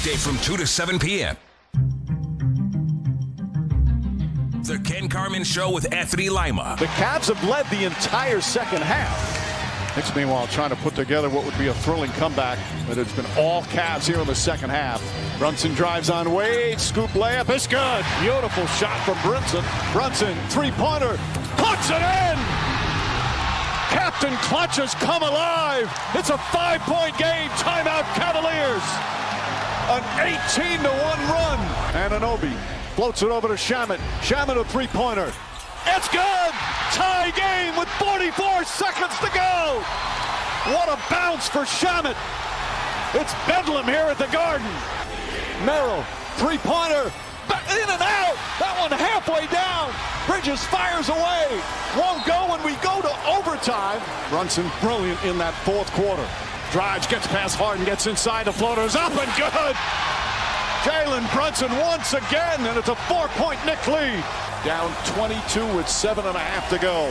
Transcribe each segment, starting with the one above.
Weekday from 2 to 7 p.m. The Ken Carman Show with Anthony Lima. The Cavs have led the entire second half. Knicks, meanwhile, trying to put together what would be a thrilling comeback, but it's been all Cavs here in the second half. Brunson drives on Wade. Scoop layup. It's good. Beautiful shot from Brunson. Brunson, three-pointer. Puts it in! Captain Clutch has come alive. It's a 5-point game. Timeout, Cavaliers. An 18-1 run. Anunoby floats it over to Shamet. Shamet, a three-pointer. It's good! Tie game with 44 seconds to go! What a bounce for Shamet! It's bedlam here at the Garden. Merrill, three-pointer, in and out! That one halfway down! Bridges fires away! Won't go when we go to overtime. Brunson brilliant in that fourth quarter. Drives, gets past Harden, gets inside, the floater's up and good! Jalen Brunson once again, and it's a 4-point Knicks lead. Down 22 with 7.5 to go.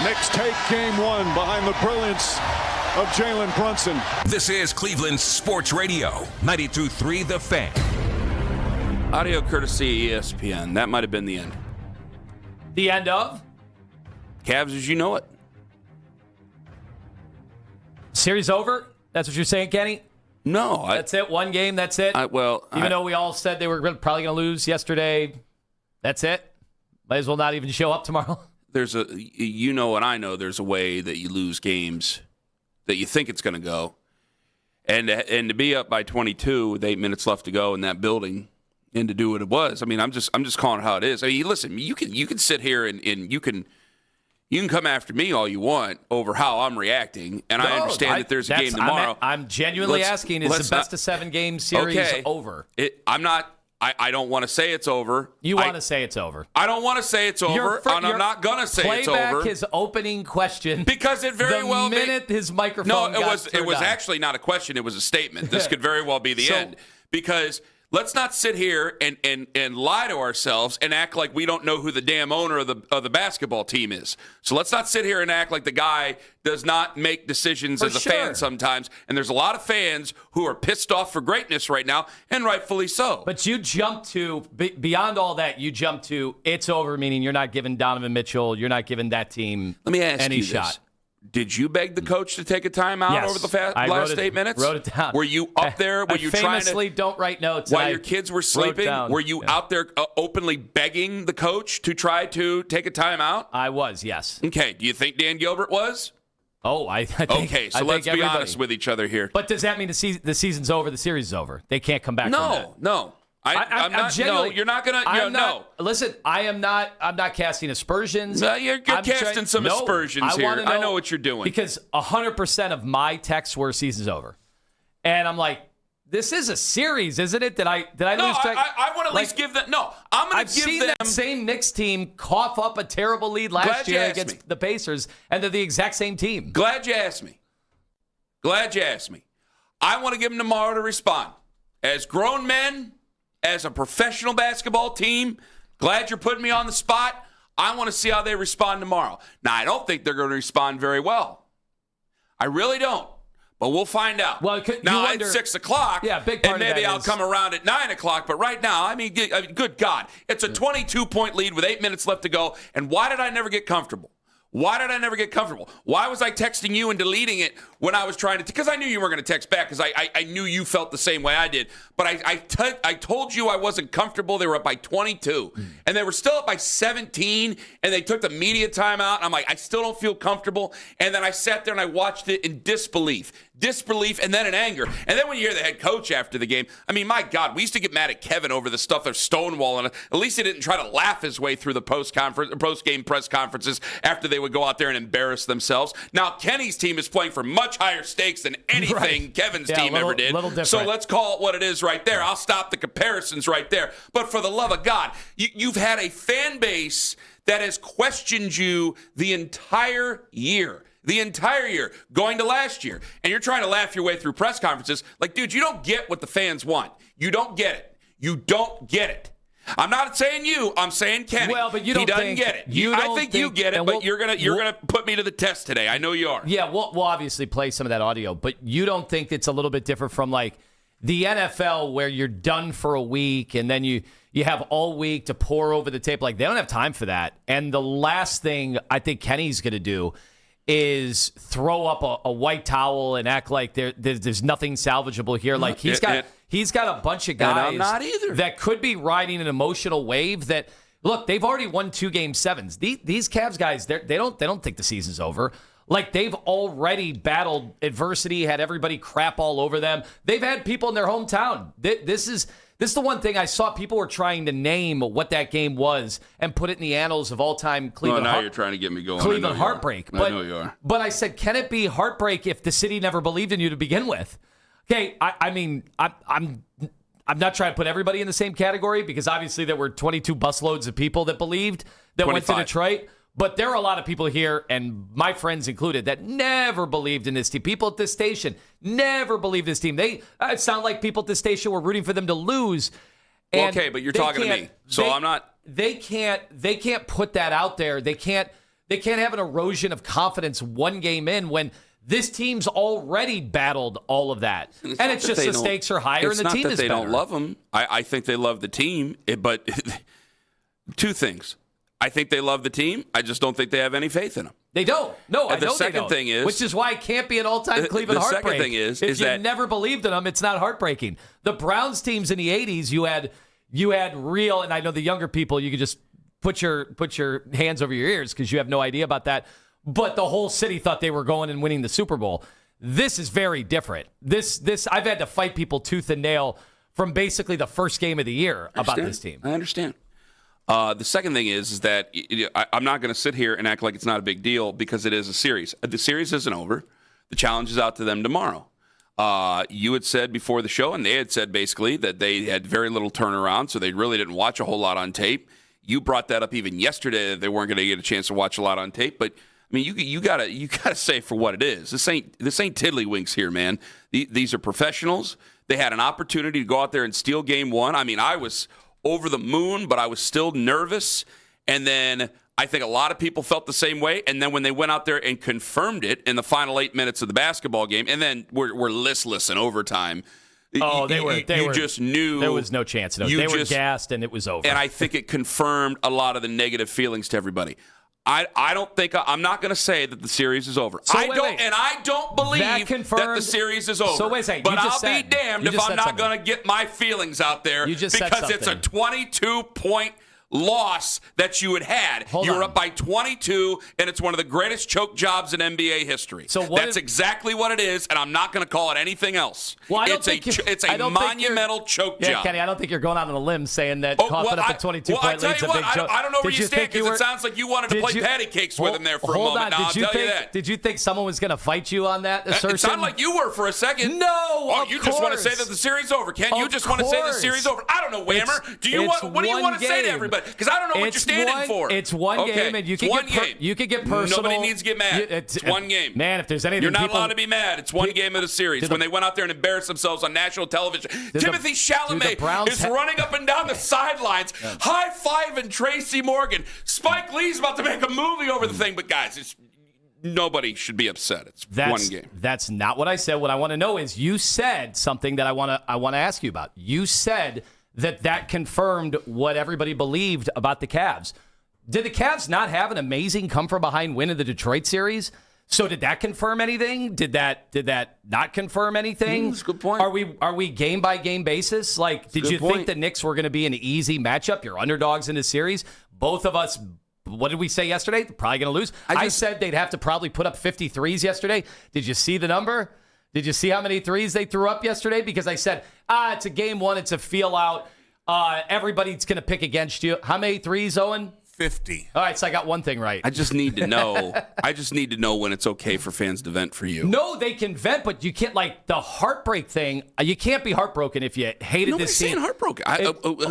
Knicks take game one behind the brilliance of Jalen Brunson. This is Cleveland Sports Radio, 92.3 The Fan. Audio courtesy ESPN. That might have been the end. The end of? Cavs as you know it. Series over? That's what you're saying, Kenny? No. That's it? One game? That's it? Even though we all said they were probably going to lose yesterday, that's it? Might as well not even show up tomorrow? You know and I know there's a way that you lose games that you think it's going to go. And to be up by 22 with 8 minutes left to go in that building and to do what it was, I mean, I'm just calling it how it is. I mean, listen, you can sit here and you can come after me all you want over how I'm reacting, and I understand that there's a game tomorrow. I'm genuinely asking, is the best of 7 game series over? I don't want to say it's over. You want to say it's over. I don't want to say it's over, and I'm not going to say it's over. Play back his opening question. Because it very well the minute his microphone No, it was actually not a question. It was a statement. This could very well be the end. Because let's not sit here and lie to ourselves and act like we don't know who the damn owner of the basketball team is. So let's not sit here and act like the guy does not make decisions as a fan sometimes. And there's a lot of fans who are pissed off for greatness right now, and rightfully so. But you jump to, beyond all that, you jump to it's over, meaning you're not giving Donovan Mitchell, you're not giving that team Let me ask any you shot. This. Did you beg the coach to take a timeout over the last 8 minutes? Wrote it down. Were you up there? Were you trying to famously don't write notes while your kids were sleeping? Were you out there openly begging the coach to try to take a timeout? I was, yes. Okay. Do you think Dan Gilbert was? Oh, I think. Okay, so let's be honest with each other here. But does that mean the season's over? The series is over? They can't come back. No. I'm not. Genuinely, no, you're not gonna. No. Listen, I'm not casting aspersions. No, you're casting some aspersions here. I know what you're doing because 100% of my texts were season's over, and I'm like, this is a series, isn't it? Did I lose track? I want to at least give them. No, I'm going to give them. I've seen that same Knicks team cough up a terrible lead last year against the Pacers, and they're the exact same team. Glad you asked me. I want to give them tomorrow to respond as grown men. As a professional basketball team, glad you're putting me on the spot. I want to see how they respond tomorrow. Now, I don't think they're going to respond very well. I really don't. But we'll find out. Well, now, at 6 o'clock, big part and maybe I'll come around at 9 o'clock. But right now, I mean, good God. It's a 22-point lead with 8 minutes left to go. And why did I never get comfortable? Why was I texting you and deleting it when I was trying to? Because I knew you weren't going to text back because I knew you felt the same way I did. But I told you I wasn't comfortable. They were up by 22. And they were still up by 17. And they took the media timeout. I'm like, I still don't feel comfortable. And then I sat there and I watched it in disbelief, and then in anger. And then when you hear the head coach after the game, I mean, my God, we used to get mad at Kevin over the stuff of stonewalling. At least he didn't try to laugh his way through the post-game press conferences after they would go out there and embarrass themselves. Now, Kenny's team is playing for much higher stakes than anything Kevin's team ever did. So let's call it what it is right there. I'll stop the comparisons right there. But for the love of God, you've had a fan base that has questioned you the entire year. Going to last year. And you're trying to laugh your way through press conferences. Like, dude, you don't get what the fans want. You don't get it. I'm not saying you. I'm saying Kenny. Well, but you don't he doesn't think, get it. I think you get it, but you're gonna put me to the test today. I know you are. Yeah, we'll obviously play some of that audio, but you don't think it's a little bit different from like the NFL where you're done for a week and then you have all week to pour over the tape. Like, they don't have time for that. And the last thing I think Kenny's going to do is throw up a white towel and act like there's nothing salvageable here. Like, he's got a bunch of guys I'm not either. that could be riding an emotional wave that, look, they've already won 2 Game 7s. These Cavs guys, they don't think the season's over. Like, they've already battled adversity, had everybody crap all over them. They've had people in their hometown. This is the one thing I saw. People were trying to name what that game was and put it in the annals of all-time Cleveland. Well, now you're trying to get me going. Cleveland heartbreak. I know you are. But I said, can it be heartbreak if the city never believed in you to begin with? Okay, I mean, I'm not trying to put everybody in the same category because obviously there were 22 busloads of people that believed that 25. went to Detroit. But there are a lot of people here, and my friends included, that never believed in this team. People at this station never believed this team. It sounded like people at this station were rooting for them to lose. Well, okay, but you're talking to me, so I'm not. They can't put that out there. They can't have an erosion of confidence one game in when this team's already battled all of that. And it's just the stakes are higher and the team is better. It's not that they don't love them. I think they love the team, but two things. I think they love the team. I just don't think they have any faith in them. They don't. No, I know they don't. The second thing is, which is why it can't be an all-time Cleveland heartbreak. The second thing is if you that never believed in them, it's not heartbreaking. The Browns teams in the '80s, you had real, and I know the younger people, you could just put your hands over your ears because you have no idea about that. But the whole city thought they were going and winning the Super Bowl. This is very different. This I've had to fight people tooth and nail from basically the first game of the year about this team. I understand. The second thing is that I'm not going to sit here and act like it's not a big deal because it is a series. The series isn't over. The challenge is out to them tomorrow. You had said before the show, and they had said basically that they had very little turnaround, so they really didn't watch a whole lot on tape. You brought that up even yesterday that they weren't going to get a chance to watch a lot on tape. But I mean, you gotta say for what it is. This ain't tiddlywinks here, man. These are professionals. They had an opportunity to go out there and steal game 1. I mean, I was over the moon, but I was still nervous. And then I think a lot of people felt the same way. And then when they went out there and confirmed it in the final 8 minutes of the basketball game, and then we're listless in overtime. Oh, you just knew there was no chance. They were gassed, and it was over. And I think it confirmed a lot of the negative feelings to everybody. I don't think I'm not going to say that the series is over. So I don't believe that the series is over. So wait a second. But I'll be damned if I'm not going to get my feelings out there because it's a 22-point loss that you had. You were up by 22, and it's one of the greatest choke jobs in NBA history. So that's exactly what it is, and I'm not going to call it anything else. Well, it's a monumental choke job. Yeah, Kenny, I don't think you're going out on a limb saying that coughing up a 22-point lead's a big joke. I don't know where you stand because it sounds like you wanted to play patty cakes with him there for a moment. Now, I'll tell you that. Did you think someone was going to fight you on that assertion? It sounded like you were for a second. No, you just want to say that the series is over, Ken. You just want to say the series is over. I don't know, Whammer. What do you want to say to everybody? Because I don't know what you're standing for. It's one game, and you can get personal. Nobody needs to get mad. It's one game. Man, if there's anything, you're not allowed to be mad. It's one game of the series. When they went out there and embarrassed themselves on national television, Timothy Chalamet is running up and down the sidelines, high-fiving Tracy Morgan. Spike Lee's about to make a movie over the thing, but guys, nobody should be upset. It's one game. That's not what I said. What I want to know is you said something that I want to ask you about. You said that confirmed what everybody believed about the Cavs. Did the Cavs not have an amazing come-from-behind win in the Detroit series? So did that confirm anything? Did that not confirm anything? That's a good point. Are we game-by-game basis? Like, did you think the Knicks were going to be an easy matchup? You're underdogs in the series. Both of us, what did we say yesterday? They're probably going to lose. I said they'd have to probably put up 53s yesterday. Did you see the number? Did you see how many threes they threw up yesterday? Because I said, it's a game 1. It's a feel-out. Everybody's going to pick against you. How many threes, Owen? 50. All right, so I got one thing right. I just need to know. When it's okay for fans to vent for you. No, they can vent, but you can't, like, the heartbreak thing. You can't be heartbroken if you hated this team. Nobody's saying heartbroken.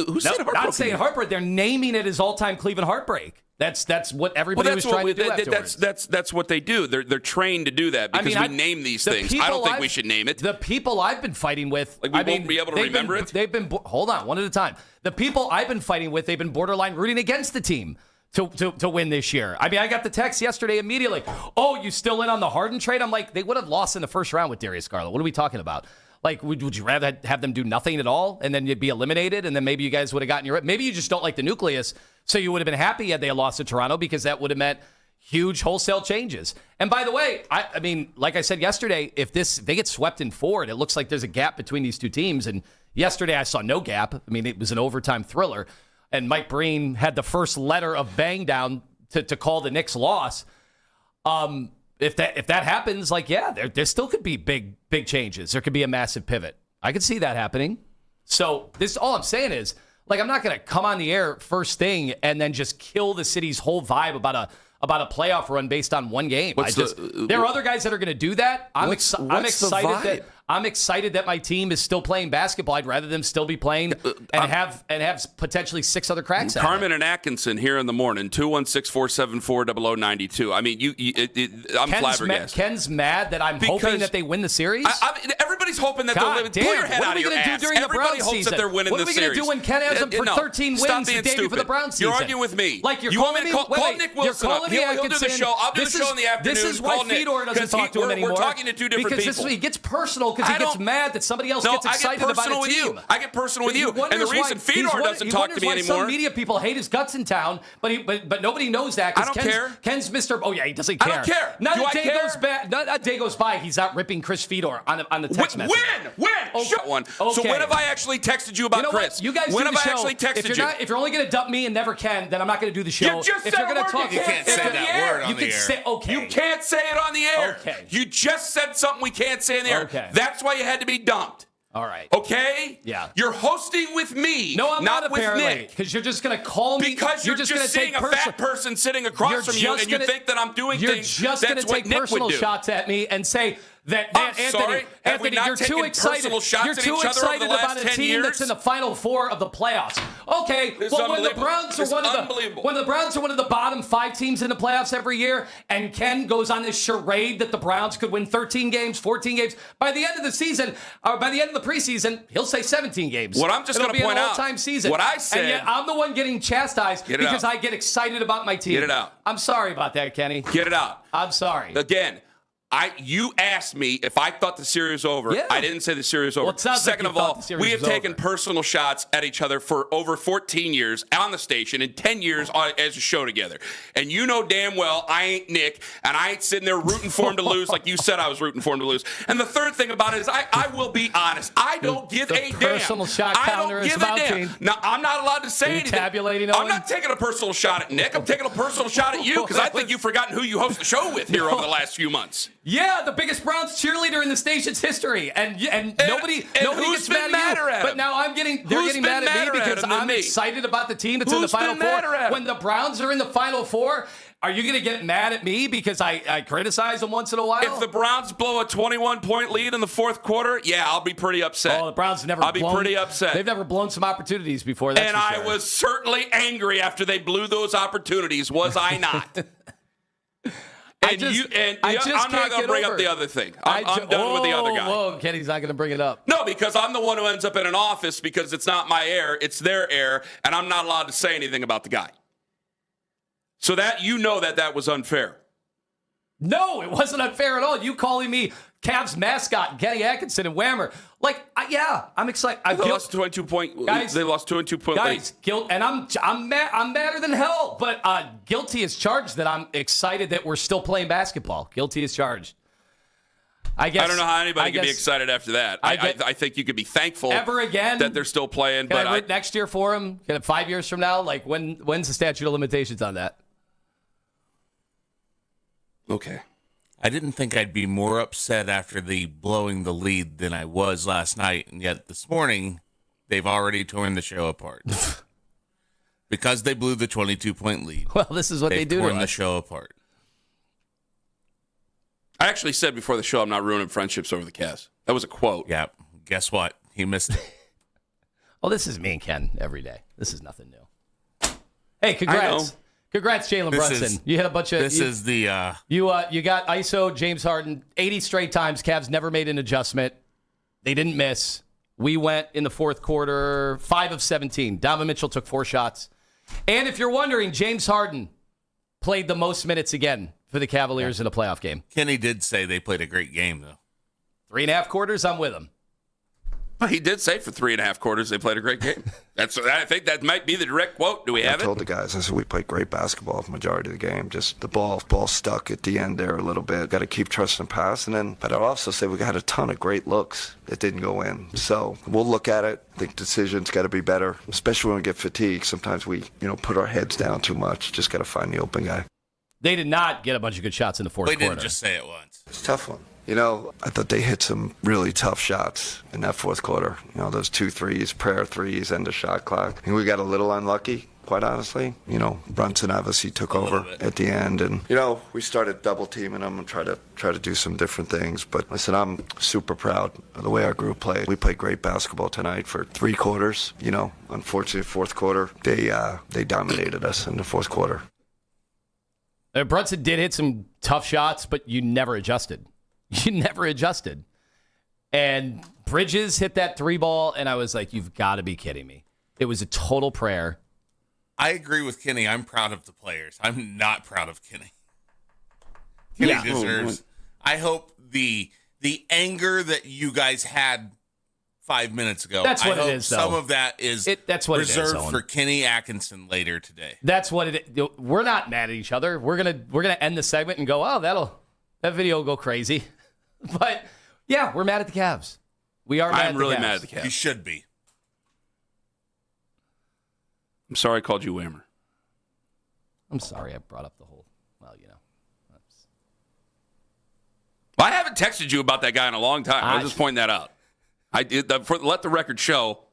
Who said heartbroken? Not saying heartbreak. They're naming it as all-time Cleveland heartbreak. That's what everybody was trying to do afterwards. That's what they do. They're trained to do that because we name these things. I don't think we should name it. The people I've been fighting with, we won't be able to remember it. They've been hold on, one at a time. The people I've been fighting with, they've been borderline rooting against the team to win this year. I mean, I got the text yesterday immediately. Oh, you still in on the Harden trade? I'm like, they would have lost in the first round with Darius Garland. What are we talking about? Like, would you rather have them do nothing at all and then you'd be eliminated and then maybe you guys would have gotten your... Maybe you just don't like the nucleus, so you would have been happy had they lost to Toronto because that would have meant huge wholesale changes. And by the way, I mean, like I said yesterday, if they get swept in 4 and it looks like there's a gap between these two teams, and yesterday I saw no gap. I mean, it was an overtime thriller, and Mike Breen had the first letter of bang down to call the Knicks loss. If that happens, like, yeah, there still could be big changes. There could be a massive pivot. I could see that happening. So this, all I'm saying is, like, I'm not going to come on the air first thing and then just kill the city's whole vibe about a playoff run based on one game. There are other guys that are going to do that. I'm excited that my team is still playing basketball. I'd rather them still be playing and have potentially 6 other cracks at it. Carman and Atkinson here in the morning, 216-474-0092. I mean, I'm flabbergasted. Ken's mad that I'm hoping that they win the series? Everybody's hoping that they'll pull your head out of your ass. Everybody hopes that they're winning the series. What are we going to do when Ken has them for 13 wins the day before the Browns season? You're arguing with me. Like, you want me to call Nick Wilson up? He'll do the show. I'll do the show in the afternoon. This is why Fedor doesn't talk to him anymore. We're talking to two different people. He gets personal because he gets mad that somebody else gets excited about a team. I get personal with you. And the reason Fedor doesn't talk to me anymore. Some media people hate his guts in town, but nobody knows that. I don't care. Ken's Mr. Oh, yeah, he doesn't care. I don't care. Not a day goes by, he's out ripping Chris Fedor on the text message. When? Shut one. So when have I actually texted you about Chris? You guys when do have the I show. actually texted you? If you're only going to dump me and never Ken, then I'm not going to do the show. You just if said you're going to talk, you can't say that word on the air. Okay. You can't say it on the air. Okay. You just said something we can't say in the air. Okay. That's why you had to be dumped. All right. Okay? Yeah. You're hosting with me, no, I'm not with Nick. Because you're just going to call me. Because you're just seeing a fat person sitting across from you, and you think that I'm doing things. You're just going to take personal shots at me and say that, Anthony, you're too excited. You're too excited about a team that's in the Final Four of the playoffs. Okay, well, when the Browns are one of the bottom 5 teams in the playoffs every year, and Ken goes on this charade that the Browns could win 13 games, 14 games, by the end of the season, or by the end of the preseason, he'll say 17 games. What I'm just going to point out, all-time season. What I said, and yet I'm the one getting chastised because I get excited about my team. Get it out. I'm sorry about that, Kenny. Get it out. I'm sorry. Again. You asked me if I thought the series was over. Yeah. I didn't say the series was over. Well, it sounds Second like of all, we have taken personal shots at each other for over 14 years on the station and 10 years as a show together. And you know damn well I ain't Nick, and I ain't sitting there rooting for him to lose like you said I was rooting for him to lose. And the third thing about it is I will be honest. I don't give a damn. Personal shot counter is mounting. Now, I'm not allowed to say anything. Tabulating I'm not taking a personal shot at Nick. I'm taking a personal shot at you because I think you've forgotten who you host the show with here over the last few months. Yeah, the biggest Browns cheerleader in the station's history, and nobody gets mad at you. But now they're getting mad at me because I'm excited about the team that's in the Final Four. When the Browns are in the Final Four, are you going to get mad at me because I criticize them once in a while? If the Browns blow a 21-point lead in the fourth quarter, yeah, I'll be pretty upset. Oh, the Browns have never. I'll be pretty upset. They've never blown some opportunities before. That's and for sure. I was certainly angry after they blew those opportunities. Was I not? I'm not going to bring up the other thing. I'm done with the other guy. Whoa, Kenny's not going to bring it up. No, because I'm the one who ends up in an office because it's not my air, it's their air, and I'm not allowed to say anything about the guy. So that that was unfair. No, it wasn't unfair at all. You calling me Cavs mascot, Kenny Atkinson and Whammer. Like, I'm excited. They lost 22-point lead. Guilt, and I'm madder than hell. But guilty as charged that I'm excited that we're still playing basketball. Guilty as charged. I don't know how anybody can be excited after that. I think you could be thankful that they're still playing. But I root next year for them? 5 years from now? Like, when's the statute of limitations on that? Okay. I didn't think I'd be more upset after the blowing the lead than I was last night, and yet this morning they've already torn the show apart. Because they blew the 22-point lead. Well, this is what they do to us. They've torn the show apart. I actually said before the show I'm not ruining friendships over the Cavs. That was a quote. Yeah. Guess what? He missed it. Well, this is me and Ken every day. This is nothing new. Hey, congrats. Congrats, Jalen Brunson. You hit a bunch of. This is the. You got ISO James Harden 80 straight times. Cavs never made an adjustment. They didn't miss. We went in the fourth quarter 5 of 17. Donovan Mitchell took 4 shots. And if you're wondering, James Harden played the most minutes again for the Cavaliers in a playoff game. Kenny did say they played a great game, though. 3.5 quarters, I'm with him. He did say for 3.5 quarters they played a great game. I think that might be the direct quote. Do we have it? I told the guys, I said, we played great basketball the majority of the game. Just the ball stuck at the end there a little bit. Got to keep trusting the pass. But I'd also say we had a ton of great looks that didn't go in. So we'll look at it. I think decisions got to be better, especially when we get fatigued. Sometimes we, put our heads down too much. Just got to find the open guy. They did not get a bunch of good shots in the fourth quarter. They didn't just say it once. It's a tough one. I thought they hit some really tough shots in that fourth quarter. Those 2 threes, prayer threes, end of shot clock. And we got a little unlucky, quite honestly. Brunson obviously took over at the end. And, we started double teaming them and try to do some different things. But listen, I'm super proud of the way our group played. We played great basketball tonight for 3 quarters. Unfortunately, fourth quarter, they dominated us in the fourth quarter. Brunson did hit some tough shots, but you never adjusted. You never adjusted. And Bridges hit that 3 ball, and I was like, you've got to be kidding me. It was a total prayer. I agree with Kenny. I'm proud of the players. I'm not proud of Kenny. Kenny deserves. I hope the anger that you guys had 5 minutes ago. That's what it is, though. Some of that is reserved for Kenny Atkinson later today. That's what it is. We're not mad at each other. We're gonna end the segment and go, oh, that video will go crazy. But yeah, we're mad at the Cavs. We are. I'm really mad at the Cavs. You should be. I'm sorry I called you Whammer. I'm sorry I brought up the whole. Well, I haven't texted you about that guy in a long time. I'll just point that out. I did. Let the record show.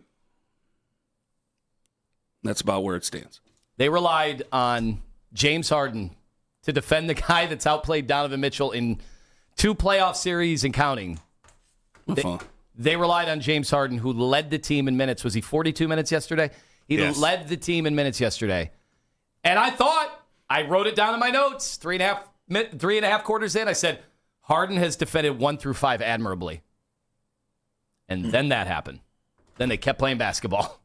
That's about where it stands. They relied on James Harden to defend the guy that's outplayed Donovan Mitchell in 2 playoff series and counting. They relied on James Harden, who led the team in minutes. Was he 42 minutes yesterday? He led the team in minutes yesterday. And I wrote it down in my notes, 3.5 quarters in. I said, Harden has defended 1 through 5 admirably. And then that happened. Then they kept playing basketball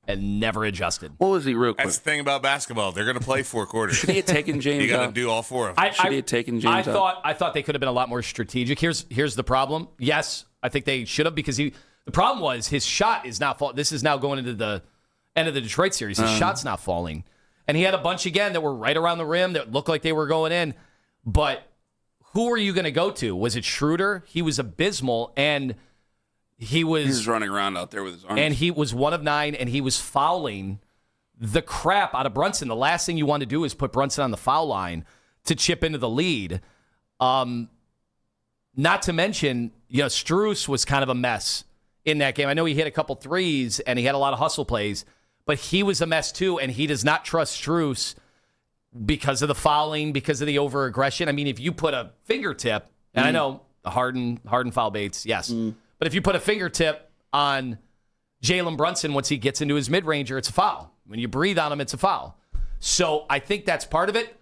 and never adjusted. What was he real quick? That's the thing about basketball. They're going to play 4 quarters. Should he have taken James You got to out? do all 4 of them. Should he have taken James out? I thought they could have been a lot more strategic. Here's the problem. Yes, I think they should have, because the problem was his shot is not falling. This is now going into the end of the Detroit series. His shot's not falling. And he had a bunch again that were right around the rim that looked like they were going in. But who are you going to go to? Was it Schroeder? He was abysmal, and he was running around out there with his arms. And he was 1 of 9, and he was fouling the crap out of Brunson. The last thing you want to do is put Brunson on the foul line to chip into the lead. Not to mention, Strus was kind of a mess in that game. I know he hit a couple threes, and he had a lot of hustle plays, but he was a mess too, and he does not trust Strus because of the fouling, because of the over-aggression. I mean, if you put a fingertip, and I know the Harden foul baits, yes, but if you put a fingertip on Jalen Brunson once he gets into his mid-ranger, it's a foul. When you breathe on him, it's a foul. So I think that's part of it.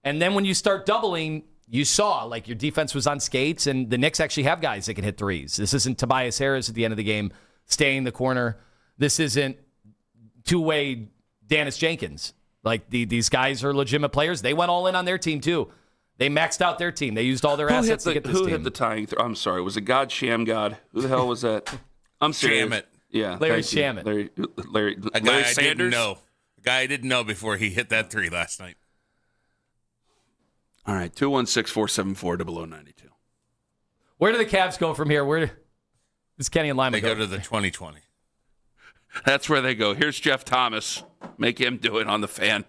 And then when you start doubling, you saw like your defense was on skates, and the Knicks actually have guys that can hit threes. This isn't Tobias Harris at the end of the game staying in the corner. This isn't two-way Dennis Jenkins. Like these guys are legitimate players. They went all in on their team too. They maxed out their team. They used all their assets to get this team. Who hit the tying? I'm sorry. Was it God Shamgod? Who the hell was that? I'm serious. Shamit. Yeah, Larry Shamit. Larry Sanders. I didn't know. A guy I didn't know before he hit that 3 last night. All right, 216-474-0092. Where do the Cavs go from here? Where does Kenny and Lima go? They go to the 2020. That's where they go. Here's Jeff Thomas. Make him do it on the Fan.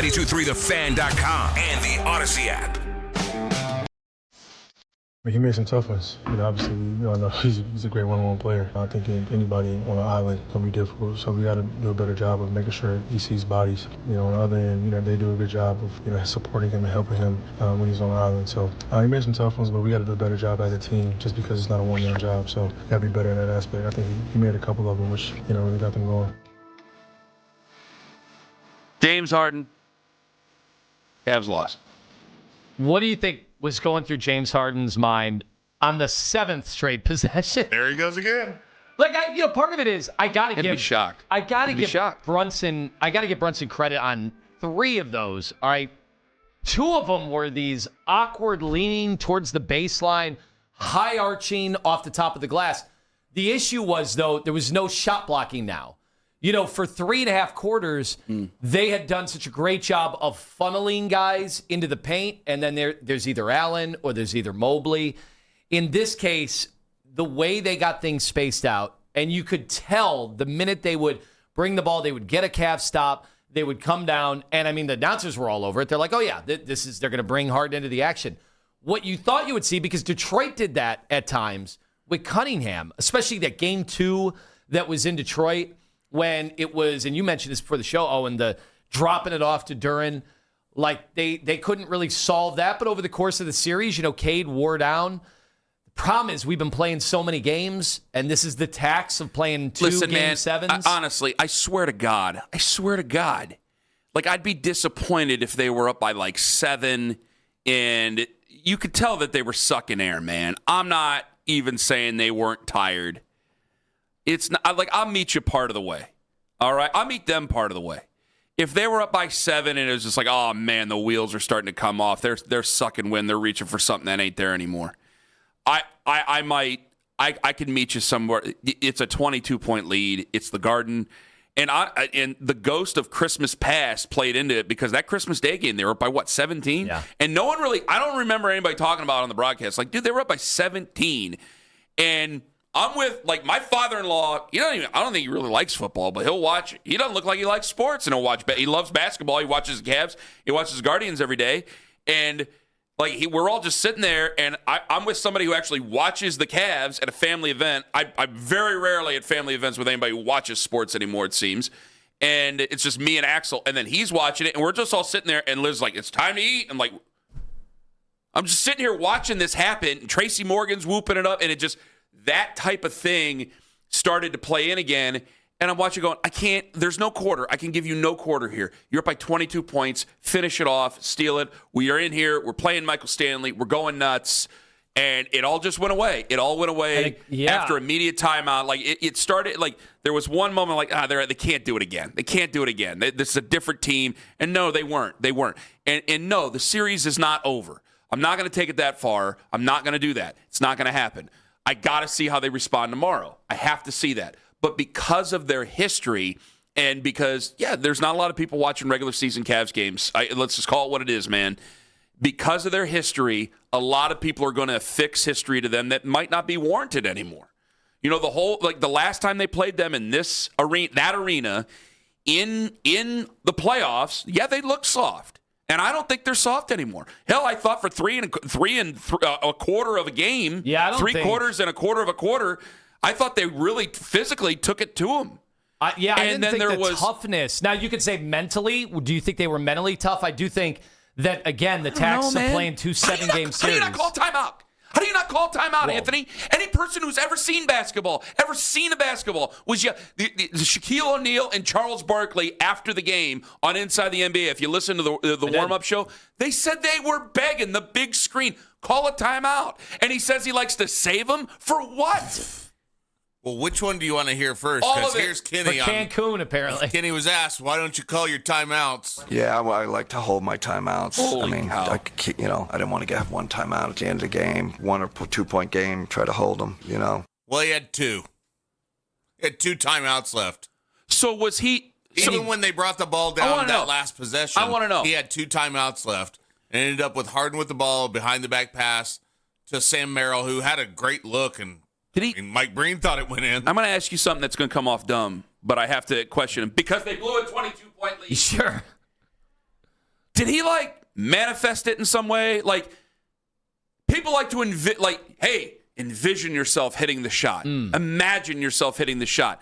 923thefan.com and the Odyssey app. He made some tough ones. Obviously, we all know he's a great one-on-one player. I think anybody on an island can be difficult, so we got to do a better job of making sure he sees bodies. On the other end, they do a good job of supporting him and helping him when he's on the island. So he made some tough ones, but we got to do a better job as a team, just because it's not a one-man job. So we got to be better in that aspect. I think he made a couple of them, which really got them going. James Harden. Cavs lost. What do you think was going through James Harden's mind on the 7th straight possession? There he goes again. Part of it is I gotta be shocked. I gotta I'd be give shocked. Brunson. I gotta give Brunson credit on 3 of those. All right, 2 of them were these awkward leaning towards the baseline, high arching off the top of the glass. The issue was though there was no shot blocking now. For 3.5 quarters, they had done such a great job of funneling guys into the paint, and then there's either Allen or there's either Mobley. In this case, the way they got things spaced out, and you could tell the minute they would bring the ball, they would get a Cavs stop, they would come down, and the announcers were all over it. They're like, oh yeah, they're going to bring Harden into the action. What you thought you would see, because Detroit did that at times with Cunningham, especially that game 2 that was in Detroit, when it was, and you mentioned this before the show, and the dropping it off to Duren, they couldn't really solve that. But over the course of the series, Cade wore down. The problem is we've been playing so many games, and this is the tax of playing 2 game 7s. Honestly, I swear to God, I'd be disappointed if they were up by 7, and you could tell that they were sucking air, man. I'm not even saying they weren't tired. It's not I'll meet you part of the way. All right, I'll meet them part of the way. If they were up by 7 and it was just oh man, the wheels are starting to come off. They're sucking wind. They're reaching for something that ain't there anymore. I can meet you somewhere. It's a 22-point lead. It's the Garden, and the ghost of Christmas past played into it, because that Christmas Day game they were up by 17, yeah. And no one really. I don't remember anybody talking about it on the broadcast. Dude, they were up by 17, and I'm with my father-in-law. I don't think he really likes football, but he'll watch it. He doesn't look like he likes sports, and he'll watch. He loves basketball. He watches the Cavs. He watches the Guardians every day, and we're all just sitting there. And I'm with somebody who actually watches the Cavs at a family event. I'm very rarely at family events with anybody who watches sports anymore, it seems. And it's just me and Axel, and then he's watching it, and we're just all sitting there. And Liv's like, "It's time to eat." I'm just sitting here watching this happen. And Tracy Morgan's whooping it up, and it just. That type of thing started to play in again, and I'm watching going, there's no quarter. I can give you no quarter here. You're up by 22 points. Finish it off. Steal it. We are in here. We're playing Michael Stanley. We're going nuts. And it all just went away. It all went away after immediate timeout. It started, there was one moment they can't do it again. They can't do it again. This is a different team. And no, they weren't. And no, the series is not over. I'm not going to take it that far. I'm not going to do that. It's not going to happen. I got to see how they respond tomorrow. I have to see that. But because of their history, and because, there's not a lot of people watching regular season Cavs games. Let's just call it what it is, man. Because of their history, a lot of people are going to affix history to them that might not be warranted anymore. The whole, the last time they played them in this arena, in the playoffs, they looked soft. And I don't think they're soft anymore. Hell, I thought for three and a quarter of a game, quarters and a quarter of a quarter, I thought they really physically took it to them. I didn't think there was toughness. Now, you could say mentally. Do you think they were mentally tough? I do think that, again, the tax of playing 2 7-game series. How do you not call timeout? How do you not call timeout, Anthony? Any person who's ever seen a basketball, was the Shaquille O'Neal and Charles Barkley after the game on Inside the NBA. If you listen to the warm-up show, they said they were begging the big screen, call a timeout. And he says he likes to save them for what? Well, which one do you want to hear first? All of it. Here's Kenny. For Cancun, apparently. Kenny was asked, why don't you call your timeouts? Yeah, I like to hold my timeouts. I didn't want to get 1 timeout at the end of the game, 1 or 2 point game, try to hold them, Well, he had 2. He had 2 timeouts left. So was he... Even when they brought the ball down that last possession, I want to know. He had 2 timeouts left and ended up with Harden with the ball, behind the back pass to Sam Merrill, who had a great look, and Mike Breen thought it went in. I'm going to ask you something that's going to come off dumb, but I have to question him because they blew a 22-point lead. Sure. Did he like manifest it in some way? Like people like to envision yourself hitting the shot. Imagine yourself hitting the shot.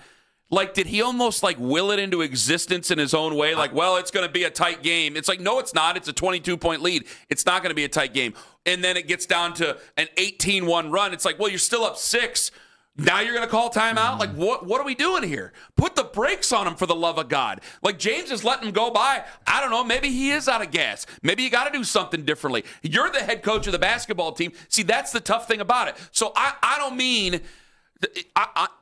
Like, did he almost like will it into existence in his own way? Like, well, it's going to be a tight game. It's like, no, it's not. It's a 22-point lead. It's not going to be a tight game. And then it gets down to an 18-1 run. It's like, well, you're still up 6. Now you're going to call timeout? Like, what are we doing here? Put the brakes on him, for the love of God. Like, James is letting him go by. I don't know. Maybe he is out of gas. Maybe you got to do something differently. You're the head coach of the basketball team. See, that's the tough thing about it. So I don't mean...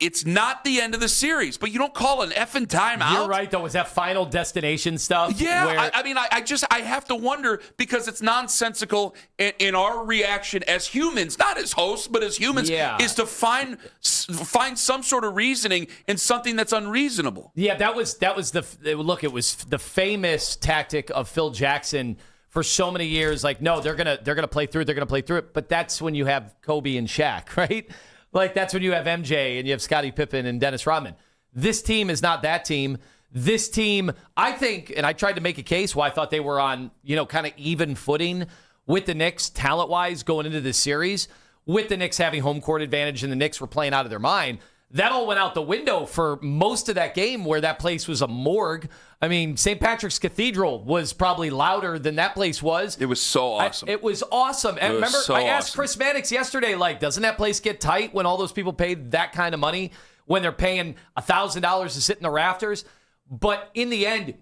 it's not the end of the series, but you don't call an effing timeout. You're right, though. Was that Final Destination stuff? Yeah, where... I have to wonder, because it's nonsensical in our reaction as humans, not as hosts, but as humans, is to find some sort of reasoning in something that's unreasonable. Yeah, that was it was the famous tactic of Phil Jackson for so many years. Like, no, they're gonna play through it. But that's when you have Kobe and Shaq, right? Like, that's when you have MJ and you have Scottie Pippen and Dennis Rodman. This team is not that team. This team, I think, and I tried to make a case why I thought they were on, kind of even footing with the Knicks talent-wise going into this series, with the Knicks having home court advantage and the Knicks were playing out of their mind. That all went out the window for most of that game, where that place was a morgue. I mean, St. Patrick's Cathedral was probably louder than that place was. It was so awesome. It was awesome. And remember, I asked Chris Mannix yesterday, like, doesn't that place get tight when all those people paid that kind of money, when they're paying $1,000 to sit in the rafters? But in the end,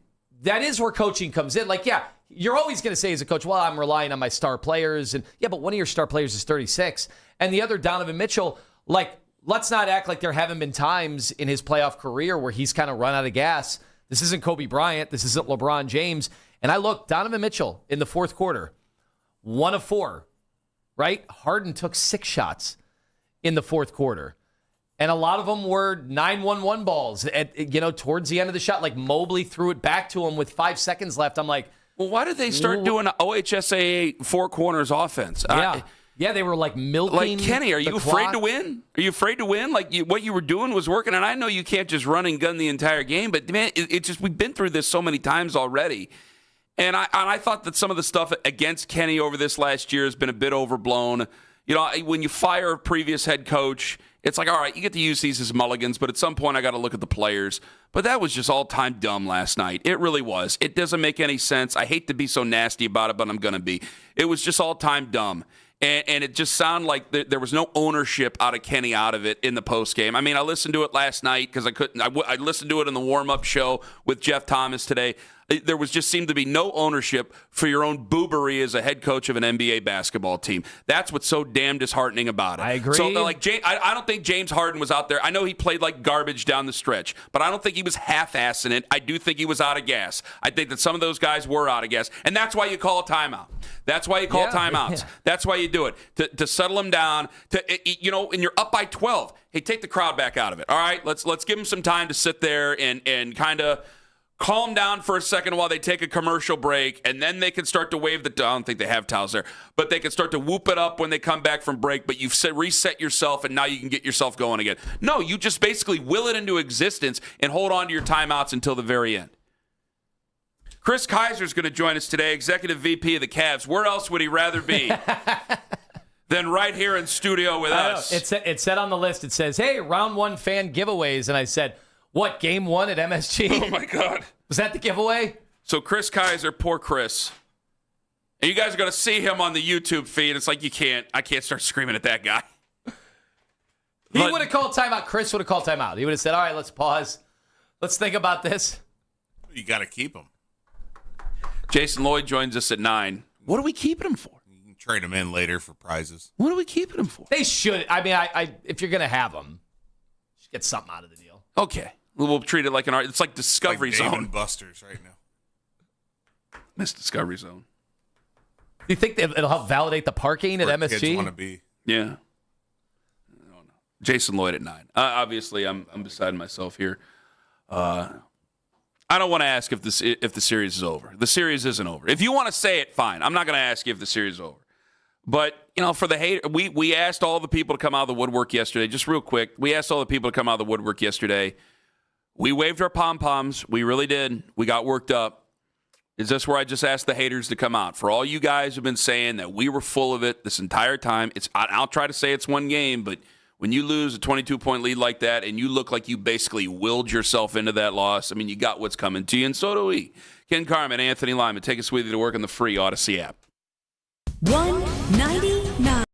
that is where coaching comes in. Like, yeah, you're always going to say as a coach, well, I'm relying on my star players. And yeah, but one of your star players is 36. And the other, Donovan Mitchell, like, let's not act like there haven't been times in his playoff career where he's kind of run out of gas. This isn't Kobe Bryant. This isn't LeBron James. And I look, Donovan Mitchell in the fourth quarter, 1 of 4, right? Harden took 6 shots in the fourth quarter. And a lot of them were 9-1-1 balls towards the end of the shot. Like, Mobley threw it back to him with 5 seconds left. I'm like, well, why did they start doing an OHSAA 4 corners offense? Yeah, they were like milking. Like, Kenny, are you afraid to win? Are you afraid to win? Like, what you were doing was working. And I know you can't just run and gun the entire game, but man, it's just, we've been through this so many times already. And I thought that some of the stuff against Kenny over this last year has been a bit overblown. When you fire a previous head coach, it's like, all right, you get to use these as mulligans, but at some point I got to look at the players. But that was just all-time dumb last night. It really was. It doesn't make any sense. I hate to be so nasty about it, but I'm going to be. It was just all-time dumb. And it just sounded like there was no ownership out of Kenny out of it in the postgame. I mean, I listened to it last night because I couldn't. I listened to it in the warm-up show with Jeff Thomas today. There seemed to be no ownership for your own boobery as a head coach of an NBA basketball team. That's what's so damn disheartening about it. I agree. So, like, I don't think James Harden was out there. I know he played like garbage down the stretch, but I don't think he was half-assing it. I do think he was out of gas. I think that some of those guys were out of gas, and that's why you call a timeout. That's why you call timeouts. Yeah. That's why you do it, to settle them down. And you're up by 12. Hey, take the crowd back out of it. All right, let's give them some time to sit there and kind of calm down for a second while they take a commercial break, and then they can start to wave the. I don't think they have towels there, but they can start to whoop it up when they come back from break. But you've reset yourself, and now you can get yourself going again. No, you just basically will it into existence and hold on to your timeouts until the very end. Chris Kaiser's going to join us today, Executive VP of the Cavs. Where else would he rather be than right here in studio with us? It said on the list, it says, hey, round 1 fan giveaways. And I said, what, game 1 at MSG? Oh, my God. Was that the giveaway? So Chris Kaiser, poor Chris. And you guys are going to see him on the YouTube feed. It's like I can't start screaming at that guy. He would have called timeout. Chris would have called timeout. He would have said, all right, let's pause. Let's think about this. You got to keep him. Jason Lloyd joins us at 9. What are we keeping him for? You can trade him in later for prizes. What are we keeping him for? They should. I mean, I if you're going to have him, just get something out of the deal. Okay. We'll treat it like an art. It's like Discovery Zone. Dave & Buster's right now. Miss Discovery Zone. Do you think it'll help validate the parking at MSG? Kids want to be. Yeah. I don't know. Jason Lloyd at 9. Obviously, I'm beside myself here. I don't want to ask if the series is over. The series isn't over. If you want to say it, fine. I'm not going to ask you if the series is over. But, for the hate, we asked all the people to come out of the woodwork yesterday. Just real quick, we asked all the people to come out of the woodwork yesterday. We waved our pom-poms. We really did. We got worked up. Is this where I just asked the haters to come out? For all you guys who've been saying that we were full of it this entire time, I'll try to say it's one game, but when you lose a 22-point lead like that and you look like you basically willed yourself into that loss, I mean, you got what's coming to you, and so do we. Ken Carman, Anthony Lima, take us with you to work on the free Odyssey app. 199.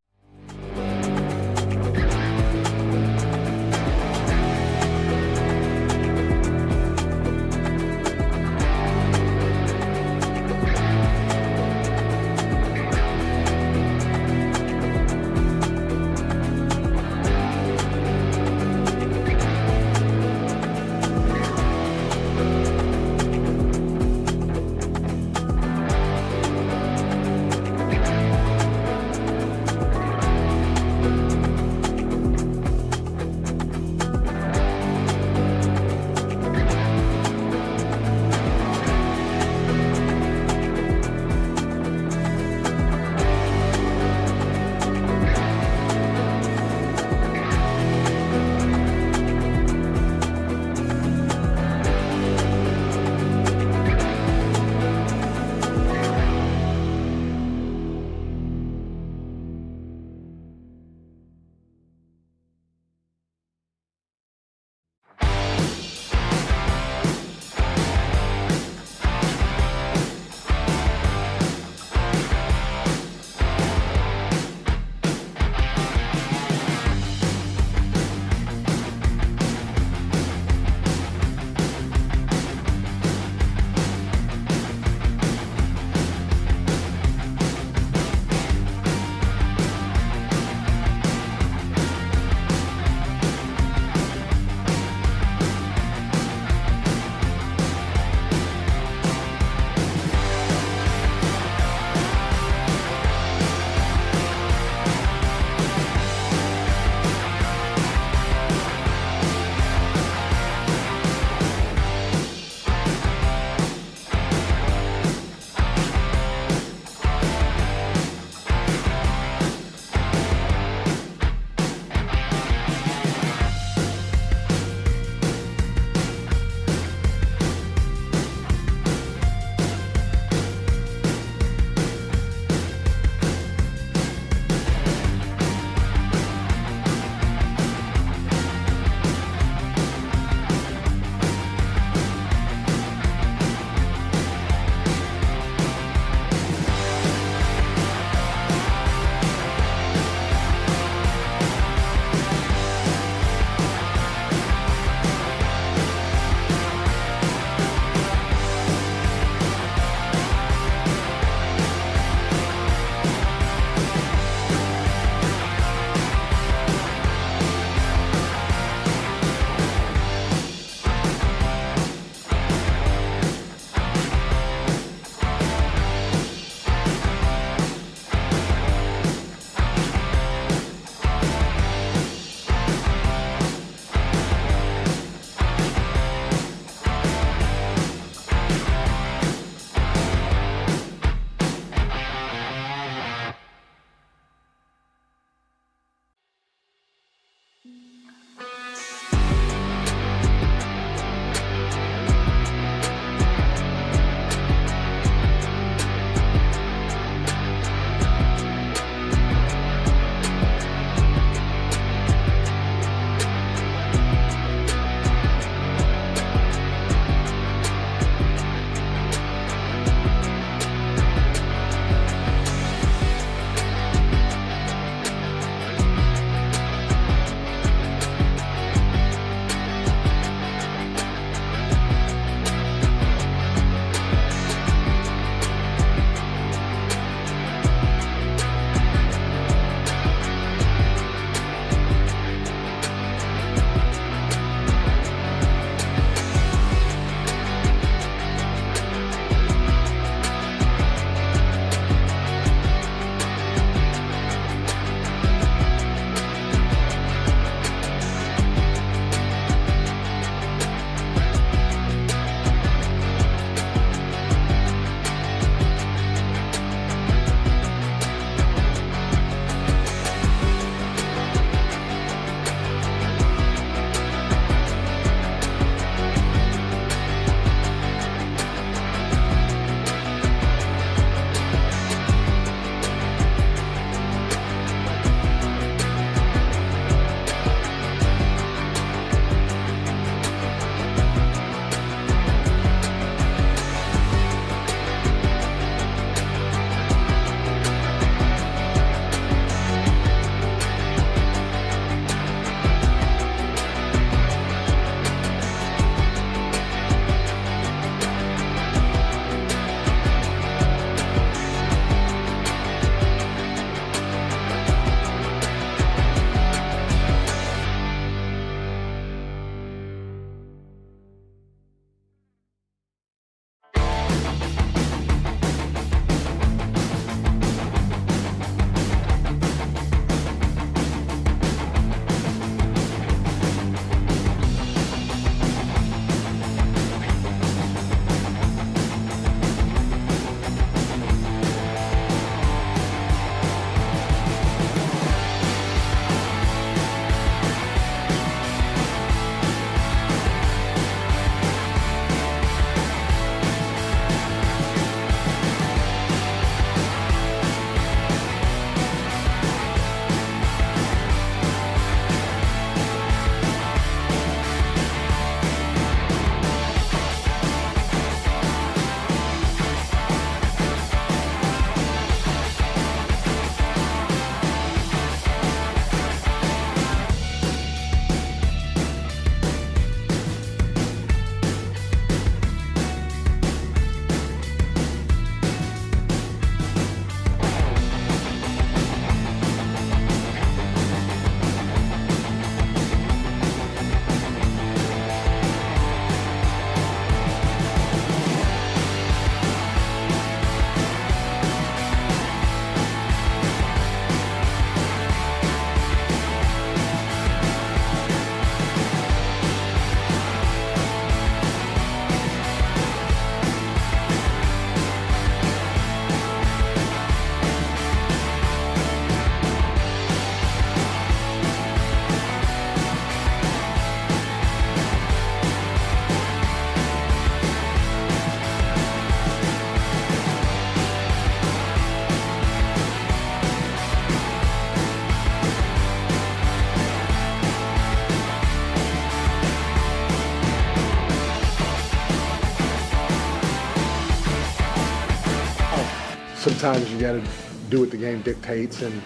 sometimes you got to do what the game dictates, and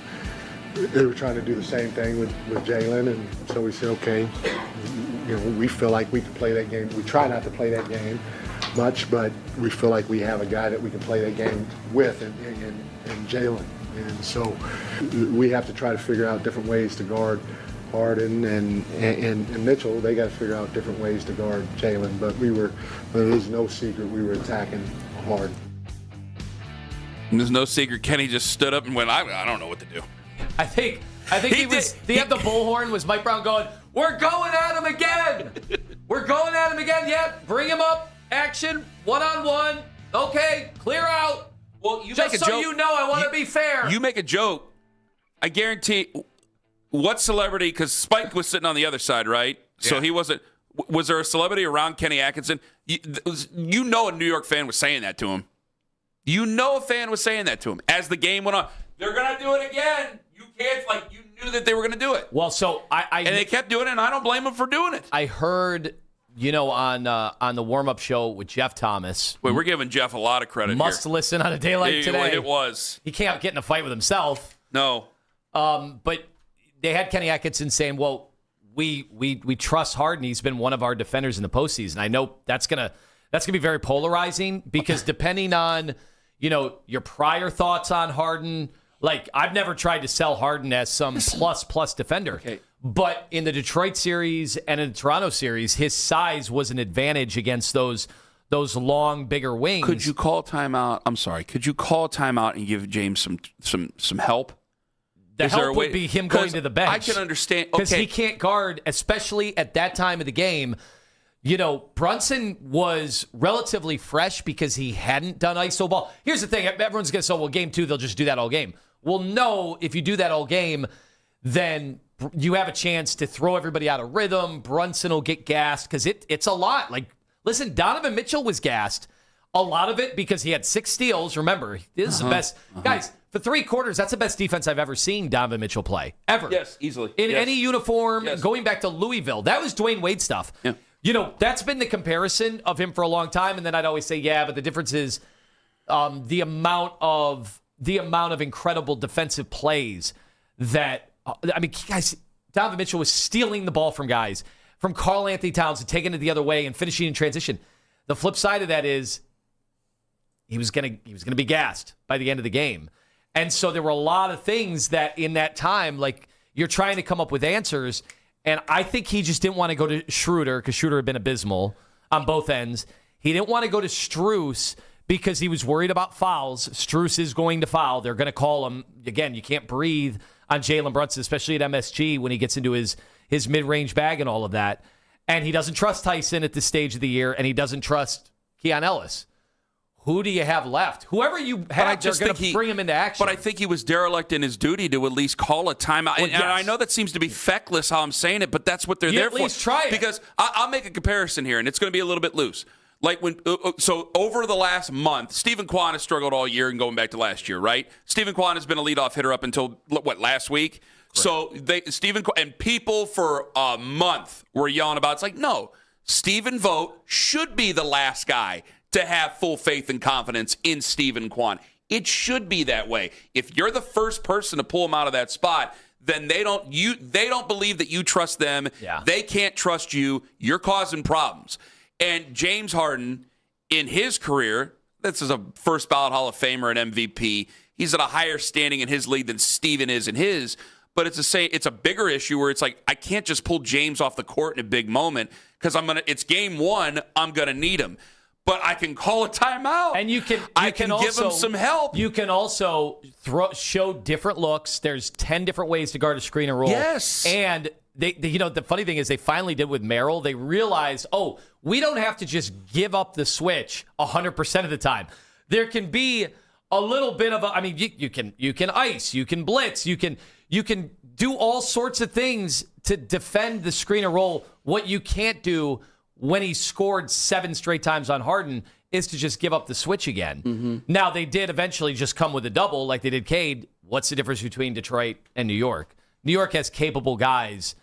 they were trying to do the same thing with Jalen, and so we said, okay, we feel like we can play that game. We try not to play that game much, but we feel like we have a guy that we can play that game with, and Jalen. And so we have to try to figure out different ways to guard Harden and Mitchell. They got to figure out different ways to guard Jalen, but there's no secret we were attacking hard. And there's no secret Kenny just stood up and went, I don't know what to do. I think he had the bullhorn. Was Mike Brown going, we're going at him again. We're going at him again. Yeah, bring him up. Action, one-on-one. Okay, clear out. Well, you just make a so joke. You know, I want to be fair. You make a joke. I guarantee. What celebrity? Because Spike was sitting on the other side, right? Yeah. So he wasn't. Was there a celebrity around Kenny Atkinson? You know, a New York fan was saying that to him. You know, a fan was saying that to him as the game went on. They're gonna do it again. You can't. You knew that they were gonna do it. Well, so and they kept doing it, and I don't blame them for doing it. I heard. On the warm-up show with Jeff Thomas. Wait, we're giving Jeff a lot of credit Must here. listen on a day like today. It was. He can't get in a fight with himself. No. But they had Kenny Atkinson saying, well, we trust Harden. He's been one of our defenders in the postseason. I know that's gonna be very polarizing because depending on, your prior thoughts on Harden, I've never tried to sell Harden as some plus defender. Okay. But in the Detroit series and in the Toronto series, his size was an advantage against those long, bigger wings. Could you call a timeout? I'm sorry. Could you call a timeout and give James some help? The help would be him going to the bench. I can understand. Because he can't guard, especially at that time of the game. Brunson was relatively fresh because he hadn't done iso ball. Here's the thing. Everyone's going to say, well, game 2, they'll just do that all game. Well, no, if you do that all game, then you have a chance to throw everybody out of rhythm. Brunson will get gassed because it's a lot. Listen, Donovan Mitchell was gassed. A lot of it because he had 6 steals. Remember, this is the best. Guys, for 3 quarters, that's the best defense I've ever seen Donovan Mitchell play. Ever. Yes, easily. In any uniform, going back to Louisville. That was Dwayne Wade stuff. Yeah. That's been the comparison of him for a long time. And then I'd always say, yeah, but the difference is the amount of incredible defensive plays that, guys, Donovan Mitchell was stealing the ball from guys, from Karl Anthony Towns and taking it the other way and finishing in transition. The flip side of that is he was gonna be gassed by the end of the game. And so there were a lot of things that in that time, you're trying to come up with answers. And I think he just didn't want to go to Schroeder because Schroeder had been abysmal on both ends. He didn't want to go to Strus because he was worried about fouls. Strus is going to foul. They're going to call him. Again, you can't breathe on Jalen Brunson, especially at MSG when he gets into his mid-range bag and all of that. And he doesn't trust Tyson at this stage of the year, and he doesn't trust Keon Ellis. Who do you have left? Whoever you have, they're going to bring him into action. But I think he was derelict in his duty to at least call a timeout. Well, and I know that seems to be feckless how I'm saying it, but that's what they're there for. At least try it. Because I'll make a comparison here, and it's going to be a little bit loose. So over the last month, Stephen Kwan has struggled all year and going back to last year, right? Stephen Kwan has been a leadoff hitter up until, last week? Correct. So and people for a month were yelling about, no, Stephen Vogt should be the last guy to have full faith and confidence in Stephen Kwan. It should be that way. If you're the first person to pull him out of that spot, then they don't believe that you trust them. Yeah. They can't trust you. You're causing problems. And James Harden, in his career, this is a first ballot Hall of Famer and MVP. He's at a higher standing in his league than Steven is in his. But it's a bigger issue where it's I can't just pull James off the court in a big moment because it's game 1. I'm gonna need him. But I can call a timeout. And you can give him some help. You can also show different looks. There's 10 different ways to guard a screen and roll. Yes. And they the funny thing is they finally did with Merrill. They realized, we don't have to just give up the switch 100% of the time. There can be a little bit of you can ice, you can blitz, you can do all sorts of things to defend the screen and roll. What you can't do when he scored 7 straight times on Harden is to just give up the switch again. Mm-hmm. Now, they did eventually just come with a double like they did Cade. What's the difference between Detroit and New York? New York has capable guys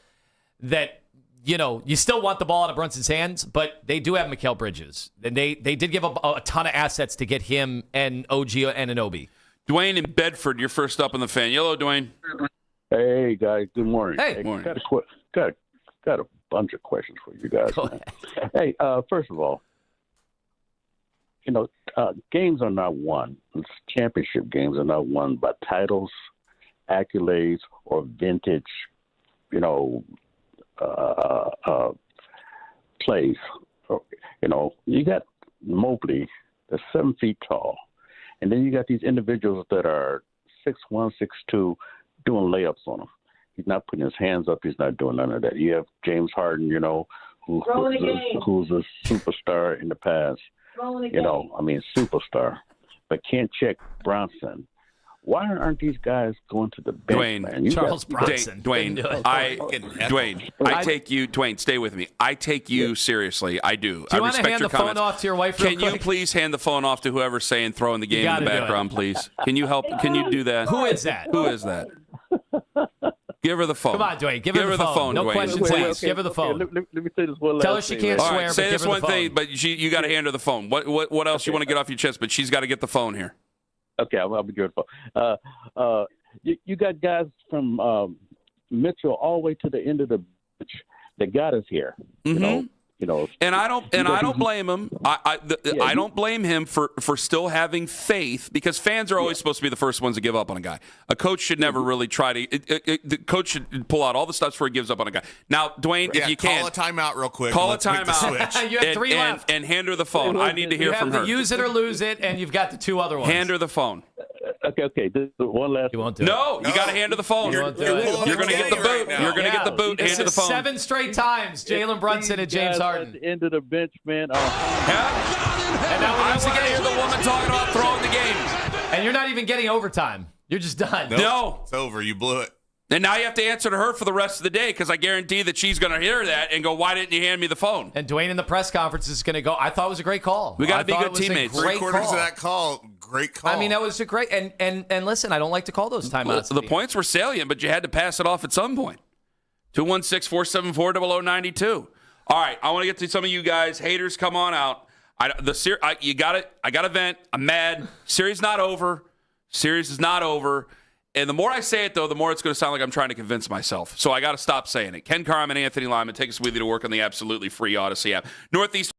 that, you still want the ball out of Brunson's hands, but they do have Mikal Bridges. And they did give up a ton of assets to get him and OG Anunoby. Dwayne in Bedford, you're first up on the Fan. Hello, Dwayne. Hey guys, good morning. Hey. Morning. Got a bunch of questions for you guys. Man. Hey, first of all, games are not won. Championship games are not won by titles, accolades, or vintage, plays. You got Mobley that's 7 feet tall, and then you got these individuals that are 6'1", 6'2", doing layups on him. He's not putting his hands up. He's not doing none of that. You have James Harden, who's a superstar in the past. Superstar, but can't check Bronson. Why aren't these guys going to the bench, Dwayne, man? Charles Bronson. Dwayne, I take you. Dwayne, stay with me. I take you seriously. I do. Do you want to respect hand your the comments. phone off to your wife real Can quick? you please hand the phone off to whoever's saying throwing the game You in the gotta do background, please? Can you help? Can you do that? Who is that? Who is that? Give her the phone. Come on, Dwayne. Give her the phone. No Dwayne. questions asked. Give her the phone. Let me say this one last Tell her she thing, can't right? All swear, right, but say give this her the one thing, phone. but you got to hand her the phone. What else you want to get off your chest? But she's got to get the phone here. Okay, I'll be good. You got guys from Mitchell all the way to the end of the bench that got us here. And I don't blame him. I don't blame him for still having faith, because fans are always supposed to be the first ones to give up on a guy. A coach should never really try to. The coach should pull out all the stops before he gives up on a guy. Now, Dwayne, if you can, call a timeout real quick. call a Let's make the timeout. switch. You have 3 left. And hand her the phone. I need to hear You from have her. to use it or lose it, and you've got the 2 other ones. Hand her the phone. Okay. This is one last. You won't do it. No, you got to hand her the phone. You You're won't do it. going to get the boot. You're going to get the boot. This Hand her the is phone. 7 straight times, Jalen Brunson and James Guys Harden. At the end of the bench, man. Yeah. And now I we're want to hear the woman talking about throwing the game. And you're not even getting overtime. You're just done. No. It's over. You blew it. And now you have to answer to her for the rest of the day, because I guarantee that she's going to hear that and go, "Why didn't you hand me the phone?" And Dwayne in the press conference is going to go, I thought it was a great call. We gotta I be thought good it was a teammates. great 3/4 call. of that call, great call. I mean, that was a great, and listen, I don't like to call those timeouts. The points were salient, but you had to pass it off at some point. 216-474-0092. All right, I want to get to some of you guys. Haters, come on out. I got to vent. I'm mad. Series not over. Series is not over. And the more I say it, though, the more it's going to sound like I'm trying to convince myself. So I got to stop saying it. Ken Carman, Anthony Lima, take us with you to work on the absolutely free Odyssey app. Northeast.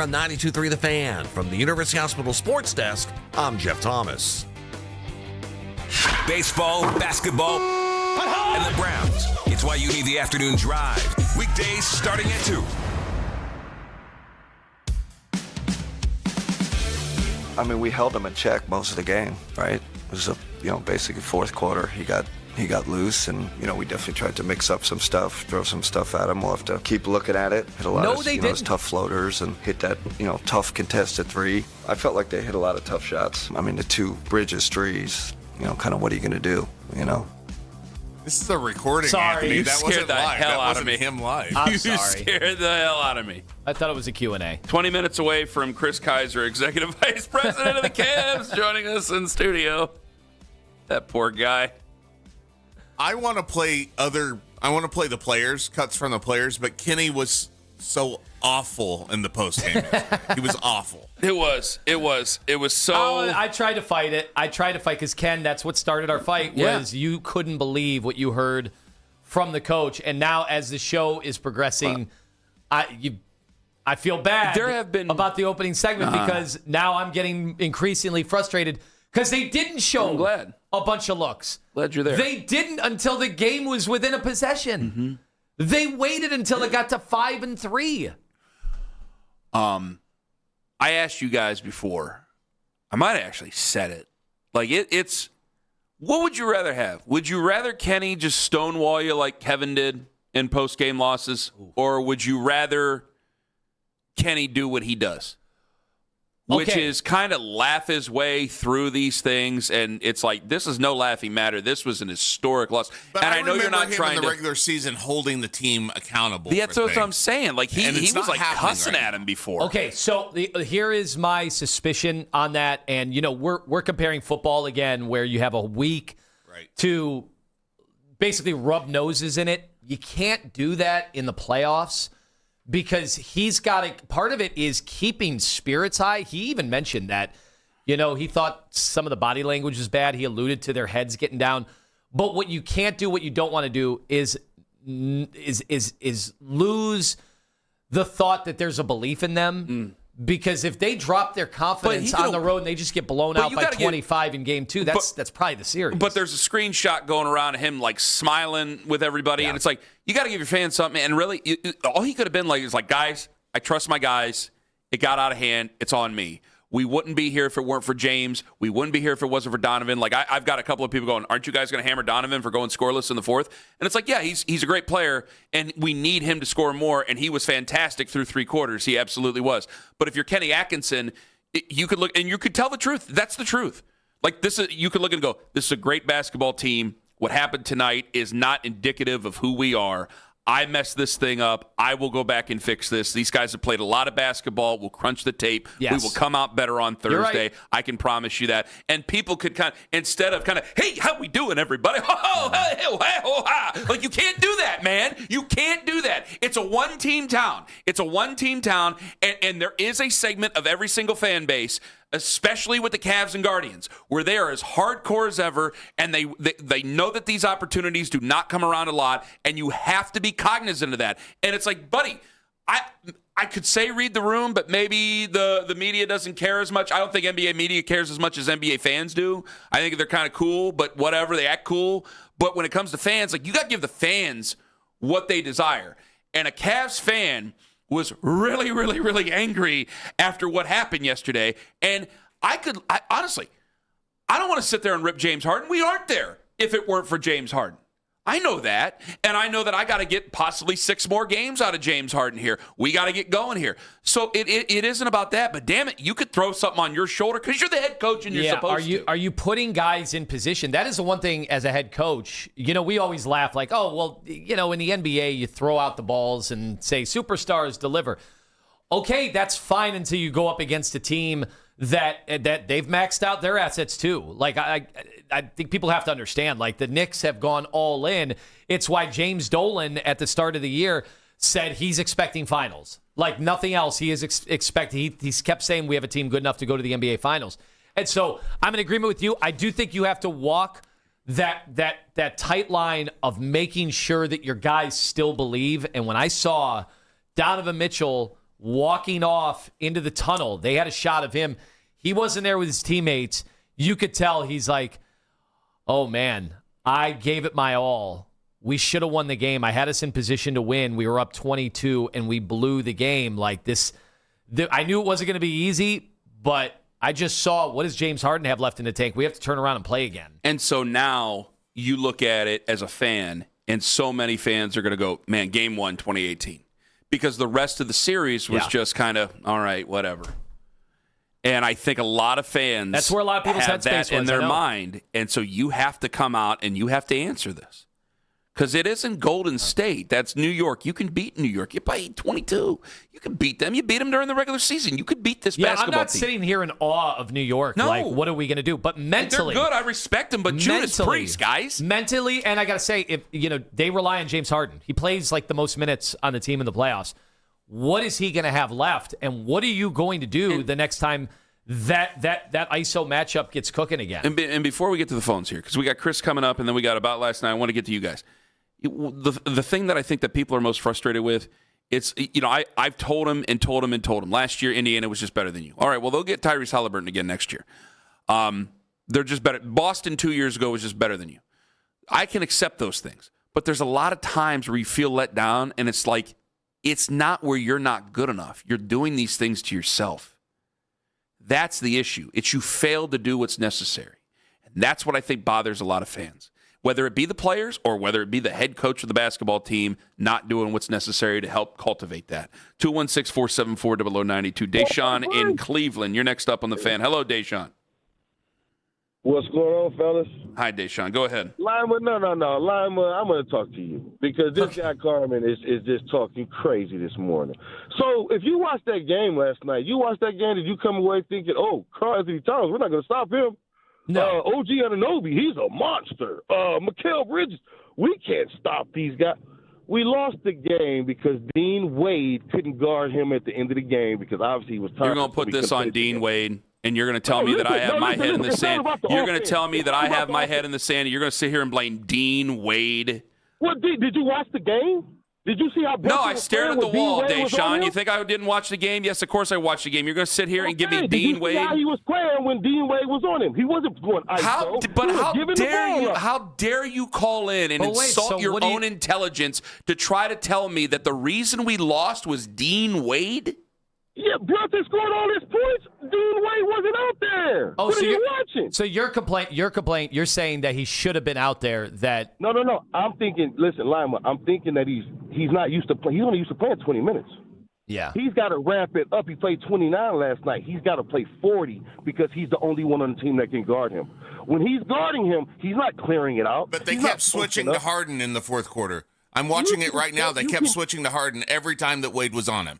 on 92.3 The Fan. From the University Hospital Sports Desk, I'm Jeff Thomas. Baseball, basketball, and the Browns. It's why you need the afternoon drive. Weekdays starting at 2. I mean, we held him in check most of the game, right? It was basically fourth quarter. He got loose, and we definitely tried to mix up some stuff, throw some stuff at him. We'll have to keep looking at it. Hit a lot of those tough floaters and hit that tough contested three. I felt like they hit a lot of tough shots. I mean, the 2 Bridges threes. Kind of what are you going to do? This is a recording, Sorry. Anthony. You that scared wasn't the live. hell That out of wasn't me. him live. I'm You sorry. scared the hell out of me. I thought it was a Q&A. 20 minutes away from Chris Kaiser, Executive Vice President of the Cavs, joining us in studio. That poor guy. I want to play the players, cuts from the players, but Kenny was so awful in the post game. He was awful. It was so. I tried to fight it. Because Ken, that's what started our fight. Was you couldn't believe what you heard from the coach, and now as the show is progressing, I feel bad. There have been about the opening segment because now I'm getting increasingly frustrated because they didn't show I'm glad. a bunch of looks. Glad you're there. They didn't until the game was within a possession. Mm-hmm. They waited until it got to 5 and 3. I asked you guys before. I might have actually said it. Like it's. What would you rather have? Would you rather Kenny just stonewall you like Kevin did in post-game losses, or would you rather Kenny do what he does? Which is kind of laugh his way through these things, and it's like, this is no laughing matter. This was an historic loss. But and I know you're not him trying in the to regular season holding the team accountable. Yeah, that's what I'm saying. Like he was like cussing right at him before. Okay, so here is my suspicion on that, and we're comparing football again, where you have a week to basically rub noses in it. You can't do that in the playoffs. Because he's got part of it is keeping spirits high. He even mentioned that, he thought some of the body language was bad. He alluded to their heads getting down. But what you can't do, what you don't want to do is lose the thought that there's a belief in them. Because if they drop their confidence on the road and they just get blown out by 25 in game 2, that's probably the series. But there's a screenshot going around of him like smiling with everybody, and it's like, you got to give your fans something. And really, all he could have been like is like, guys, I trust my guys. It got out of hand. It's on me. We wouldn't be here if it weren't for James. We wouldn't be here if it wasn't for Donovan. Like I've got a couple of people going, aren't you guys going to hammer Donovan for going scoreless in the fourth? And it's like, yeah, he's a great player, and we need him to score more. And he was fantastic through 3 quarters. He absolutely was. But if you're Kenny Atkinson, you could look and you could tell the truth. That's the truth. Like you could look and go, this is a great basketball team. What happened tonight is not indicative of who we are. I messed this thing up. I will go back and fix this. These guys have played a lot of basketball. We'll crunch the tape. Yes. We will come out better on Thursday. Right. I can promise you that. And people could instead of hey, how we doing, everybody? Like, you can't do that, man. You can't do that. It's a one-team town. And there is a segment of every single fan base, especially with the Cavs and Guardians, where they are as hardcore as ever, and they know that these opportunities do not come around a lot, and you have to be cognizant of that. And it's like, buddy, I could say read the room, but maybe the media doesn't care as much. I don't think NBA media cares as much as NBA fans do. I think they're kind of cool, but whatever, they act cool. But when it comes to fans, like, you got to give the fans what they desire. And a Cavs fan was really, really, really angry after what happened yesterday. And I honestly, I don't want to sit there and rip James Harden. We aren't there if it weren't for James Harden. I know that. And I know that I got to get possibly 6 more games out of James Harden here. We got to get going here. So it isn't about that, but damn it, you could throw something on your shoulder because you're the head coach and you're supposed to. Are you putting guys in position? That is the one thing as a head coach. We always laugh like, oh, well, in the NBA, you throw out the balls and say superstars deliver. Okay, that's fine until you go up against a team that they've maxed out their assets too. Like, I think people have to understand, like, the Knicks have gone all in. It's why James Dolan at the start of the year said he's expecting finals. Like nothing else, he is expecting. He's kept saying we have a team good enough to go to the NBA finals. And so I'm in agreement with you. I do think you have to walk that tight line of making sure that your guys still believe. And when I saw Donovan Mitchell walking off into the tunnel. They had a shot of him. He wasn't there with his teammates. You could tell he's like, oh, man, I gave it my all. We should have won the game. I had us in position to win. We were up 22, and we blew the game like this. I knew it wasn't going to be easy, but I just saw, what does James Harden have left in the tank? We have to turn around and play again. And so now you look at it as a fan, and so many fans are going to go, man, game 1, 2018. Because the rest of the series was just kind of, all right, whatever. And I think a lot of fans that's where a lot of people's have that headspace in their mind. And so you have to come out and you have to answer this. Because it isn't Golden State. That's New York. You can beat New York. You play 22. You can beat them. You beat them during the regular season. You could beat this basketball team. I'm not sitting here in awe of New York. No. Like, what are we going to do? But mentally. They're good. I respect them. But Judas Priest, guys. Mentally, and I got to say, if they rely on James Harden. He plays like the most minutes on the team in the playoffs. What is he going to have left? And what are you going to do the next time that ISO matchup gets cooking again? And before we get to the phones here, because we got Chris coming up, and then we got About Last Night, I want to get to you guys. The thing that I think that people are most frustrated with, it's, I've told him. Last year, Indiana was just better than you. All right, well, they'll get Tyrese Halliburton again next year. They're just better. Boston 2 years ago was just better than you. I can accept those things. But there's a lot of times where you feel let down, and it's like, it's not where you're not good enough. You're doing these things to yourself. That's the issue. It's you failed to do what's necessary. And that's what I think bothers a lot of fans. Whether it be the players or whether it be the head coach of the basketball team not doing what's necessary to help cultivate that. 216-474-0092. Deshaun in Cleveland. You're next up on the Fan. Hello, Deshaun. What's going on, fellas? Hi, Deshaun. Go ahead. Lima, no. Lima, I'm going to talk to you because this guy Carman is just talking crazy this morning. So if you watched that game last night, did you come away thinking, oh, Karl Anthony Towns, we're not going to stop him? No. OG Anunoby, he's a monster. Mikal Bridges, we can't stop these guys. We lost the game because Dean Wade couldn't guard him at the end of the game because obviously he was tired. You're going to put this on Dean Wade, and you're going to tell me that I have my head in the sand. You're going to tell me that I have my head in the sand, and you're going to sit here and blame Dean Wade. What, did you watch the game? Did you see how No, I stared at the wall, Deshaun. You think I didn't watch the game? Yes, of course I watched the game. You're going to sit here and give me Dean Wade? How he was playing when Dean Wade was on him. He wasn't going ISO. How dare you call in and insult your own intelligence to try to tell me that the reason we lost was Dean Wade? Yeah, Brunson scored all his points. Dean Wade wasn't out there. Oh, what are you watching? So your complaint, you're saying that he should have been out there. That No. I'm thinking. Listen, Lima. I'm thinking that he's not used to play. He's only used to playing 20 minutes. Yeah. He's got to ramp it up. He played 29 last night. He's got to play 40 because he's the only one on the team that can guard him. When he's guarding him, he's not clearing it out. But they kept switching to Harden in the fourth quarter. I'm watching it right now. They kept switching to Harden every time that Wade was on him.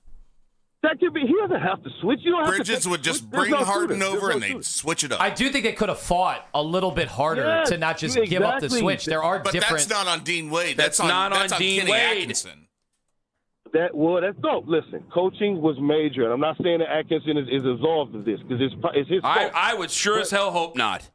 That could be. He doesn't have to switch. You don't Bridges would just bring Harden over and they'd switch it up. I do think they could have fought a little bit harder to not just give up the switch. There are but different. That's not on Dean Wade. That's not on Dean Kenny Wade. Atkinson. Listen, coaching was major, and I'm not saying that Atkinson is absolved of this because it's his fault. I would sure as hell hope not.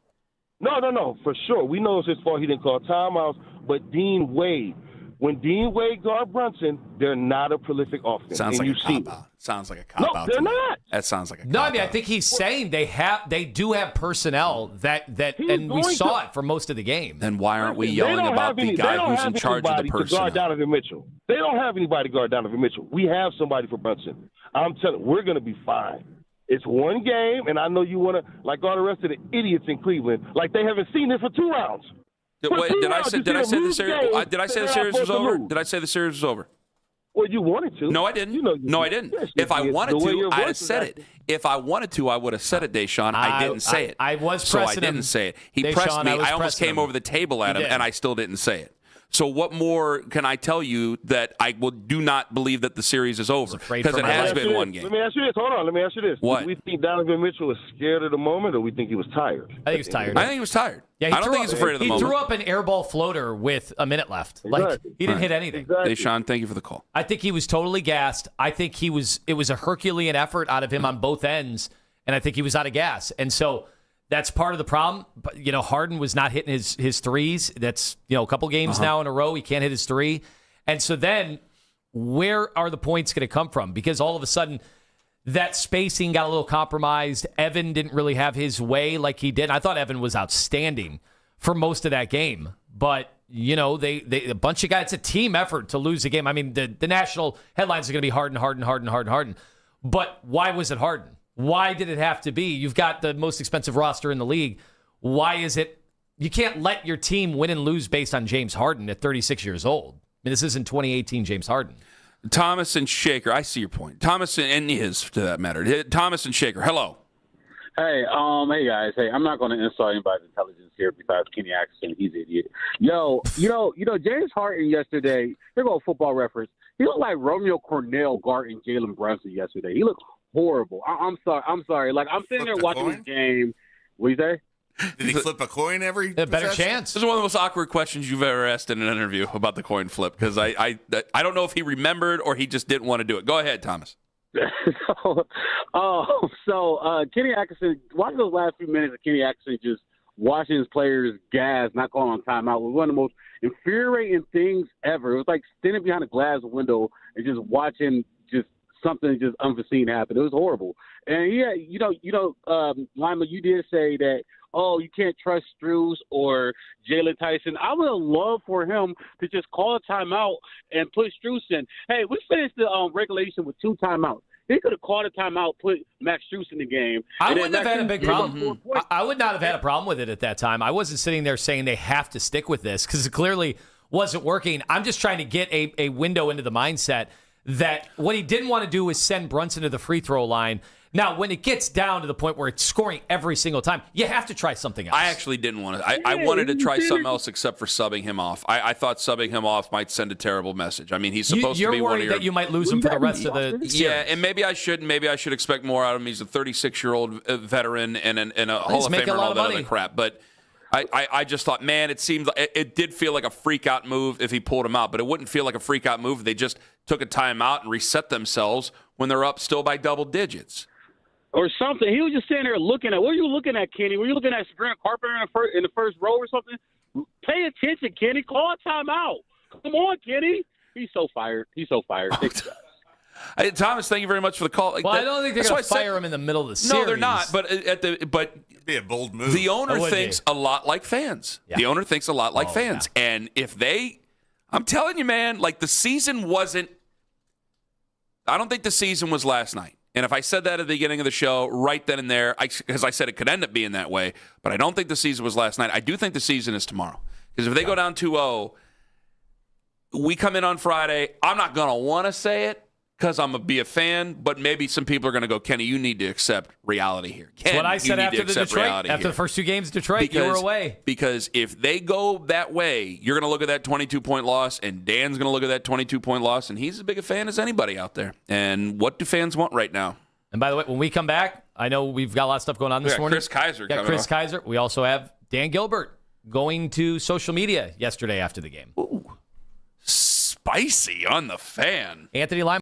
No, for sure. We know it's his fault. He didn't call timeouts, but Dean Wade. When Dean Wade guard Brunson, they're not a prolific offense. Sounds like a cop-out. Sounds like a cop-out. No, they're not. That sounds like a cop-out. No, I mean, I think he's saying they do have personnel that and we saw it for most of the game. Then why aren't we yelling about the guy who's in charge of the personnel? Guard Donovan Mitchell. They don't have anybody to guard Donovan Mitchell. We have somebody for Brunson. I'm telling you, we're going to be fine. It's one game, and I know you want to, like all the rest of the idiots in Cleveland, like they haven't seen it for 2 rounds. Did I say the series was over? Did I say the series was over? Well, you wanted to. No, I didn't. I didn't. Yes, if I wanted to, I'd have said acting. it. If I wanted to, I would have said it, Deshaun. I didn't say it. I was so pressing I didn't him. say it. He Deshaun, pressed me. I almost pressing came him. over the table at him, and I still didn't say it. So what more can I tell you that I do not believe that the series is over? Because it has been one game. Let me ask you this. Hold on. Let me ask you this. What? Do we think Donovan Mitchell was scared of the moment, or we think he was tired? I think he was tired. I think he was tired. Yeah, I don't think he's afraid of the moment. He threw up an airball floater with a minute left. Exactly. Like he didn't hit anything. Exactly. Deshaun, thank you for the call. I think he was totally gassed. I think it was a Herculean effort out of him on both ends, and I think he was out of gas. And so that's part of the problem. But Harden was not hitting his threes. That's a couple games now in a row he can't hit his three. And so then where are the points going to come from? Because all of a sudden, that spacing got a little compromised. Evan didn't really have his way like he did. I thought Evan was outstanding for most of that game. But, you know, they a bunch of guys, it's a team effort to lose a game. I mean, the national headlines are going to be Harden. But why was it Harden? Why did it have to be? You've got the most expensive roster in the league. Why is it? You can't let your team win and lose based on James Harden at 36 years old. I mean, this isn't 2018 James Harden. Thomas and Shaker, I see your point. Thomas and his, to that matter. Thomas and Shaker, hello. Hey, hey guys. Hey, I'm not going to insult anybody's intelligence here besides Kenny Atkinson. He's an idiot. Yo, James Harden yesterday. Here go a football reference. He looked like Romeo Cornell guarding Jalen Brunson yesterday. He looked horrible. I'm sorry. Like, I'm sitting there watching this game. What do you say? Did he flip a coin every a better chance? This is one of the most awkward questions you've ever asked in an interview about the coin flip, because I don't know if he remembered or he just didn't want to do it. Go ahead, Thomas. Kenny Atkinson, watching those last few minutes of Kenny Atkinson just watching his players gas, not calling on timeout, was one of the most infuriating things ever. It was like standing behind a glass window and just watching just something just unforeseen happen. It was horrible. And Lima, you did say that, oh, you can't trust Strus or Jalen Tyson. I would have loved for him to just call a timeout and put Strus in. Hey, we finished the regulation with 2 timeouts. He could have called a timeout, put Max Strus in the game. I wouldn't have had a big problem. I would not have had a problem with it at that time. I wasn't sitting there saying they have to stick with this because it clearly wasn't working. I'm just trying to get a window into the mindset that what he didn't want to do was send Brunson to the free throw line. Now, when it gets down to the point where it's scoring every single time, you have to try something else. I actually didn't want to. I wanted to try something else except for subbing him off. I thought subbing him off might send a terrible message. I mean, he's supposed to be one of your... You're worried that you might lose him for the rest of the series. Yeah, and maybe I should. Maybe I should expect more out of him. He's a 36-year-old veteran and a Hall of Famer and all that other crap. But I just thought, man, it seemed like it did feel like a freak-out move if he pulled him out, but it wouldn't feel like a freak-out move if they just took a timeout and reset themselves when they're up still by double digits. Or something. He was just sitting there looking at. What are you looking at, Kenny? Were you looking at Sabrina Carpenter in the first row or something? Pay attention, Kenny. Call a timeout. Come on, Kenny. He's so fired. Thomas, thank you very much for the call. Well, I don't think they're going to fire him in the middle of the series. No, they're not. But it'd be a bold move. The owner thinks a lot like fans. Yeah. The owner thinks a lot like fans. Yeah. And if I'm telling you, man, like the season wasn't. I don't think the season was last night. And if I said that at the beginning of the show, right then and there, because I said it could end up being that way, but I don't think the season was last night. I do think the season is tomorrow. Because if they go down 2-0, we come in on Friday. I'm not going to want to say it because I'm going to be a fan, but maybe some people are going to go, Kenny, you need to accept reality here. That's what I said after the first 2 games, Detroit, you were away. Because if they go that way, you're going to look at that 22-point loss, and Dan's going to look at that 22-point loss, and he's as big a fan as anybody out there. And what do fans want right now? And by the way, when we come back, I know we've got a lot of stuff going on this morning. Chris Kaiser coming Chris on. Kaiser. We also have Dan Gilbert going to social media yesterday after the game. Ooh, spicy on the fan. Anthony Lima.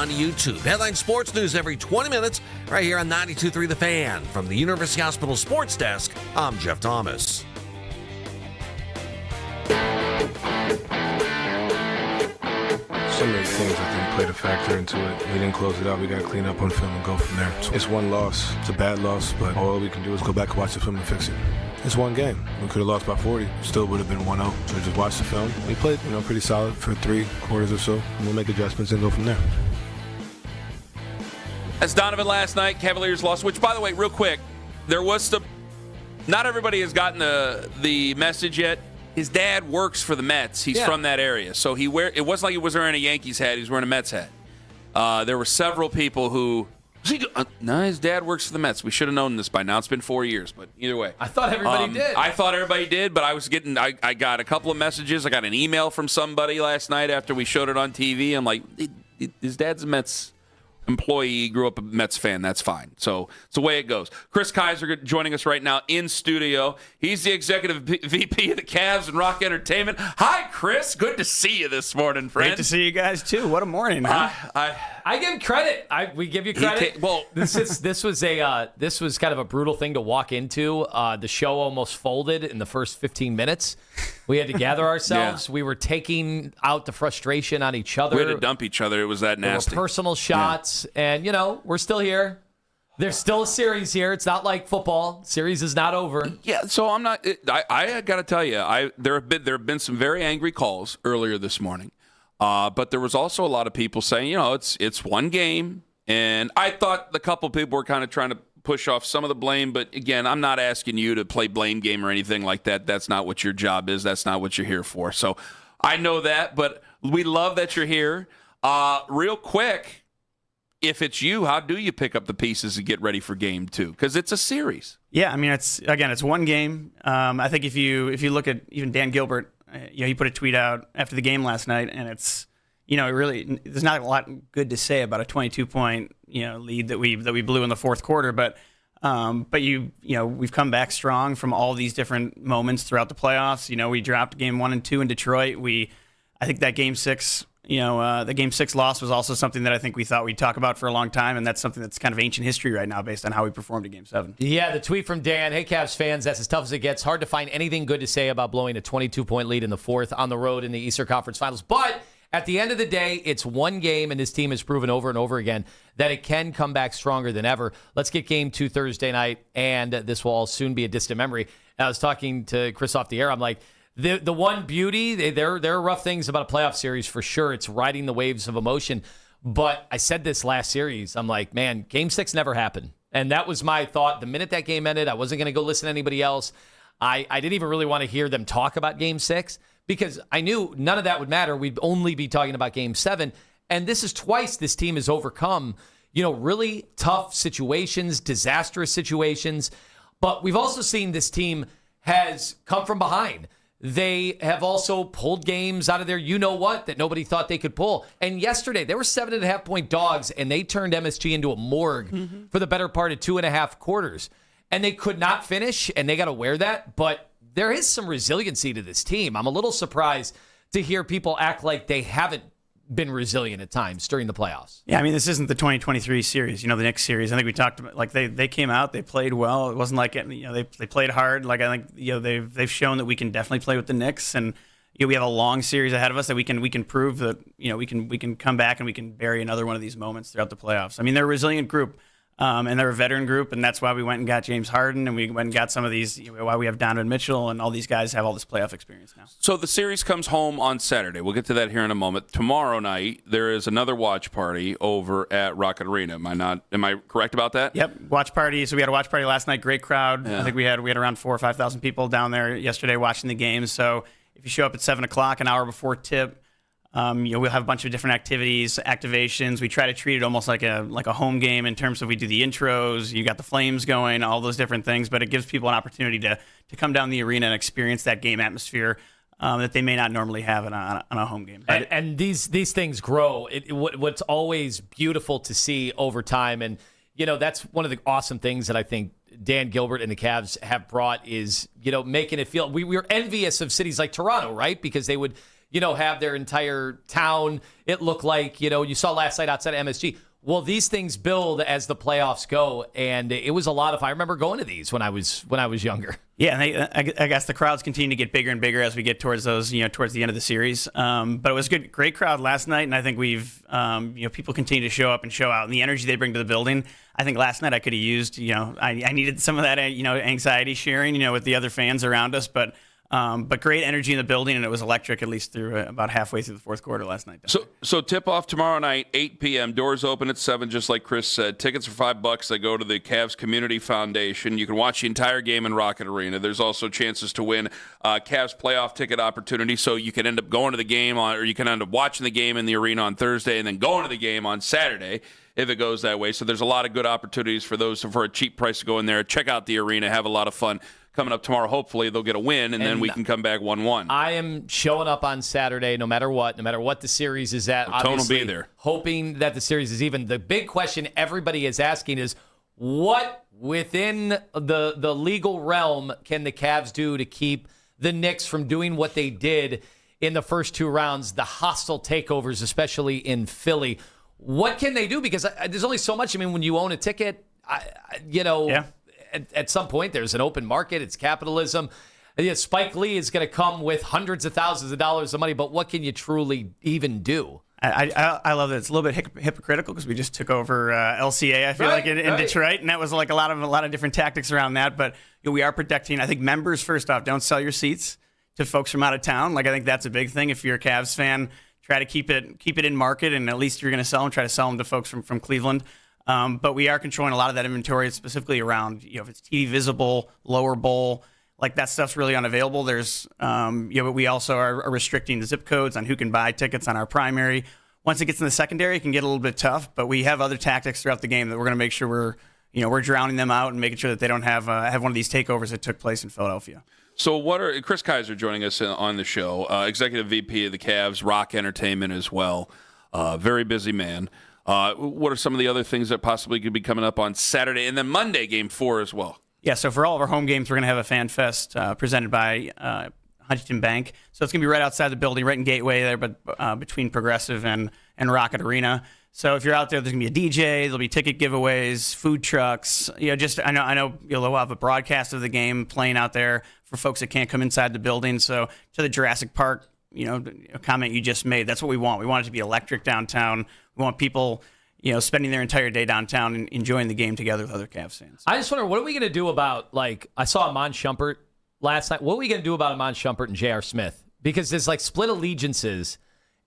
on YouTube. Headline sports news every 20 minutes right here on 92.3 The Fan. From the University Hospital Sports Desk, I'm Jeff Thomas. So many things I think played a factor into it. We didn't close it out. We got to clean up on film and go from there. It's one loss. It's a bad loss, but all we can do is go back and watch the film and fix it. It's one game. We could have lost by 40. Still would have been 1-0. So just watch the film. We played, pretty solid for 3 quarters or so. And we'll make adjustments and go from there. As Donovan last night, Cavaliers lost, which, by the way, real quick, there was some – not everybody has gotten the message yet. His dad works for the Mets. He's from that area. So it wasn't like he was wearing a Yankees hat. He was wearing a Mets hat. There were several people who no, his dad works for the Mets. We should have known this by now. It's been 4 years, but either way. I thought everybody did. I thought everybody did, but I got a couple of messages. I got an email from somebody last night after we showed it on TV. I'm like, his dad's a Mets employee, grew up a Mets fan. That's fine. So it's the way it goes. Chris Kaiser joining us right now in studio. He's the executive VP of the Cavs and Rock Entertainment. Hi, Chris. Good to see you this morning, friend. Great to see you guys too. What a morning! Huh? I give credit. We give you credit. This was kind of a brutal thing to walk into. The show almost folded in the first 15 minutes. We had to gather ourselves. We were taking out the frustration on each other. We had to dump each other. It was that nasty. There were personal shots, and we're still here. There's still a series here. It's not like football. Series is not over. Yeah, so I'm not. I got to tell you, there have been some very angry calls earlier this morning. But there was also a lot of people saying, it's one game. And I thought the couple people were kind of trying to push off some of the blame. But, again, I'm not asking you to play blame game or anything like that. That's not what your job is. That's not what you're here for. So I know that. But we love that you're here. Real quick, if it's you, how do you pick up the pieces and get ready for game 2? Because it's a series. Yeah, I mean, it's one game. I think if you look at even Dan Gilbert, he put a tweet out after the game last night, and it's, really, there's not a lot good to say about a 22-point, lead that we blew in the fourth quarter. But we've come back strong from all these different moments throughout the playoffs. We dropped game 1 and 2 in Detroit. I think that game 6, the game 6 loss was also something that I think we thought we'd talk about for a long time, and that's something that's kind of ancient history right now based on how we performed in game 7. Yeah, the tweet from Dan, hey, Cavs fans, that's as tough as it gets. Hard to find anything good to say about blowing a 22-point lead in the fourth on the road in the Eastern Conference Finals. But at the end of the day, it's one game, and this team has proven over and over again that it can come back stronger than ever. Let's get game 2 Thursday night, and this will all soon be a distant memory. And I was talking to Chris off the air. I'm like, the one beauty, there are rough things about a playoff series for sure. It's riding the waves of emotion. But I said this last series. I'm like, man, game 6 never happened. And that was my thought. The minute that game ended, I wasn't going to go listen to anybody else. I didn't even really want to hear them talk about game 6 because I knew none of that would matter. We'd only be talking about game 7. And this is twice this team has overcome, really tough situations, disastrous situations. But we've also seen this team has come from behind. They have also pulled games out of their you-know-what that nobody thought they could pull. And yesterday, they were 7.5-point dogs, and they turned MSG into a morgue for the better part of 2.5 quarters. And they could not finish, and they got to wear that. But there is some resiliency to this team. I'm a little surprised to hear people act like they haven't been resilient at times during the playoffs. Yeah, I mean, this isn't the 2023 series, the Knicks series. I think we talked about, like, they came out, they played well. It wasn't like, they played hard. Like, I think, they've shown that we can definitely play with the Knicks, and we have a long series ahead of us that we can prove that, we can come back and we can bury another one of these moments throughout the playoffs. I mean, they're a resilient group. And they're a veteran group, and that's why we went and got James Harden, and we went and got some of these, why we have Donovan Mitchell, and all these guys have all this playoff experience now. So the series comes home on Saturday. We'll get to that here in a moment. Tomorrow night, there is another watch party over at Rocket Arena. Am I correct about that? Yep, watch party. So we had a watch party last night, great crowd. Yeah. I think we had around 4,000 or 5,000 people down there yesterday watching the games. So if you show up at 7 o'clock, an hour before tip, we'll have a bunch of different activations. We try to treat it almost like a home game in terms of we do the intros, you got the flames going, all those different things, but it gives people an opportunity to come down the arena and experience that game atmosphere that they may not normally have on a home game. And these things grow. What's always beautiful to see over time, and that's one of the awesome things that I think Dan Gilbert and the Cavs have brought is, making it feel we were envious of cities like Toronto, right? Because they would have their entire town. It looked like, you saw last night outside of MSG. Well, these things build as the playoffs go, and it was a lot of. I remember going to these when I was younger. Yeah, and I guess the crowds continue to get bigger and bigger as we get towards those, towards the end of the series. But it was a great crowd last night, and I think we've, people continue to show up and show out, and the energy they bring to the building. I think last night I could have used, I needed some of that, anxiety sharing, with the other fans around us, but great energy in the building, and it was electric at least through about halfway through the fourth quarter last night. So tip-off tomorrow night, 8 p.m. Doors open at 7, just like Chris said. Tickets are $5. They go to the Cavs Community Foundation. You can watch the entire game in Rocket Arena. There's also chances to win Cavs playoff ticket opportunity, so you can end up going to the game or you can end up watching the game in the arena on Thursday and then going to the game on Saturday if it goes that way. So there's a lot of good opportunities for those for a cheap price to go in there, check out the arena, have a lot of fun. Coming up tomorrow, hopefully they'll get a win, and then we can come back 1-1. I am showing up on Saturday no matter what the series is at. Tone will be there. Hoping that the series is even. The big question everybody is asking is, what within the legal realm can the Cavs do to keep the Knicks from doing what they did in the first 2 rounds, the hostile takeovers, especially in Philly? What can they do? Because there's only so much. I mean, when you own a ticket, Yeah. At some point, there's an open market. It's capitalism. Yeah, Spike Lee is going to come with hundreds of thousands of dollars of money, but what can you truly even do? I love that. It's a little bit hypocritical because we just took over LCA, I feel like, in Detroit, and that was like a lot of different tactics around that. But we are protecting, I think, members, first off, don't sell your seats to folks from out of town. Like, I think that's a big thing. If you're a Cavs fan, try to keep it in market, and at least you're going to sell them. Try to sell them to folks from Cleveland. But we are controlling a lot of that inventory, specifically around, if it's TV visible, lower bowl, like that stuff's really unavailable. There's, but we also are restricting the zip codes on who can buy tickets on our primary. Once it gets in the secondary, it can get a little bit tough, but we have other tactics throughout the game that we're going to make sure we're drowning them out and making sure that they don't have one of these takeovers that took place in Philadelphia. So Chris Kaiser joining us on the show, Executive VP of the Cavs, Rock Entertainment as well. Very busy man. What are some of the other things that possibly could be coming up on Saturday and then Monday, Game 4 as well? Yeah, so for all of our home games, we're going to have a fan fest presented by Huntington Bank. So it's going to be right outside the building, right in Gateway there, but between Progressive and Rocket Arena. So if you're out there, there's going to be a DJ, there'll be ticket giveaways, food trucks. I know you'll have a broadcast of the game playing out there for folks that can't come inside the building. So to the Jurassic Park, a comment you just made, that's what we want. We want it to be electric downtown. We want people, spending their entire day downtown and enjoying the game together with other Cavs fans. I just wonder, what are we going to do about, I saw Amon Shumpert last night. What are we going to do about Amon Shumpert and J.R. Smith? Because there's split allegiances,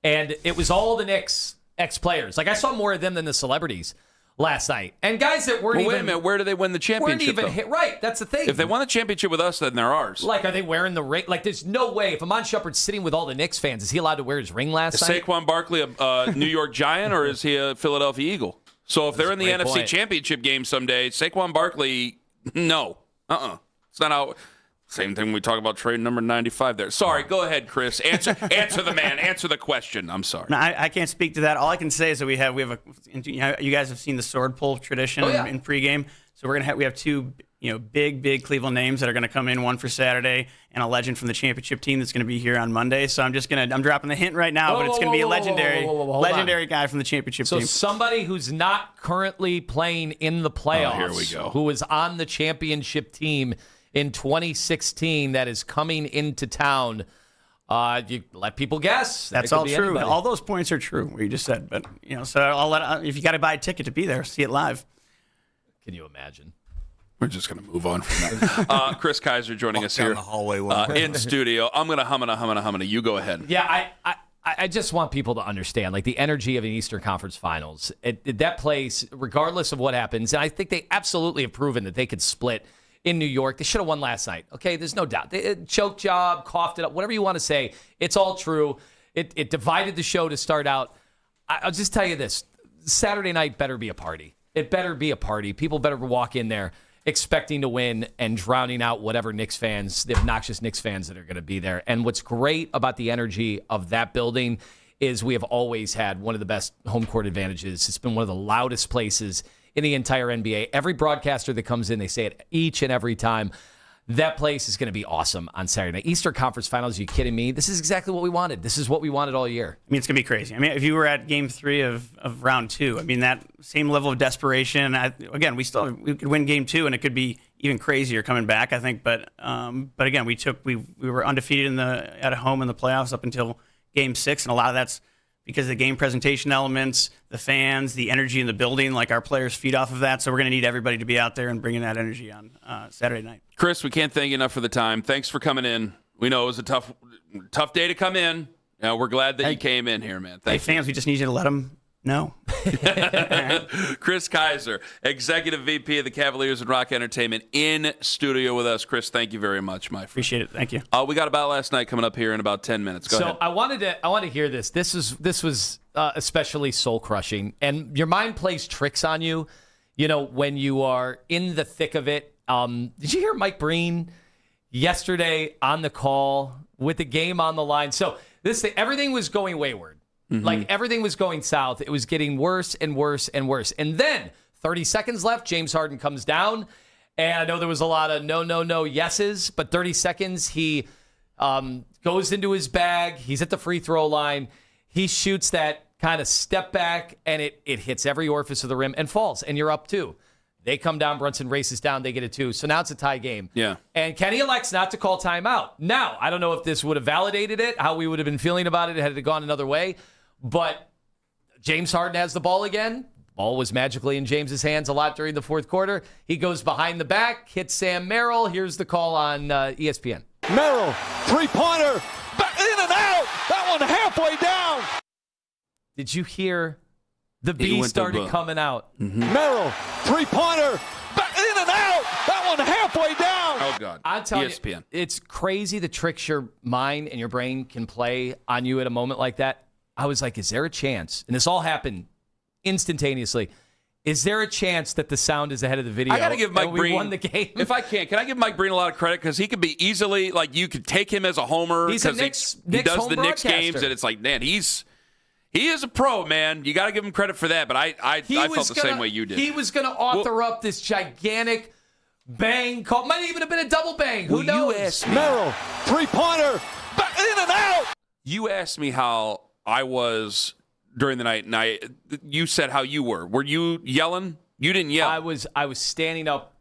and it was all the Knicks ex-players. I saw more of them than the celebrities last night. And guys that weren't even... Wait a minute, where do they win the championship, right, that's the thing. If they won the championship with us, then they're ours. Are they wearing the ring? There's no way. If Amon Shumpert's sitting with all the Knicks fans, is he allowed to wear his ring last night? Is Saquon Barkley a New York Giant, or is he a Philadelphia Eagle? So if they're in the NFC Championship game someday, Saquon Barkley, no. It's not how... Same thing when we talk about trade number 95 there. Sorry, go ahead, Chris. Answer the man. Answer the question. I'm sorry. No, I can't speak to that. All I can say is that we have you guys have seen the sword pull tradition in pregame. So we have 2 big Cleveland names that are going to come in, one for Saturday and a legend from the championship team that's going to be here on Monday. So I'm dropping the hint right now, but it's going to be a legendary guy from the championship team. So somebody who's not currently playing in the playoffs, here we go, who is on the championship team in 2016 that is coming into town. You let people guess. That's all true. Anybody. All those points are true, what you just said. But, so I'll if you got to buy a ticket to be there, see it live. Can you imagine? We're just going to move on from that. Chris Kaiser joining us here the hallway in studio. I'm going to hum it. You go ahead. Yeah, I just want people to understand, the energy of an Eastern Conference Finals. That place, regardless of what happens, and I think they absolutely have proven that they could split in New York. They should have won last night. Okay, there's no doubt. Choke job, coughed it up, whatever you want to say. It's all true. It divided the show to start out. I'll just tell you this. Saturday night better be a party. It better be a party. People better walk in there expecting to win and drowning out whatever Knicks fans, the obnoxious Knicks fans that are going to be there. And what's great about the energy of that building is we have always had one of the best home court advantages. It's been one of the loudest places in the entire NBA. Every broadcaster that comes in, they say it each and every time. That place is going to be awesome on Saturday night. Eastern Conference Finals, are you kidding me? This is exactly what we wanted. This is what we wanted all year. I mean, it's going to be crazy. I mean, if you were at Game 3 of Round 2, I mean, that same level of desperation. We could win Game 2, and it could be even crazier coming back, I think. But again, we were undefeated at home in the playoffs up until Game 6, and a lot of that's because of the game presentation elements, the fans, the energy in the building. Like, our players feed off of that, so we're going to need everybody to be out there and bringing that energy on Saturday night. Chris, we can't thank you enough for the time. Thanks for coming in. We know it was a tough day to come in. We're glad that you came in here, man. Hey, fans, we just need you to let them know. Chris Kaiser, Executive VP of the Cavaliers and Rock Entertainment, in studio with us. Chris, thank you very much, my friend. Appreciate it. Thank you. We got About Last Night coming up here in about 10 minutes. Go ahead. I wanted to hear this. This was especially soul crushing, and your mind plays tricks on you. You know, when you are in the thick of it. Did you hear Mike Breen yesterday on the call with the game on the line? So everything was going wayward. Mm-hmm. Like, everything was going south. It was getting worse and worse and worse. And then 30 seconds left, James Harden comes down. And I know there was a lot of no yeses, but 30 seconds, he goes into his bag. He's at the free throw line. He shoots that kind of step back, and it hits every orifice of the rim and falls, and you're up 2. They come down, Brunson races down, they get a 2. So now it's a tie game. Yeah. And Kenny elects not to call timeout. Now, I don't know if this would have validated it, how we would have been feeling about it had it gone another way. But James Harden has the ball again. Ball was magically in James's hands a lot during the fourth quarter. He goes behind the back, hits Sam Merrill. Here's the call on ESPN. Merrill, three-pointer, in and out. That one halfway down. Did you hear the B started coming out? Mm-hmm. Merrill, three-pointer, in and out. That one halfway down. Oh, God. I'm telling ESPN. you, it's crazy the tricks your mind and your brain can play on you at a moment like that. I was like, is there a chance? And this all happened instantaneously. Is there a chance that the sound is ahead of the video? I got to give Mike Breen. Won the game. If I can I give Mike Breen a lot of credit, because he could be easily, like, you could take him as a homer. He's a Knicks he does the Knicks games, and it's like, man, he is a pro, man. You got to give him credit for that. But I felt the same way you did. He was going to author up this gigantic bang call. Might even have been a double bang. Who knows? You asked me, Merrill, three-pointer, in and out. You asked me how I was during the night, and you said how you were. Were you yelling? You didn't yell. I was standing up.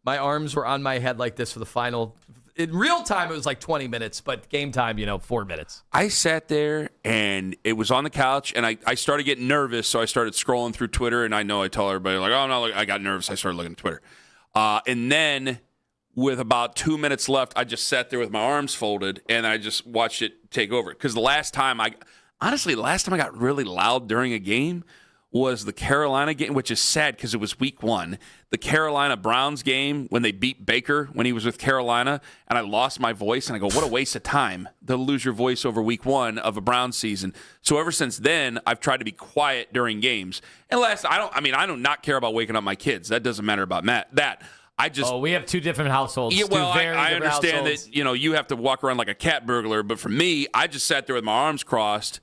My arms were on my head like this for the final. In real time, it was like 20 minutes, but game time, 4 minutes. I sat there, and it was on the couch, and I started getting nervous, so I started scrolling through Twitter, and I know I tell everybody, like, oh, no, I got nervous. I started looking at Twitter. And then with about 2 minutes left, I just sat there with my arms folded, and I just watched it take over. Because the last time I got really loud during a game was the Carolina game, which is sad because it was week 1. The Carolina Browns game when they beat Baker when he was with Carolina, and I lost my voice, and I go, what a waste of time to lose your voice over week 1 of a Browns season. So ever since then, I've tried to be quiet during games. And I do not care about waking up my kids. That doesn't matter about that. We have 2 different households. Yeah, well, I understand households. that you have to walk around like a cat burglar, but for me, I just sat there with my arms crossed,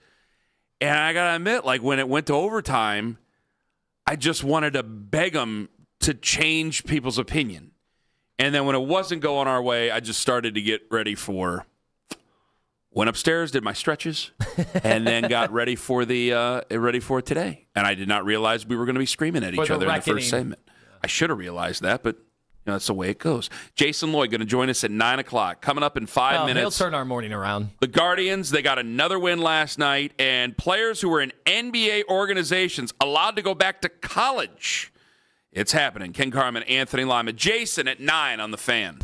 and I gotta admit, like, when it went to overtime, I just wanted to beg them to change people's opinion, and then when it wasn't going our way, I just started to get ready for. Went upstairs, did my stretches, and then got ready for today. And I did not realize we were going to be screaming at each other in the first segment. I should have realized that, but that's the way it goes. Jason Lloyd going to join us at 9 o'clock. Coming up in 5 minutes. He'll turn our morning around. The Guardians, they got another win last night, and players who were in NBA organizations allowed to go back to college. It's happening. Ken Carman, Anthony Lima, Jason at 9 on The Fan.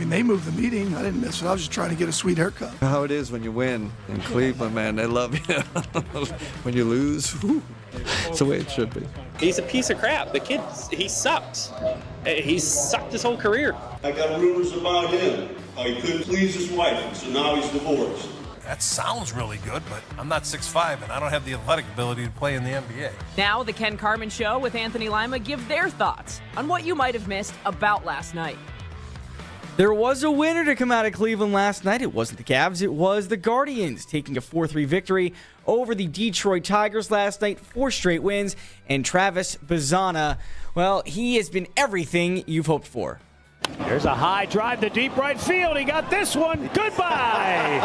mean, they moved the meeting. I didn't miss it. I was just trying to get a sweet haircut. How it is when you win in Cleveland, man. They love you. When you lose, whew, it's the way it should be. He's a piece of crap. The kid, he sucks. He's sucked his whole career. I got rumors about him. How he couldn't please his wife, so now he's divorced. That sounds really good, but I'm not 6'5", and I don't have the athletic ability to play in the NBA. Now the Ken Carman Show with Anthony Lima give their thoughts on what you might have missed about last night. There was a winner to come out of Cleveland last night. It wasn't the Cavs, it was the Guardians, taking a 4-3 victory over the Detroit Tigers last night, 4 straight wins, and Travis Bazzana, well, he has been everything you've hoped for. There's a high drive to deep right field. He got this one. Goodbye.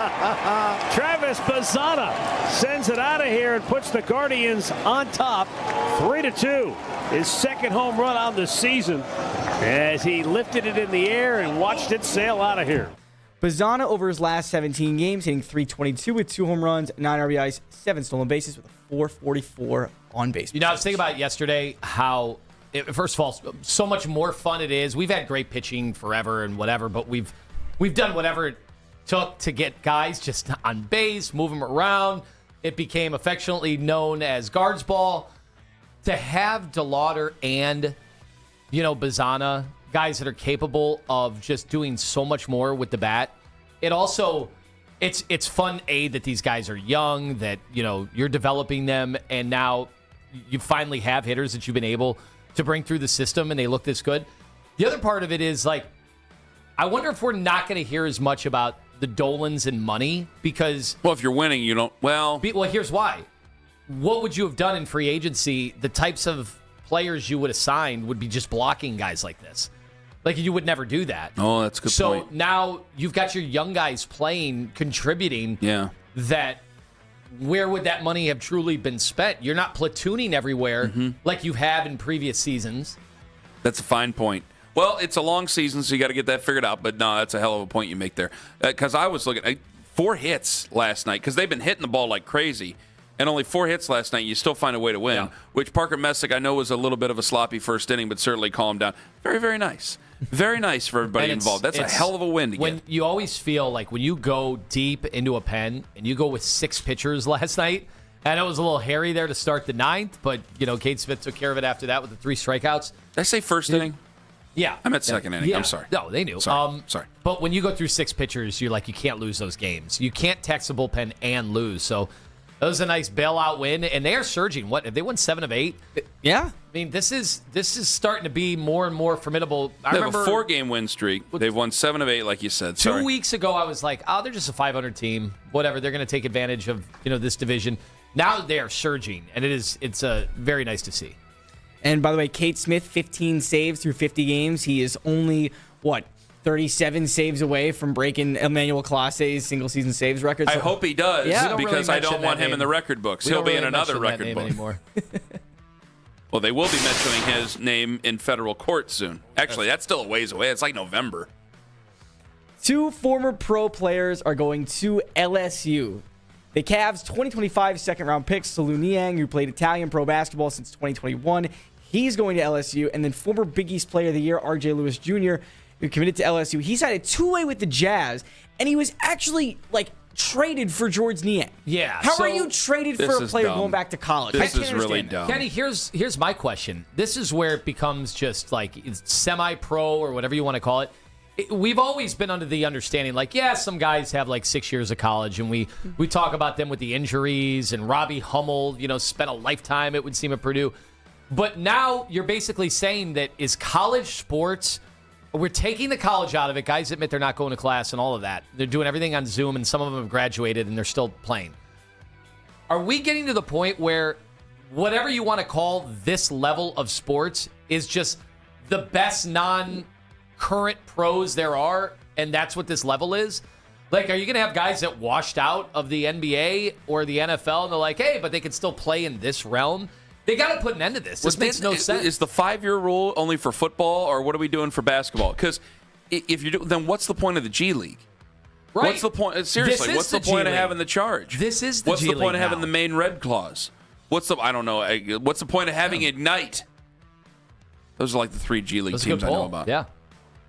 Travis Bazzana sends it out of here and puts the Guardians on top, 3-2. His second home run on the season as he lifted it in the air and watched it sail out of here. Bazzana over his last 17 games, hitting .322 with 2 home runs, 9 RBIs, 7 stolen bases with a .444 on base. You know, I was thinking about yesterday how, first of all, so much more fun it is. We've had great pitching forever and whatever, but we've done whatever it took to get guys just on base, move them around. It became affectionately known as guards ball. To have DeLauder and, Bazzana, guys that are capable of just doing so much more with the bat, it also, it's fun, that these guys are young, that, you're developing them, and now you finally have hitters that you've been able to bring through the system, and they look this good. The other part of it is, I wonder if we're not going to hear as much about the Dolans and money, because... Well, if you're winning, you don't... Well, here's why. What would you have done in free agency? The types of players you would have signed would be just blocking guys like this. You would never do that. Oh, that's a good point. So now you've got your young guys playing, contributing. Yeah. That... Where would that money have truly been spent? You're not platooning everywhere like you have in previous seasons. That's a fine point. Well, it's a long season, so you got to get that figured out. But no, that's a hell of a point you make there. Because I was looking at 4 hits last night, because they've been hitting the ball like crazy. And only 4 hits last night, you still find a way to win, which Parker Messick, I know, was a little bit of a sloppy first inning, but certainly calmed down. Very, very nice. Very nice for everybody involved. That's a hell of a win to get. When you always feel like when you go deep into a pen and you go with 6 pitchers last night, and it was a little hairy there to start the 9th, but, Kate Smith took care of it after that with the 3 strikeouts. Did I say first inning? Yeah. I meant second inning. Yeah. I'm sorry. No, they knew. Sorry. But when you go through 6 pitchers, you're like, you can't lose those games. You can't text the bullpen and lose. So that was a nice bailout win, and they are surging. What, have they won 7 of 8? Yeah. I mean, this is starting to be more and more formidable. They have a 4-game win streak. They've won 7 of 8, like you said. 2 weeks ago, I was like, they're just a 500 team. Whatever, they're going to take advantage of this division. Now they are surging, and it's very nice to see. And by the way, Kate Smith, 15 saves through 50 games. He is only 37 saves away from breaking Emmanuel Classe's single-season saves record. I hope he does, because I don't want him in the record books. He'll be in another record book anymore. Well, they will be mentioning his name in federal court soon. Actually, that's still a ways away. It's like November. 2 former pro players are going to LSU. The Cavs' 2025 second-round pick, Salu Niang, who played Italian pro basketball since 2021, he's going to LSU. And then former Big East Player of the Year, R.J. Lewis Jr., who committed to LSU. He signed a 2-way with the Jazz, and he was actually, traded for George Niang. Yeah. How are you traded for a player going back to college? This is really dumb. Kenny, here's my question. This is where it becomes just it's semi-pro or whatever you want to call it. We've always been under the understanding, some guys have 6 years of college, and we talk about them with the injuries, and Robbie Hummel, spent a lifetime, it would seem, at Purdue. But now you're basically saying that is college sports, we're taking the college out of it. Guys admit they're not going to class and all of that. They're doing everything on Zoom, and some of them have graduated, and they're still playing. Are we getting to the point where whatever you want to call this level of sports is just the best non-current pros there are, and that's what this level is? Are you going to have guys that washed out of the NBA or the NFL, and they're like, hey, but they can still play in this realm? They got to put an end to this. This makes no sense. Is the 5-year rule only for football, or what are we doing for basketball? Because if you do, then what's the point of the G League? Right. What's the point? Seriously, what's the point of having the charge? This is the What's G the point League of having now. the main red clause? I don't know. What's the point of having Ignite? Those are the 3 G League teams I know about. Yeah.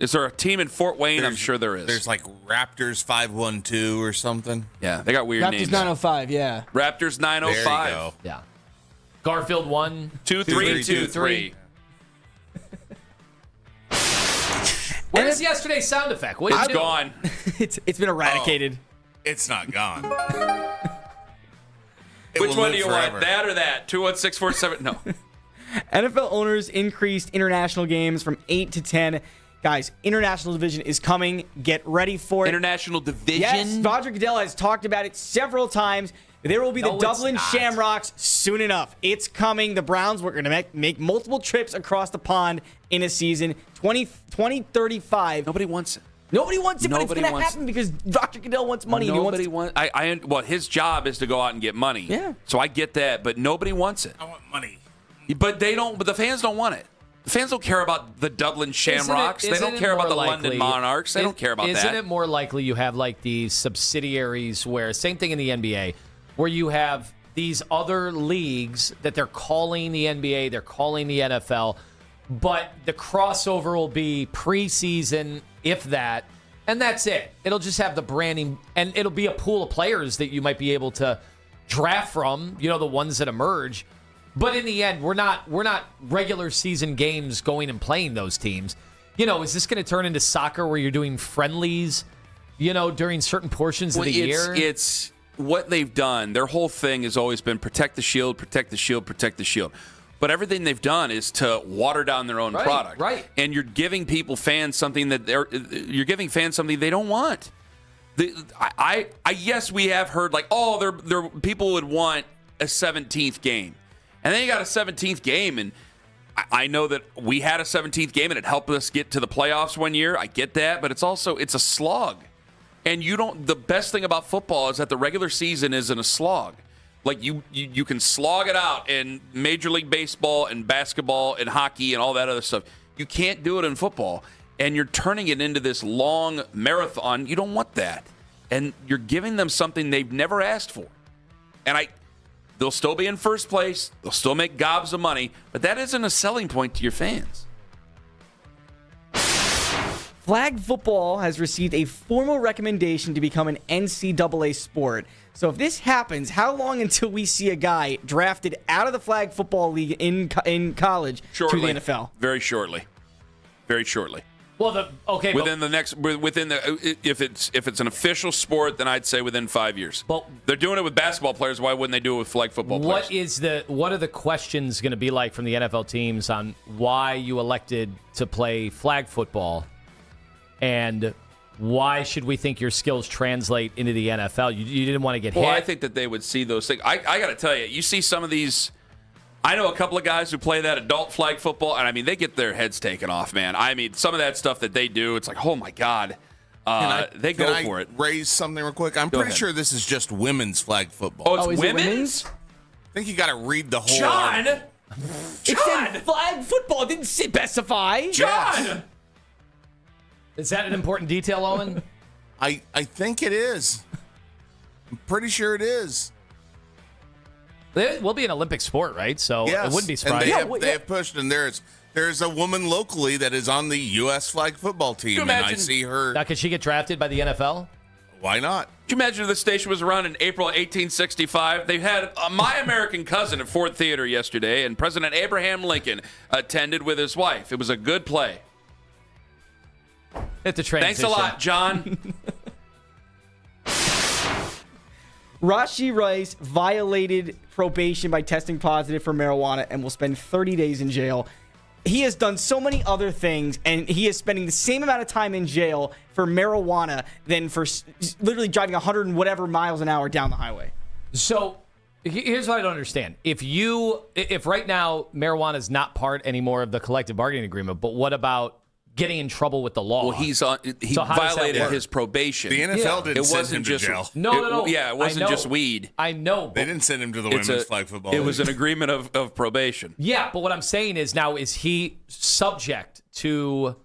Is there a team in Fort Wayne? I'm sure there is. There's like Raptors 512 or something. Yeah, they got weird Raptors names. 905, yeah. Raptors 905. There you go. Yeah. Garfield 1 2 3 2 3. Where's yesterday's sound effect? What It's did you do? gone. It's been eradicated. It's not gone. Which one do you want? That or that? 21647. No. NFL owners increased international games from 8 to 10. Guys, international division is coming. Get ready for it. International division? Yes, Roger Goodell has talked about it several times. There will be the Dublin Shamrocks soon enough. It's coming. The Browns were going to make multiple trips across the pond in a season. 2035. Nobody wants it. Nobody wants it, but it's going to happen because Roger Goodell wants money. Nobody wants. Well, his job is to go out and get money. Yeah. So I get that, but nobody wants it. I want money. But they don't. But the fans don't want it. The fans don't care about the Dublin Shamrocks. They don't care about the London Monarchs. They don't care about that. Isn't it more likely you have like these subsidiaries where, same thing in the NBA, where you have these other leagues that they're calling the NBA, they're calling the NFL, but the crossover will be preseason, if that, and that's it. It'll just have the branding, and it'll be a pool of players that you might be able to draft from, the ones that emerge. But in the end, we're not regular season games going and playing those teams. Is this going to turn into soccer where you're doing friendlies, during certain portions of the year? It's what they've done. Their whole thing has always been protect the shield, protect the shield, protect the shield. But everything they've done is to water down their own product. Right. And you're giving fans something they don't want. Yes, we have heard like, people would want a 17th game. And then you got a 17th game, and I know that we had a 17th game, and it helped us get to the playoffs one year. I get that, but it's a slog. And the best thing about football is that the regular season isn't a slog. Like you can slog it out in Major League Baseball and basketball and hockey and all that other stuff. You can't do it in football, and you're turning it into this long marathon. You don't want that. And you're giving them something they've never asked for. And they'll still be in first place. They'll still make gobs of money, but that isn't a selling point to your fans. Flag football has received a formal recommendation to become an NCAA sport. So if this happens, how long until we see a guy drafted out of the flag football league in college to the NFL? Very shortly. Very shortly. Well, if it's an official sport, then I'd say within 5 years. Well, they're doing it with basketball players. Why wouldn't they do it with flag football players? What are the questions going to be like from the NFL teams on why you elected to play flag football, and why should we think your skills translate into the NFL? You didn't want to get hit. Well, I think that they would see those things. I got to tell you, you see some of these. I know a couple of guys who play that adult flag football, and they get their heads taken off, man. Some of that stuff that they do, it's like, oh my God. They go for it. Raise something real quick. I'm pretty sure this is just women's flag football. Oh, it's women's? I think you got to read the whole. John! It said flag football. It didn't specify. John! Is that an important detail, Owen? I think it is. I'm pretty sure it is. It will be an Olympic sport, right? So yes. It wouldn't be surprising. And they have pushed, and there's a woman locally that is on the U.S. flag football team, and I see her. Now, could she get drafted by the NFL? Why not? Could you imagine if the station was around in April 1865? They had My American Cousin at Ford Theater yesterday, and President Abraham Lincoln attended with his wife. It was a good play. It's a transition. Thanks a lot, John. Rashee Rice violated probation by testing positive for marijuana and will spend 30 days in jail. He has done so many other things, and he is spending the same amount of time in jail for marijuana than for literally driving 100 and whatever miles an hour down the highway. So here's what I don't understand. If right now marijuana is not part anymore of the collective bargaining agreement, but what about getting in trouble with the law? Well, he violated his probation. The NFL didn't send him to jail. No. Yeah, it wasn't just weed. I know. They didn't send him to the women's flag football. It was an agreement of probation. Yeah, but what I'm saying is now, is he subject to,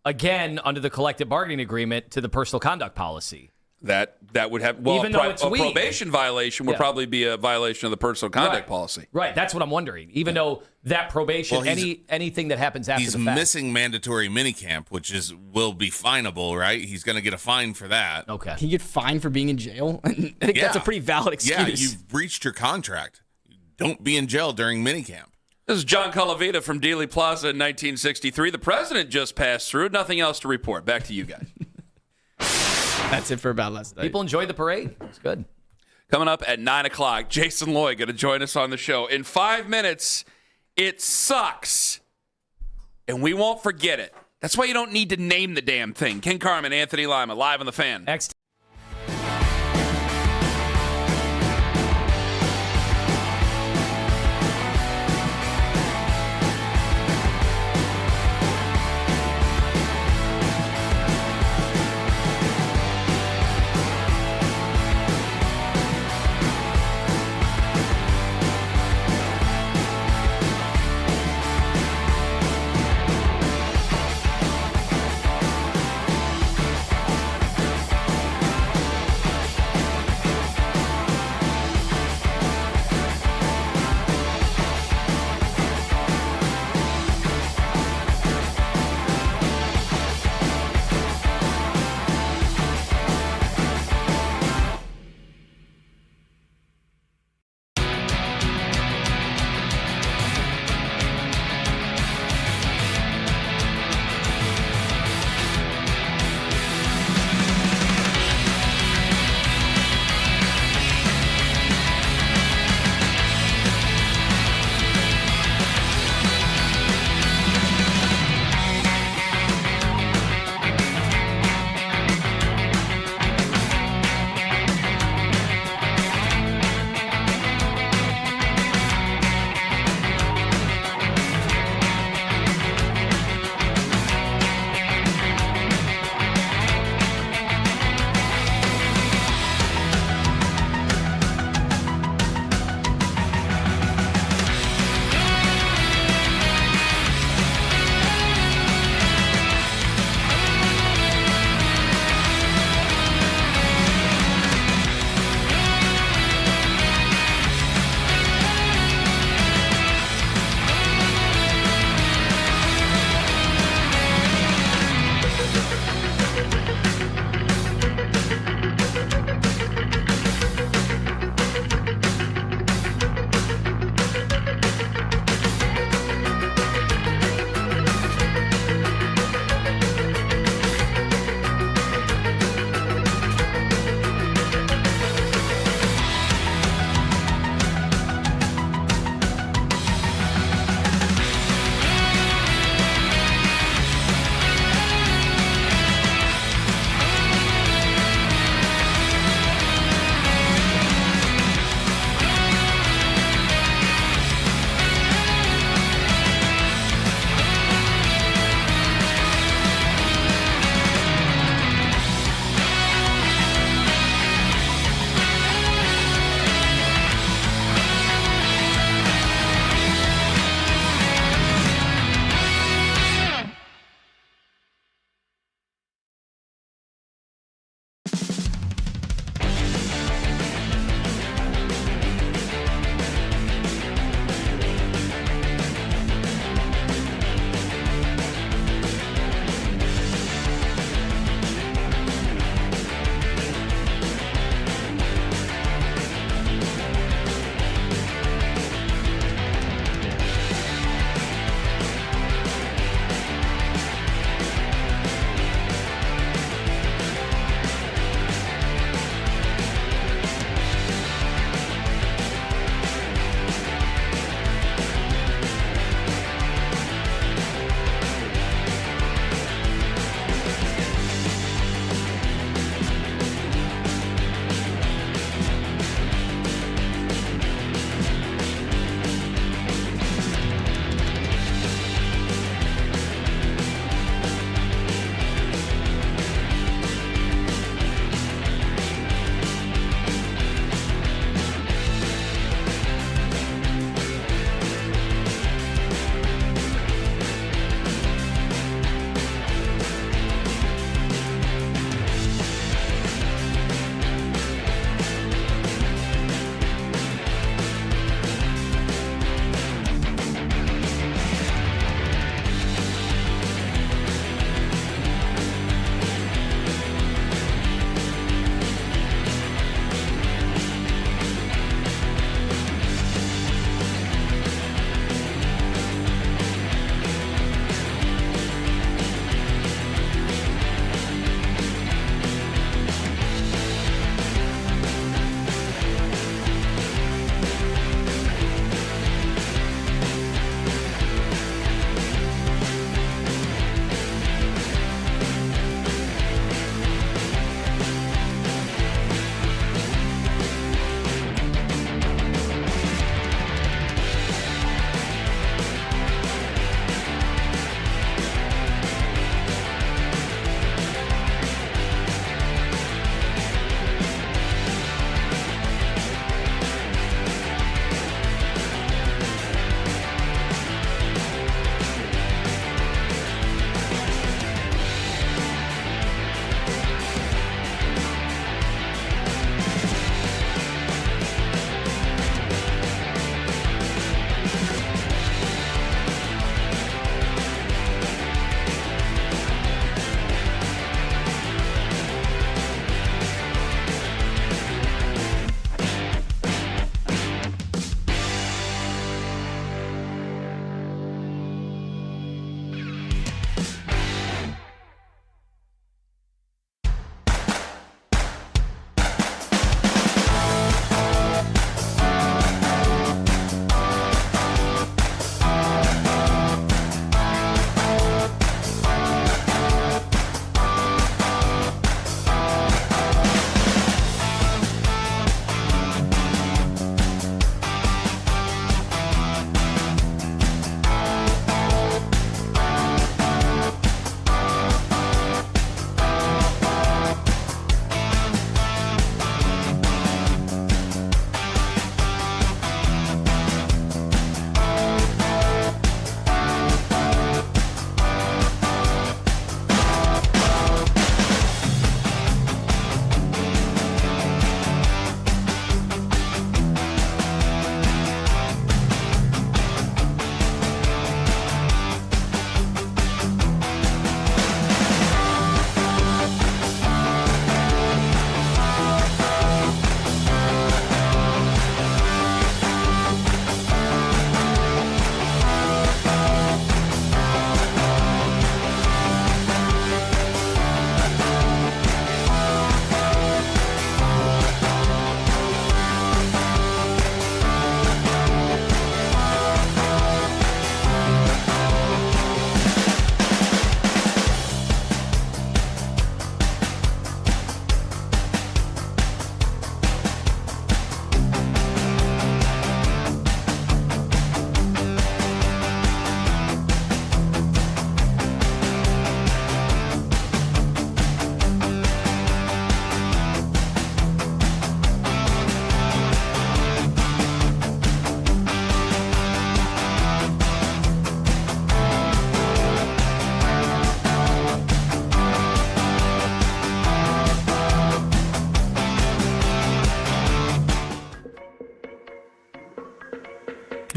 again, under the collective bargaining agreement, to the personal conduct policy? That would have Even though it's weak. probation violation would probably be a violation of the personal conduct policy. Right. That's what I'm wondering. Even though that probation, anything that happens after the fact. He's missing mandatory minicamp, which will be finable, right? He's going to get a fine for that. Okay. Can you get fined for being in jail? I think that's a pretty valid excuse. Yeah, you've breached your contract. Don't be in jail during minicamp. This is John Colavita from Dealey Plaza in 1963. The president just passed through. Nothing else to report. Back to you guys. That's it for About Last Night. People enjoyed the parade. It's good. Coming up at 9 o'clock, Jason Lloyd going to join us on the show. In 5 minutes, it sucks, and we won't forget it. That's why you don't need to name the damn thing. Ken Carman, Anthony Lima, live on The Fan.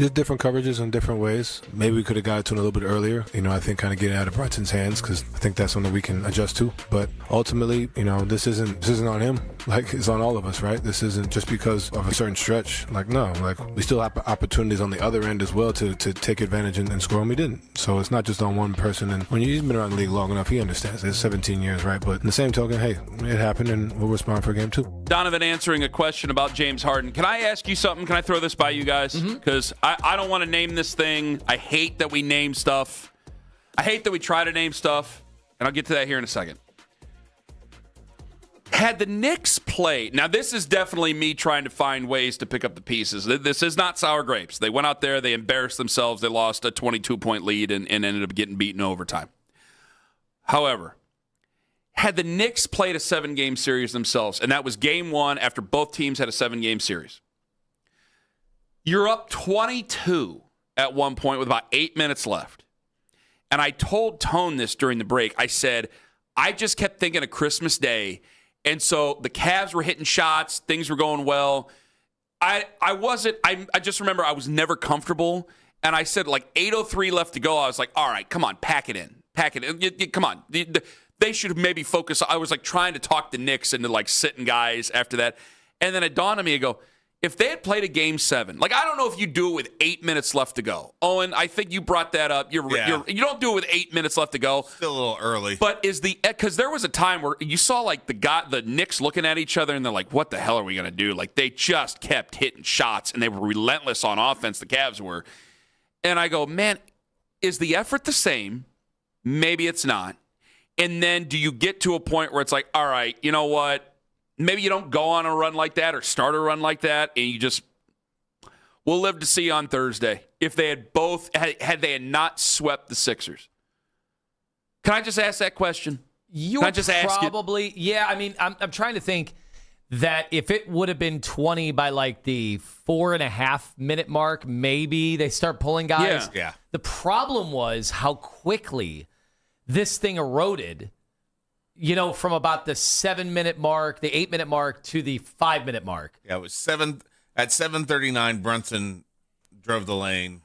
There's different coverages in different ways. Maybe we could have got it to it a little bit earlier. I think kind of getting out of Brunson's hands, because I think that's something we can adjust to. But ultimately, this isn't on him. Like, it's on all of us, right? This isn't just because of a certain stretch. Like, no, we still have opportunities on the other end as well to take advantage and score, and we didn't. So it's not just on one person. And when he's been around the league long enough, he understands. It's 17 years, right? But in the same token, hey, it happened, and we'll respond for game 2. Donovan answering a question about James Harden. Can I ask you something? Can I throw this by you guys? Because I don't want to name this thing. I hate that we name stuff. I hate that we try to name stuff. And I'll get to that here in a second. Had the Knicks played, now this is definitely me trying to find ways to pick up the pieces. This is not sour grapes. They went out there, they embarrassed themselves, they lost a 22-point lead and ended up getting beaten in overtime. However, had the Knicks played a 7-game series themselves, and that was game 1 after both teams had a 7-game series, you're up 22 at one point with about 8 minutes left. And I told Tone this during the break. I said, I just kept thinking of Christmas Day. And so the Cavs were hitting shots. Things were going well. I just remember I was never comfortable. And I said, 8:03 left to go. I was like, all right, come on, pack it in. Pack it in. Come on. They should maybe focus. I was trying to talk the Knicks into sitting guys after that. And then it dawned on me, I go, if they had played a game 7, I don't know if you do it with 8 minutes left to go. Owen, I think you brought that up. You don't do it with 8 minutes left to go. Still a little early. But because there was a time where you saw the Knicks looking at each other and they're like, what the hell are we going to do? They just kept hitting shots and they were relentless on offense. The Cavs were. And I go, man, is the effort the same? Maybe it's not. And then do you get to a point where it's like, all right, you know what? Maybe you don't go on a run like that or start a run like that, and you just – we'll live to see on Thursday if they had both – had they not swept the Sixers. Can I just ask that question? Can I just ask it? Yeah, I mean, I'm trying to think that if it would have been 20 by the 4.5-minute mark, maybe they start pulling guys. Yeah. The problem was how quickly this thing eroded. From about the 7-minute mark, the 8-minute mark to the 5-minute mark. Yeah, it was 7:39. Brunson drove the lane.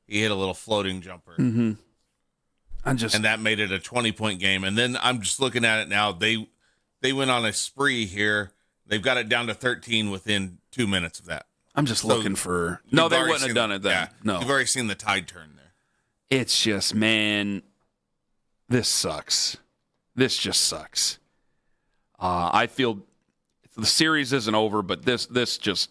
He hit a little floating jumper. Mm-hmm. And that made it a 20-point game. And then I'm just looking at it now. They went on a spree here. They've got it down to 13 within 2 minutes of that. I'm just looking for. No, they wouldn't have done it then. Yeah, no, you've already seen the tide turn there. It's just, man, this sucks. This just sucks. I feel the series isn't over, but this just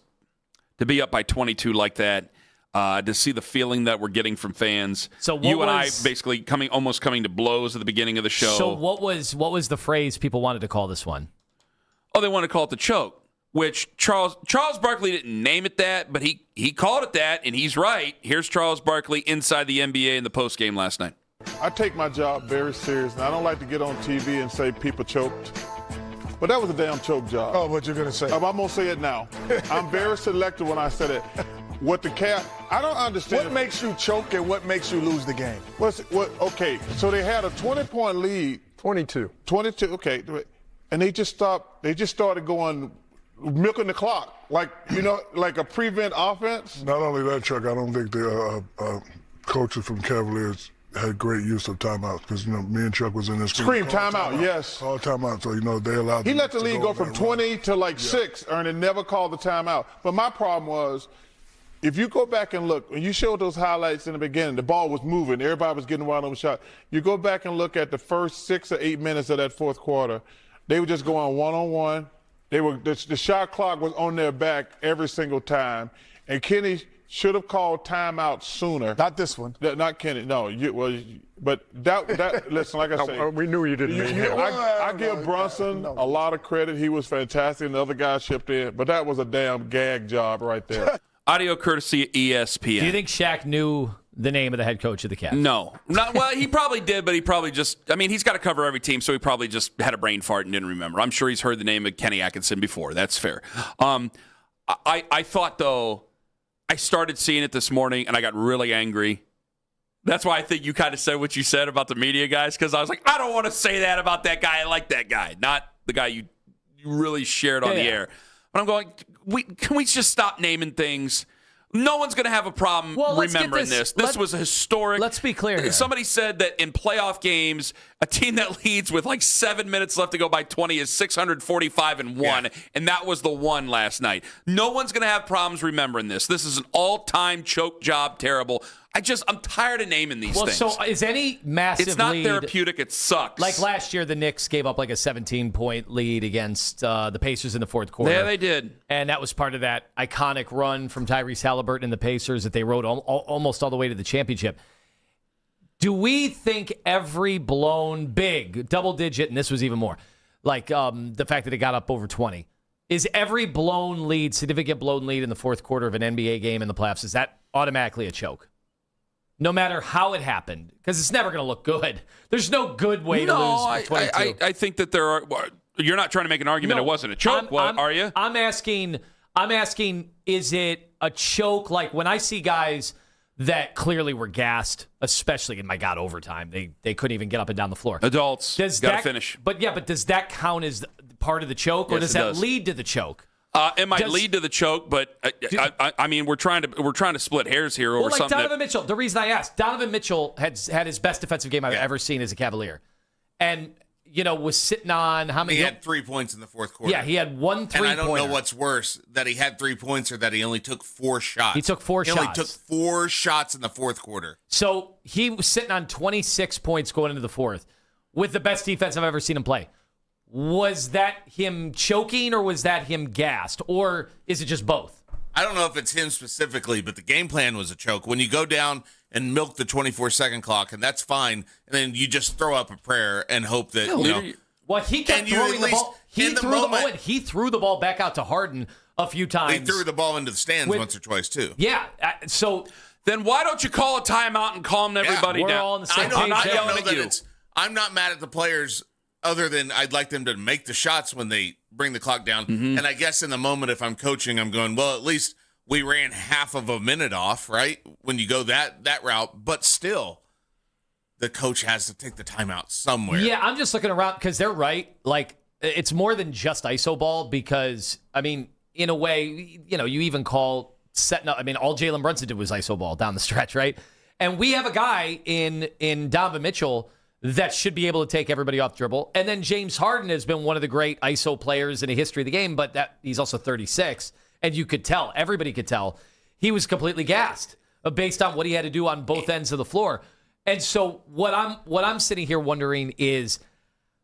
to be up by 22 like that, to see the feeling that we're getting from fans. So you and I basically almost coming to blows at the beginning of the show. So what was the phrase people wanted to call this one? Oh, they wanted to call it the choke, which Charles Barkley didn't name it that, but he called it that, and he's right. Here's Charles Barkley inside the NBA in the postgame last night. I take my job very seriously. I don't like to get on TV and say people choked. But that was a damn choke job. Oh, what you're going to say? I'm going to say it now. I'm very selective when I said it. What the Cavs, I don't understand. What makes you choke and what makes you lose the game? Okay, so they had a 20-point lead. 22. 22, okay. And they just stopped. They just started going, milking the clock. Like a prevent offense. Not only that, Chuck, I don't think the coaches from Cavaliers had great use of timeouts because, me and Chuck was in this. Scream timeout, yes. Call timeout, so, they allowed. He let the league go from 20 to 6, and never called the timeout. But my problem was, if you go back and look, when you showed those highlights in the beginning, the ball was moving, everybody was getting wide open shot. You go back and look at the first 6 or 8 minutes of that fourth quarter, they were just going one-on-one. The shot clock was on their back every single time, and Kenny should have called timeout sooner. Not this one. Not Kenny. No. But that. Listen, like I say, we knew you didn't mean him. I give Brunson a lot of credit. He was fantastic, and the other guys chipped in. But that was a damn gag job right there. Audio courtesy of ESPN. Do you think Shaq knew the name of the head coach of the Cavs? No. Well, he probably did, but he probably just – he's got to cover every team, so he probably just had a brain fart and didn't remember. I'm sure he's heard the name of Kenny Atkinson before. That's fair. I thought, though – I started seeing it this morning, and I got really angry. That's why I think you kind of said what you said about the media guys, because I was like, I don't want to say that about that guy. I like that guy, not the guy you really shared on the air. But I'm going, can we just stop naming things? No one's going to have a problem remembering this. This was historic. Let's be clear here. Somebody said that in playoff games, a team that leads with like 7 minutes left to go by 20 is 645-1, and that was the one last night. No one's going to have problems remembering this. This is an all-time choke job, terrible. I'm tired of naming these things. So is any massive It's not lead, therapeutic. It sucks. Like last year, the Knicks gave up like a 17-point lead against the Pacers in the fourth quarter. Yeah, they did. And that was part of that iconic run from Tyrese Halliburton and the Pacers that they rode almost all the way to the championship. Do we think every blown big, double-digit, and this was even more, like the fact that it got up over 20, is every blown lead, significant blown lead in the fourth quarter of an NBA game in the playoffs, is that automatically a choke? No matter how it happened, because it's never going to look good. There's no good way to lose for 22. I think that there are. You're not trying to make an argument it wasn't a choke, are you? I'm asking, is it a choke? Like when I see guys that clearly were gassed, especially in overtime, they couldn't even get up and down the floor. Adults, got to finish. But does that count as part of the choke, or does that lead to the choke? It might lead to the choke, but I mean, we're trying to split hairs here over something. Donovan Mitchell. The reason I asked, Donovan Mitchell had his best defensive game I've ever seen as a Cavalier, and was sitting on how many? He had 3 points in the fourth quarter. Yeah, he had 1 3-pointer. And I don't know what's worse, that he had 3 points or that he only took 4 shots. He took 4 shots. He only took 4 shots in the fourth quarter. So he was sitting on 26 points going into the fourth with the best defense I've ever seen him play. Was that him choking or was that him gassed? Or is it just both? I don't know if it's him specifically, but the game plan was a choke. When you go down and milk the 24-second clock, and that's fine, and then you just throw up a prayer and hope that, Well, he kept throwing the ball. He threw the ball back out to Harden a few times. He threw the ball into the stands once or twice, too. Yeah, so then why don't you call a timeout and calm everybody down? We're all on the same page. I'm not yelling at you. I'm not mad at the players, other than I'd like them to make the shots when they bring the clock down. Mm-hmm. And I guess in the moment, if I'm coaching, I'm going, well, at least we ran half of a minute off, right? When you go that route. But still, the coach has to take the timeout somewhere. Yeah, I'm just looking around because they're right. Like, it's more than just iso ball because, I mean, in a way, you even call setting up. I mean, all Jalen Brunson did was iso ball down the stretch, right? And we have a guy in Donovan Mitchell that should be able to take everybody off dribble. And then James Harden has been one of the great ISO players in the history of the game, but he's also 36. And you could tell, everybody could tell, he was completely gassed based on what he had to do on both ends of the floor. And so what I'm sitting here wondering is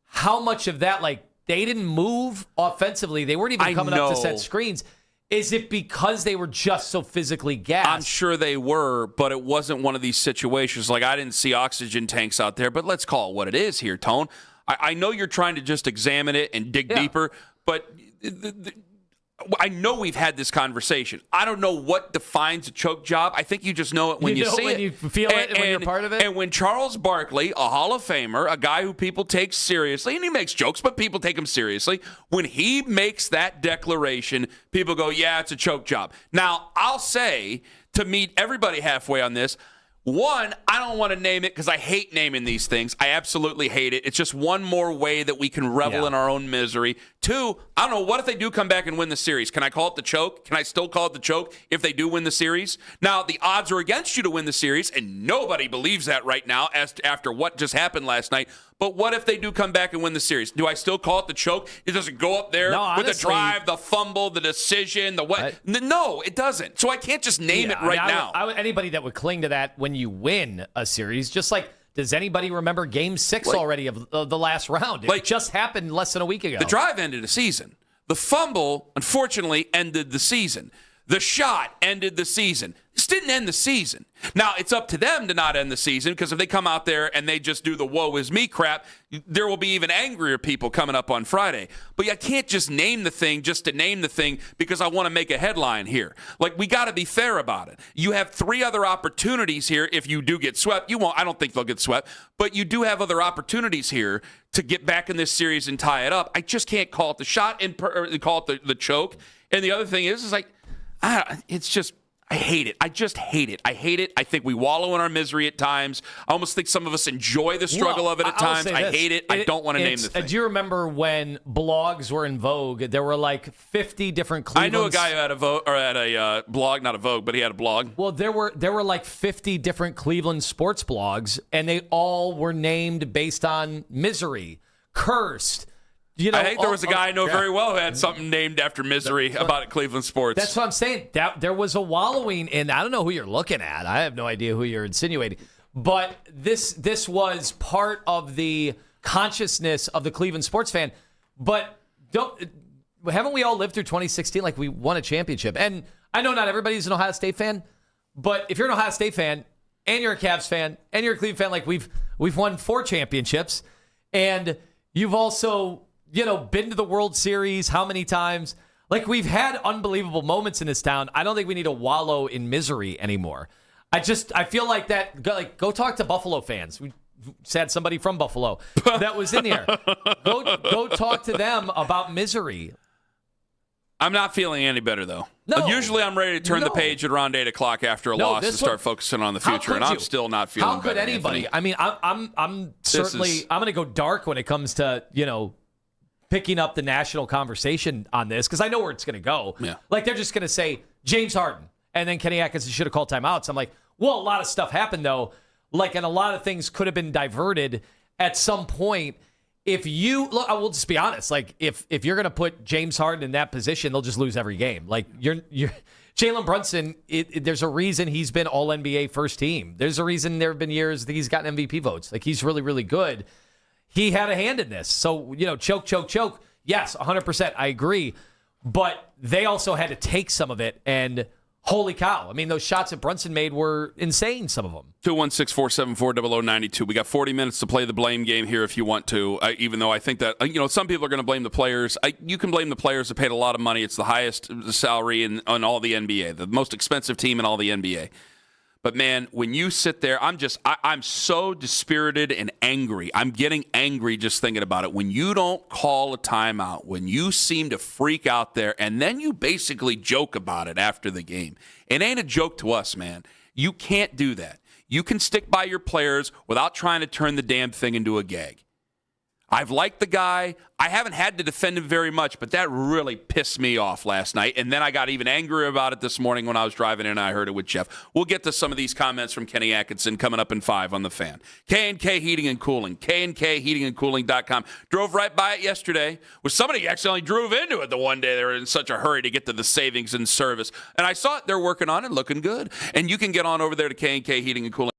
how much of that, like, they didn't move offensively. They weren't even coming up to set screens. Is it because they were just so physically gassed? I'm sure they were, but it wasn't one of these situations. Like, I didn't see oxygen tanks out there, but let's call it what it is here, Tone. I know you're trying to just examine it and dig deeper, but I know we've had this conversation. I don't know what defines a choke job. I think you just know it when you see it. You feel it when you're part of it. And when Charles Barkley, a Hall of Famer, a guy who people take seriously, and he makes jokes, but people take him seriously, when he makes that declaration, people go, yeah, it's a choke job. Now, I'll say, to meet everybody halfway on this, one, I don't want to name it because I hate naming these things. I absolutely hate it. It's just one more way that we can revel in our own misery. Two, I don't know, what if they do come back and win the series? Can I call it the choke? Can I still call it the choke if they do win the series? Now, the odds are against you to win the series, and nobody believes that right now after what just happened last night. But what if they do come back and win the series? Do I still call it the choke? It doesn't go up there with the drive, the fumble, the decision, the what? No, it doesn't. So I can't just name it right now. Anybody that would cling to that when you win a series, just like, does anybody remember Game 6 already of the last round? It just happened less than a week ago. The drive ended a season. The fumble, unfortunately, ended the season. The shot ended the season. This didn't end the season. Now, it's up to them to not end the season, because if they come out there and they just do the woe is me crap, there will be even angrier people coming up on Friday. But I can't just name the thing just to name the thing because I want to make a headline here. Like, we got to be fair about it. You have 3 other opportunities here if you do get swept. You won't. I don't think they'll get swept. But you do have other opportunities here to get back in this series and tie it up. I just can't call it the shot and call it the choke. And the other thing is like, it's just, I hate it. I just hate it. I hate it. I think we wallow in our misery at times. I almost think some of us enjoy the struggle of it at times. I hate it. I don't want to name the thing. Do you remember when blogs were in vogue? There were like 50 different Cleveland. I knew a guy who had a blog, not a Vogue, but he had a blog. Well, there were like 50 different Cleveland sports blogs, and they all were named based on misery, cursed. You know, I think there was a guy I know very well who had something named after misery about Cleveland sports. That's what I'm saying. There was a wallowing in. I don't know who you're looking at. I have no idea who you're insinuating. But this was part of the consciousness of the Cleveland sports fan. But haven't we all lived through 2016 like we won a championship? And I know not everybody's an Ohio State fan, but if you're an Ohio State fan and you're a Cavs fan and you're a Cleveland fan, like we've won 4 championships, and you've also been to the World Series how many times? Like, we've had unbelievable moments in this town. I don't think we need to wallow in misery anymore. I feel like that. Go talk to Buffalo fans. We had somebody from Buffalo that was in here. Go talk to them about misery. I'm not feeling any better, though. No. Usually I'm ready to turn the page at around 8 o'clock after a loss and start focusing on the future, and I'm still not feeling better. How could anybody? Anthony. I mean, I'm certainly I'm going to go dark when it comes to picking up the national conversation on this, because I know where it's going to go. Yeah. Like, they're just going to say James Harden, and then Kenny Atkinson should have called timeouts. I'm like, well, a lot of stuff happened, though. Like, and a lot of things could have been diverted at some point. If you look, I will just be honest. Like, if you're going to put James Harden in that position, they'll just lose every game. Like, you're Jalen Brunson. There's a reason he's been All NBA first team. There's a reason there have been years that he's gotten MVP votes. Like, he's really, really good. He had a hand in this. So, choke. Yes, 100%. I agree. But they also had to take some of it. And holy cow. I mean, those shots that Brunson made were insane, some of them. 216-474-0092. We got 40 minutes to play the blame game here if you want to, even though I think that, some people are going to blame the players. You can blame the players that paid a lot of money. It's the highest salary in all the NBA, the most expensive team in all the NBA. But, man, when you sit there, I'm so dispirited and angry. I'm getting angry just thinking about it. When you don't call a timeout, when you seem to freak out there, and then you basically joke about it after the game. It ain't a joke to us, man. You can't do that. You can stick by your players without trying to turn the damn thing into a gag. I've liked the guy. I haven't had to defend him very much, but that really pissed me off last night. And then I got even angrier about it this morning when I was driving in and I heard it with Jeff. We'll get to some of these comments from Kenny Atkinson coming up in 5 on The Fan. K&K Heating and Cooling, KNKHeatingandCooling.com. Drove right by it yesterday. With somebody accidentally drove into it the one day. They were in such a hurry to get to the savings and service. And I saw it. They're working on it, looking good. And you can get on over there to K&K Heating and Cooling.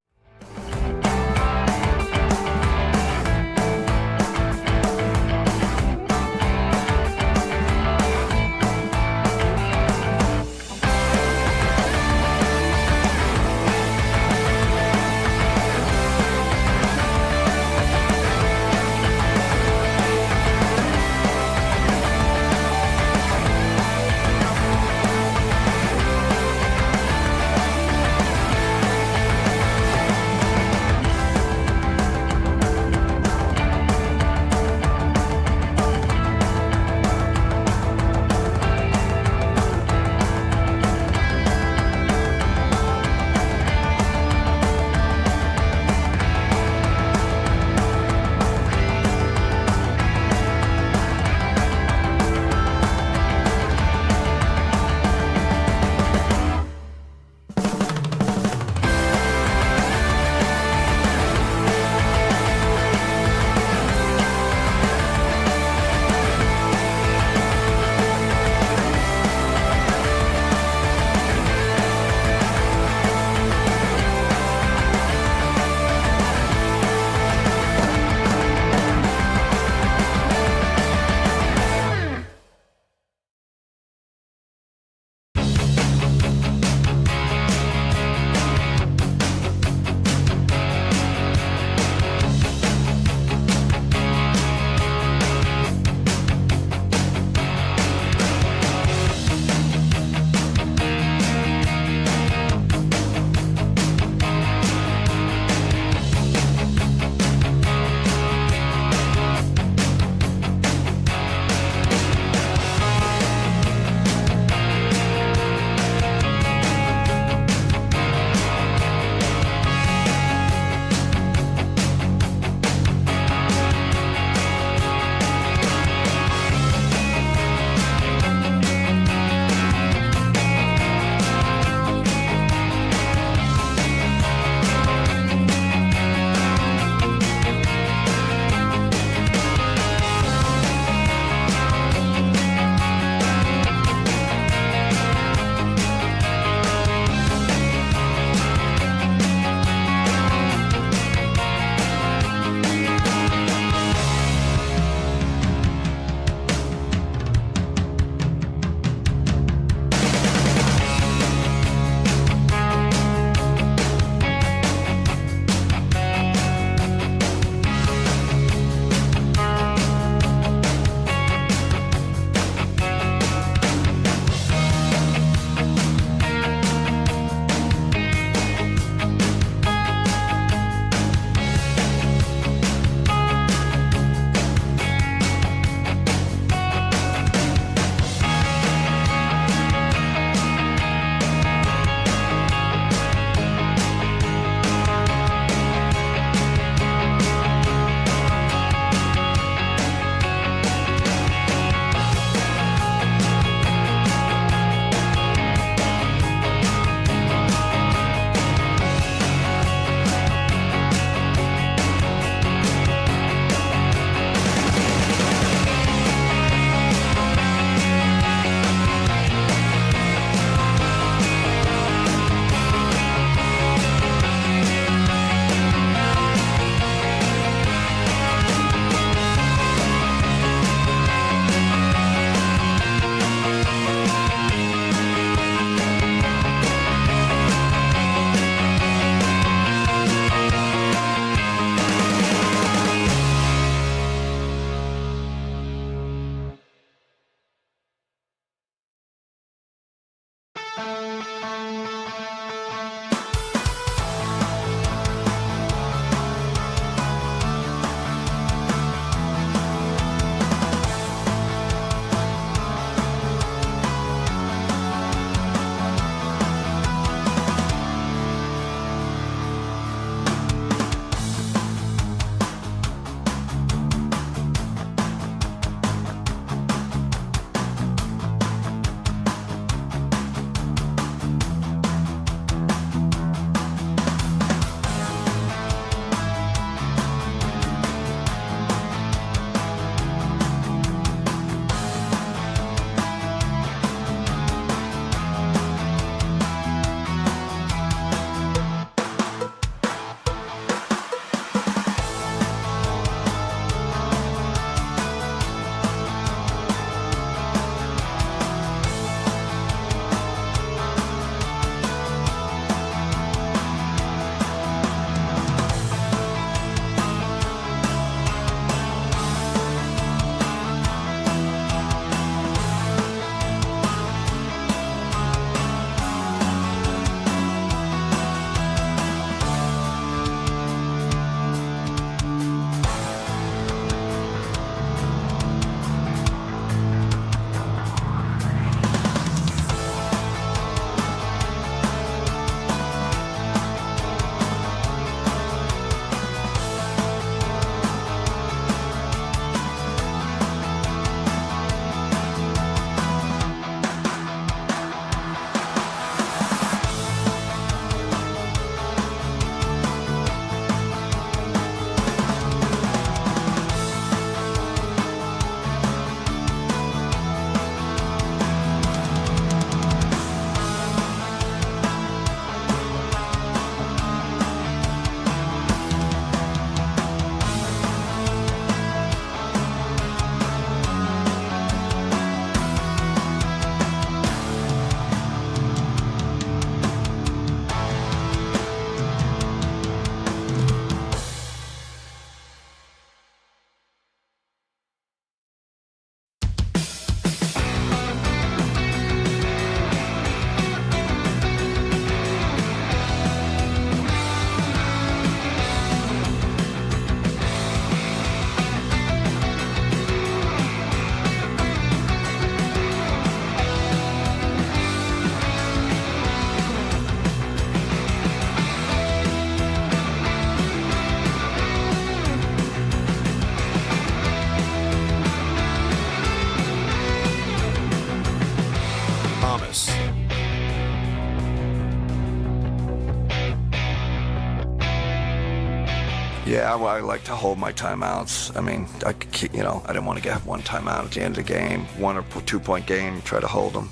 Yeah, I like to hold my timeouts. I mean, I didn't want to get one timeout at the end of the game, 1 or 2 point game, try to hold them,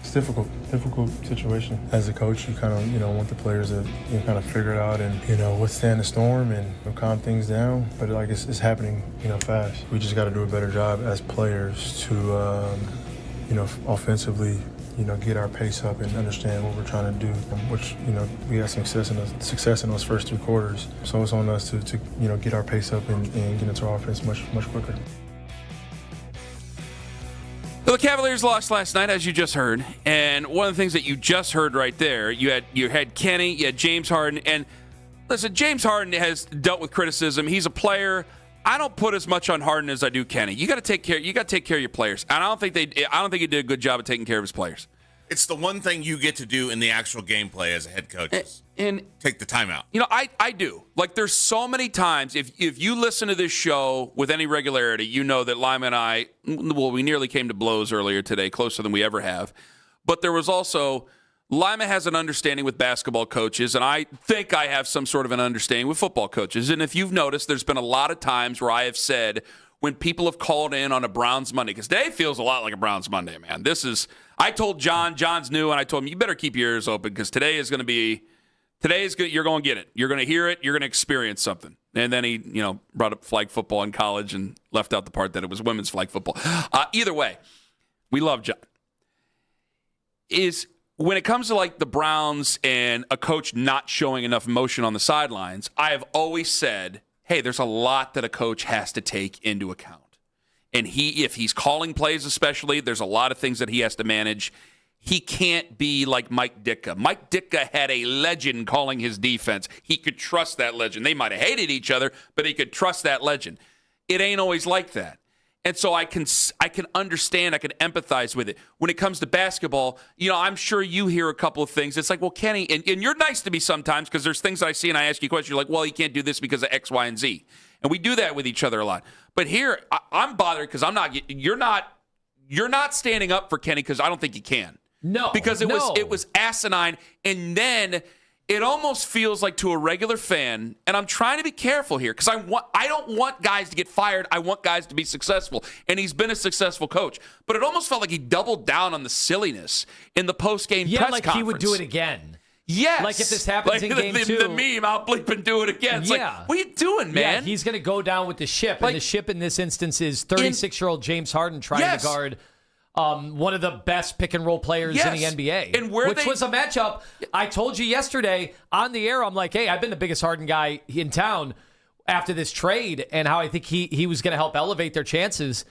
It's difficult situation. As a coach, you kind of, want the players to kind of figure it out and, withstand the storm and calm things down. But it's happening, fast. We just got to do a better job as players to, offensively, get our pace up and understand what we're trying to do, which, we had some success in those first 3 quarters. So it's on us to get our pace up and get into our offense much quicker. So the Cavaliers lost last night, as you just heard, and one of the things that you just heard right there, you had Kenny, you had James Harden, and listen, James Harden has dealt with criticism. He's a player. I don't put as much on Harden as I do Kenny. You got to take care of your players, and I don't think he did a good job of taking care of his players. It's the one thing you get to do in the actual gameplay as a head coach. And take the timeout. I do. Like, there's so many times, if you listen to this show with any regularity, you know that Lima and I, we nearly came to blows earlier today, closer than we ever have. But there was also, Lima has an understanding with basketball coaches, and I think I have some sort of an understanding with football coaches. And if you've noticed, there's been a lot of times where I have said, when people have called in on a Browns Monday, because today feels a lot like a Browns Monday, man. I told John's new, and I told him, you better keep your ears open, because today is good. You're going to get it. You're going to hear it. You're going to experience something. And then he, brought up flag football in college and left out the part that it was women's flag football. Either way, we love John. When it comes to like the Browns and a coach not showing enough emotion on the sidelines, I have always said, hey, there's a lot that a coach has to take into account. And if he's calling plays especially, there's a lot of things that he has to manage. He can't be like Mike Ditka. Mike Ditka had a legend calling his defense. He could trust that legend. They might have hated each other, but he could trust that legend. It ain't always like that. And so I can understand, I can empathize with it. When it comes to basketball, I'm sure you hear a couple of things. It's like, well, Kenny, and you're nice to me sometimes because there's things that I see and I ask you questions. You're like, well, you can't do this because of X, Y, and Z. And we do that with each other a lot. But here, I'm bothered because you're not standing up for Kenny because I don't think you can. No. Because it was asinine. And then it almost feels like, to a regular fan, and I'm trying to be careful here because I don't want guys to get fired. I want guys to be successful. And he's been a successful coach. But it almost felt like he doubled down on the silliness in the post-game press conference. Yeah, like he would do it again. Yes. Like if this happens in game 2. The meme, I'll bleep and do it again. It's like, what are you doing, man? Yeah, he's going to go down with the ship. And the ship in this instance is 36-year-old James Harden trying to guard one of the best pick-and-roll players in the NBA, and which was a matchup. I told you yesterday on the air, I'm like, hey, I've been the biggest Harden guy in town after this trade and how I think he was going to help elevate their chances.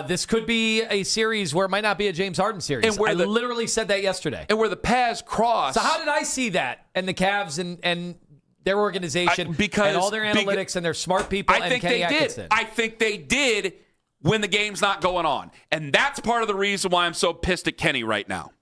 This could be a series where it might not be a James Harden series. And I literally said that yesterday. And where the paths cross. So how did I see that? And the Cavs and their organization and all their analytics and their smart people and Kenny Atkinson. I think they did when the game's not going on. And that's part of the reason why I'm so pissed at Kenny right now.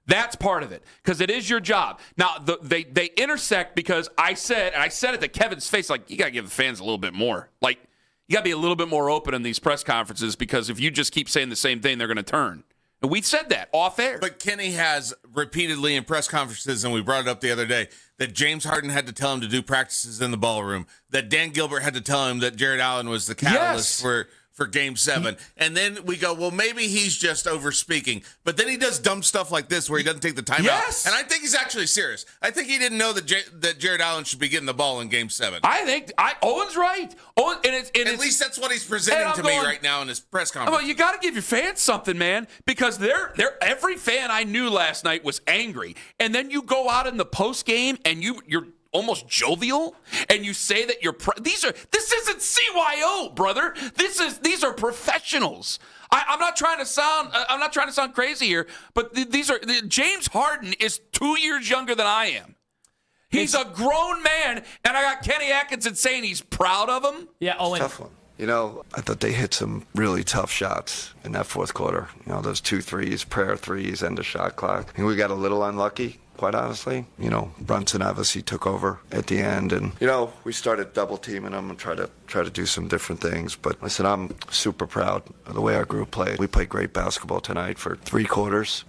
That's part of it, because it is your job. Now, they intersect because I said it to Kevin's face, like, you got to give the fans a little bit more. Like, you got to be a little bit more open in these press conferences because if you just keep saying the same thing, they're going to turn. And we said that off air. But Kenny has repeatedly in press conferences, and we brought it up the other day, that James Harden had to tell him to do practices in the ballroom, that Dan Gilbert had to tell him that Jared Allen was the catalyst for Game 7. And then we go, well, maybe he's just over-speaking. But then he does dumb stuff like this where he doesn't take the timeout. Yes. And I think he's actually serious. I think he didn't know that Jared Allen should be getting the ball in Game 7. I think Owen's right. At least that's what he's presenting to me right now in his press conference. Well, you got to give your fans something, man, because every fan I knew last night was angry. And then you go out in the post game and you're almost jovial, and you say that this isn't CYO, brother. These are professionals. I'm not trying to sound crazy here, but James Harden is 2 years younger than I am. He's a grown man, and I got Kenny Atkinson saying he's proud of him. Yeah, Owen. Tough one. I thought they hit some really tough shots in that fourth quarter. Those 2 threes, prayer threes, end of shot clock. And we got a little unlucky. quite honestly. Brunson obviously took over at the end, and we started double teaming them and try to do some different things. But listen, I'm super proud of the way our group played. We played great basketball tonight for 3 quarters.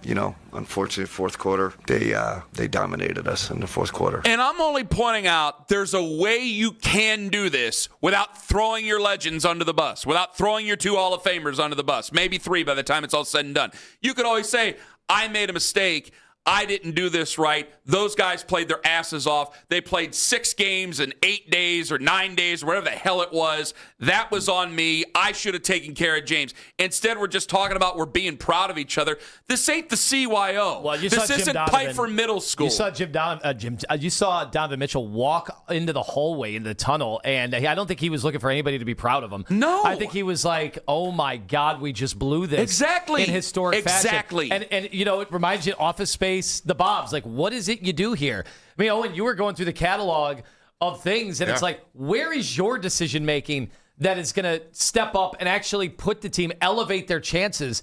Unfortunately, fourth quarter they dominated us in the fourth quarter. And I'm only pointing out there's a way you can do this without throwing your legends under the bus, without throwing your 2 Hall of Famers under the bus, maybe 3 by the time it's all said and done. You could always say, I made a mistake. I didn't do this right. Those guys played their asses off. They played 6 games in 8 days or 9 days, or whatever the hell it was. That was on me. I should have taken care of James. Instead, we're just talking about we're being proud of each other. This ain't the CYO. Well, this isn't Piper Middle School. You saw you saw Donovan Mitchell walk into the hallway, into the tunnel, and I don't think he was looking for anybody to be proud of him. No. I think he was like, oh, my God, we just blew this. Exactly. In historic fashion. Exactly. And it reminds you of Office Space, the Bobs. Like, what is it you do here? I mean, Owen, you were going through the catalog of things, and it's like, where is your decision-making that is going to step up and actually put the team, elevate their chances?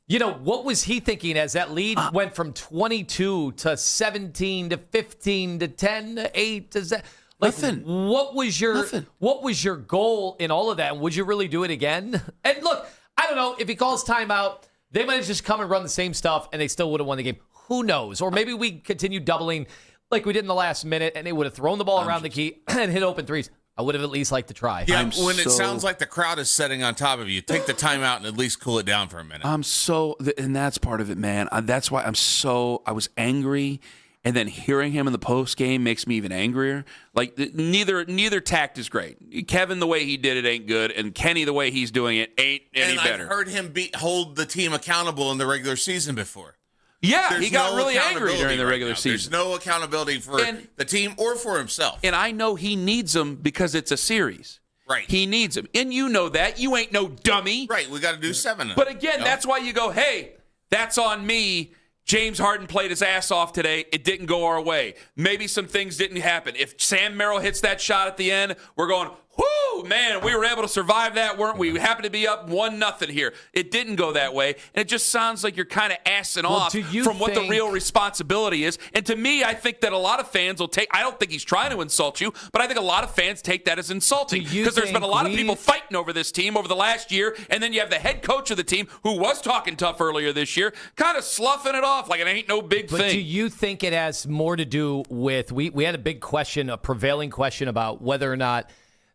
What was he thinking as that lead went from 22 to 17 to 15 to 10 to 8 to 7? Nothing. What was your goal in all of that? And would you really do it again? And look, I don't know. If he calls timeout, they might have just come and run the same stuff, and they still would have won the game. Who knows? Or maybe we continue doubling like we did in the last minute, and they would have thrown the ball around the key and hit open threes. I would have at least liked to try. Yeah, it sounds like the crowd is setting on top of you, take the timeout and at least cool it down for a minute. And that's part of it, man. That's why I was angry, and then hearing him in the post game makes me even angrier. Like, neither tact is great. Kevin, the way he did it ain't good, and Kenny, the way he's doing it ain't any better. I've heard him hold the team accountable in the regular season before. Yeah, he got really angry during the regular season. There's no accountability for the team or for himself. And I know he needs them because it's a series. Right. He needs them. And you know that. You ain't no dummy. Right. We got to do 7 of them. But again, that's why you go, hey, that's on me. James Harden played his ass off today. It didn't go our way. Maybe some things didn't happen. If Sam Merrill hits that shot at the end, we're going, whoo, man, we were able to survive that, weren't we? We happened to be up 1-0 here. It didn't go that way. And it just sounds like you're kind of assing off from what the real responsibility is. And to me, I think that a lot of fans will take, I don't think he's trying to insult you, but I think a lot of fans take that as insulting. Because there's been a lot of people fighting over this team over the last year. And then you have the head coach of the team who was talking tough earlier this year, kind of sloughing it off like it ain't no big thing. But do you think it has more to do with, we had a big question, a prevailing question about whether or not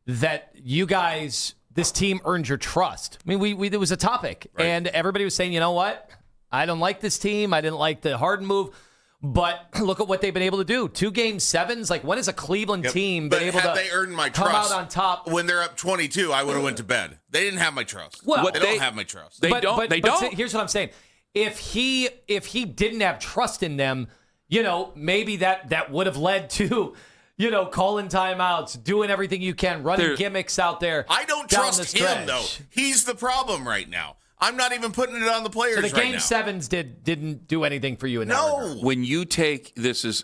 that you guys, this team earned your trust? I mean, there was a topic, and everybody was saying, you know what? I don't like this team. I didn't like the Harden move, but look at what they've been able to do. 2 Game 7s. Like, when is a Cleveland team been able to they earned my come trust out on top? When they're up 22, I would have went to bed. They didn't have my trust. Well, they don't have my trust. They don't. Here's what I'm saying. If he didn't have trust in them, maybe that would have led to, calling timeouts, doing everything you can, running gimmicks out there. I don't trust him, though. He's the problem right now. I'm not even putting it on the players right now. So the Game 7s didn't do anything for you in that regard. When you take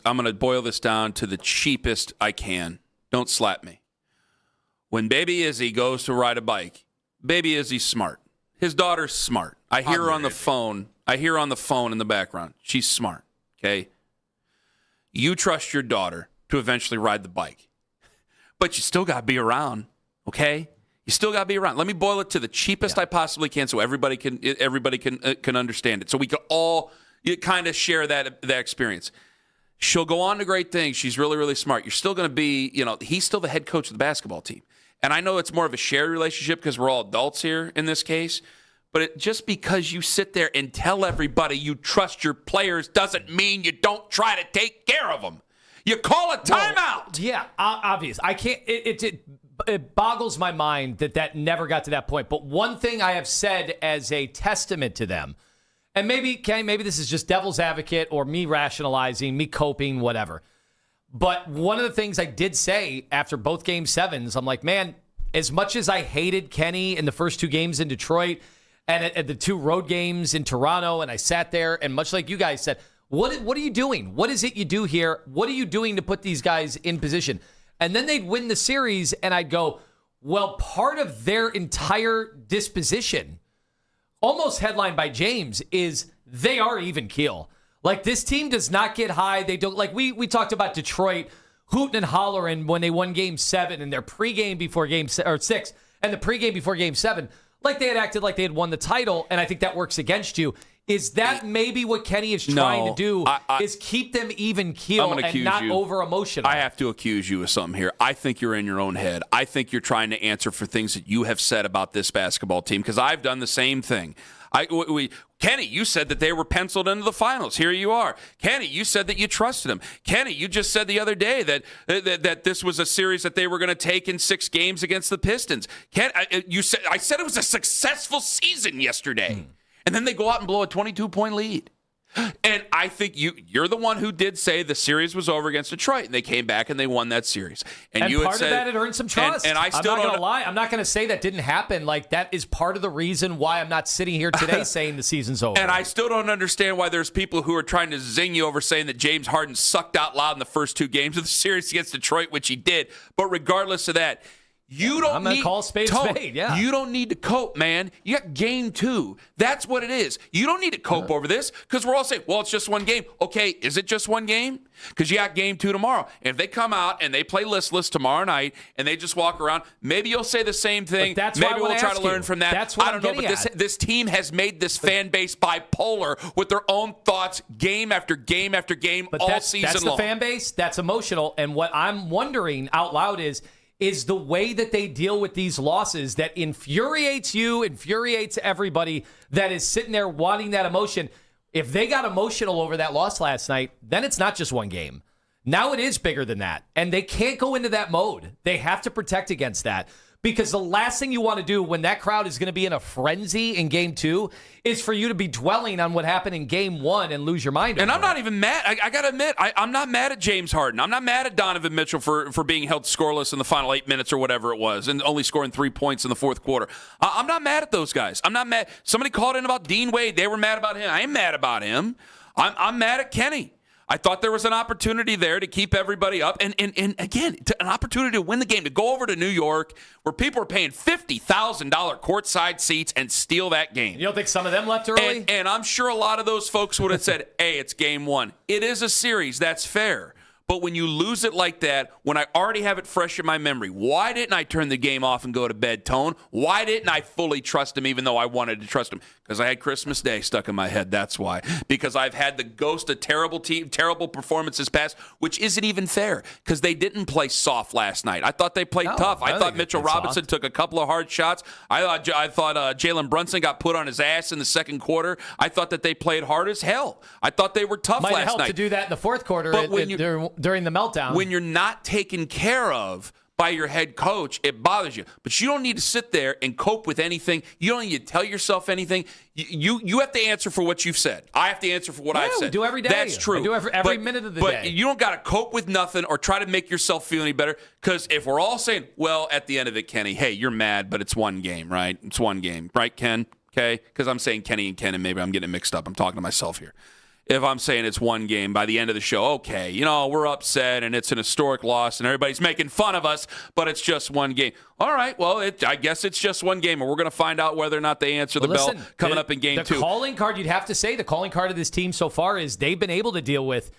I'm going to boil this down to the cheapest I can. Don't slap me. When baby Izzy goes to ride a bike, baby Izzy's smart. His daughter's smart. I hear her on the phone. I hear her on the phone in the background. She's smart, okay? You trust your daughter to eventually ride the bike. But you still got to be around, okay? You still got to be around. Let me boil it to the cheapest I possibly can so everybody can understand it. So we can all kind of share that experience. She'll go on to great things. She's really, really smart. You're still going to be, he's still the head coach of the basketball team. And I know it's more of a shared relationship because we're all adults here in this case. But just because you sit there and tell everybody you trust your players doesn't mean you don't try to take care of them. You call a timeout. Yeah, obvious. I can't. It boggles my mind that never got to that point. But one thing I have said as a testament to them, and maybe this is just devil's advocate or me rationalizing, me coping, whatever. But one of the things I did say after both Game 7s, I'm like, man, as much as I hated Kenny in the first 2 games in Detroit and at the 2 road games in Toronto, and I sat there, and much like you guys said, what are you doing? What is it you do here? What are you doing to put these guys in position? And then they'd win the series, and I'd go, well, part of their entire disposition, almost headlined by James, is they are even keel. Like, this team does not get high. They don't, like, we talked about Detroit hooting and hollering when they won Game 7 and their pregame before Game 6 and the pregame before Game 7. Like, they had acted like they had won the title, and I think that works against you. Is that maybe what Kenny is trying to do, is keep them even keel and not over-emotional? I have to accuse you of something here. I think you're in your own head. I think you're trying to answer for things that you have said about this basketball team, because I've done the same thing. Kenny, you said that they were penciled into the finals. Here you are. Kenny, you said that you trusted them. Kenny, you just said the other day that this was a series that they were going to take in 6 games against the Pistons. I said it was a successful season yesterday. And then they go out and blow a 22-point lead. And I think you're the one who did say the series was over against Detroit, and they came back and they won that series. And you part had said, of that, it earned some trust. And I still I'm not going to lie. I'm not going to say that didn't happen. Like, that is part of the reason why I'm not sitting here today saying the season's over. And I still don't understand why there's people who are trying to zing you over saying that James Harden sucked out loud in the first 2 games of the series against Detroit, which he did. But regardless of that, you don't need to call spade. Yeah. You don't need to cope, man. You got Game 2. That's what it is. You don't need to cope over this, because we're all saying, well, it's just one game. Okay, is it just one game? Because you got Game 2 tomorrow. And if they come out and they play listless tomorrow night and they just walk around, maybe you'll say the same thing. Maybe we'll try to learn from that. That's what I don't know, but this team has made this fan base bipolar with their own thoughts game after game after game all season long. That's the fan base. That's emotional. And what I'm wondering out loud is the way that they deal with these losses that infuriates you, infuriates everybody that is sitting there wanting that emotion. If they got emotional over that loss last night, then it's not just one game. Now it is bigger than that. And they can't go into that mode. They have to protect against that. Because the last thing you want to do when that crowd is going to be in a frenzy in Game 2 is for you to be dwelling on what happened in Game 1 and lose your mind. And I'm not even mad. I got to admit, I'm not mad at James Harden. I'm not mad at Donovan Mitchell for being held scoreless in the final 8 minutes or whatever it was and only scoring 3 points in the fourth quarter. I'm not mad at those guys. I'm not mad. Somebody called in about Dean Wade. They were mad about him. I ain't mad about him. I'm mad at Kenny. I thought there was an opportunity there to keep everybody up. And again, an opportunity to win the game, to go over to New York where people are paying $50,000 courtside seats and steal that game. You don't think some of them left early? And I'm sure a lot of those folks would have said, hey, it's Game 1. It is a series. That's fair. But when you lose it like that, when I already have it fresh in my memory, why didn't I turn the game off and go to bed, Tone? Why didn't I fully trust him even though I wanted to trust him? Because I had Christmas Day stuck in my head. That's why. Because I've had the ghost of terrible performances past, which isn't even fair because they didn't play soft last night. I thought they played tough. I thought Mitchell Robinson took a couple of hard shots. I thought Jalen Brunson got put on his ass in the second quarter. I thought that they played hard as hell. I thought they were tough last night. Might have helped to do that in the fourth quarter during the meltdown. When you're not taken care of by your head coach, it bothers you. But you don't need to sit there and cope with anything. You don't need to tell yourself anything. You have to answer for what you've said. I have to answer for what I've said. We do every day. That's true. I do every minute of the day. But you don't got to cope with nothing or try to make yourself feel any better. Because if we're all saying, well, at the end of it, Kenny, hey, you're mad, but it's one game, right? It's one game. Right, Ken? Okay? Because I'm saying Kenny and Ken, and maybe I'm getting it mixed up. I'm talking to myself here. If I'm saying it's one game by the end of the show, okay, we're upset and it's an historic loss and everybody's making fun of us, but it's just one game. All right, well, I guess it's just one game, and we're going to find out whether or not they answer the bell coming up in Game 2. The calling card, you'd have to say, the calling card of this team so far is they've been able to deal with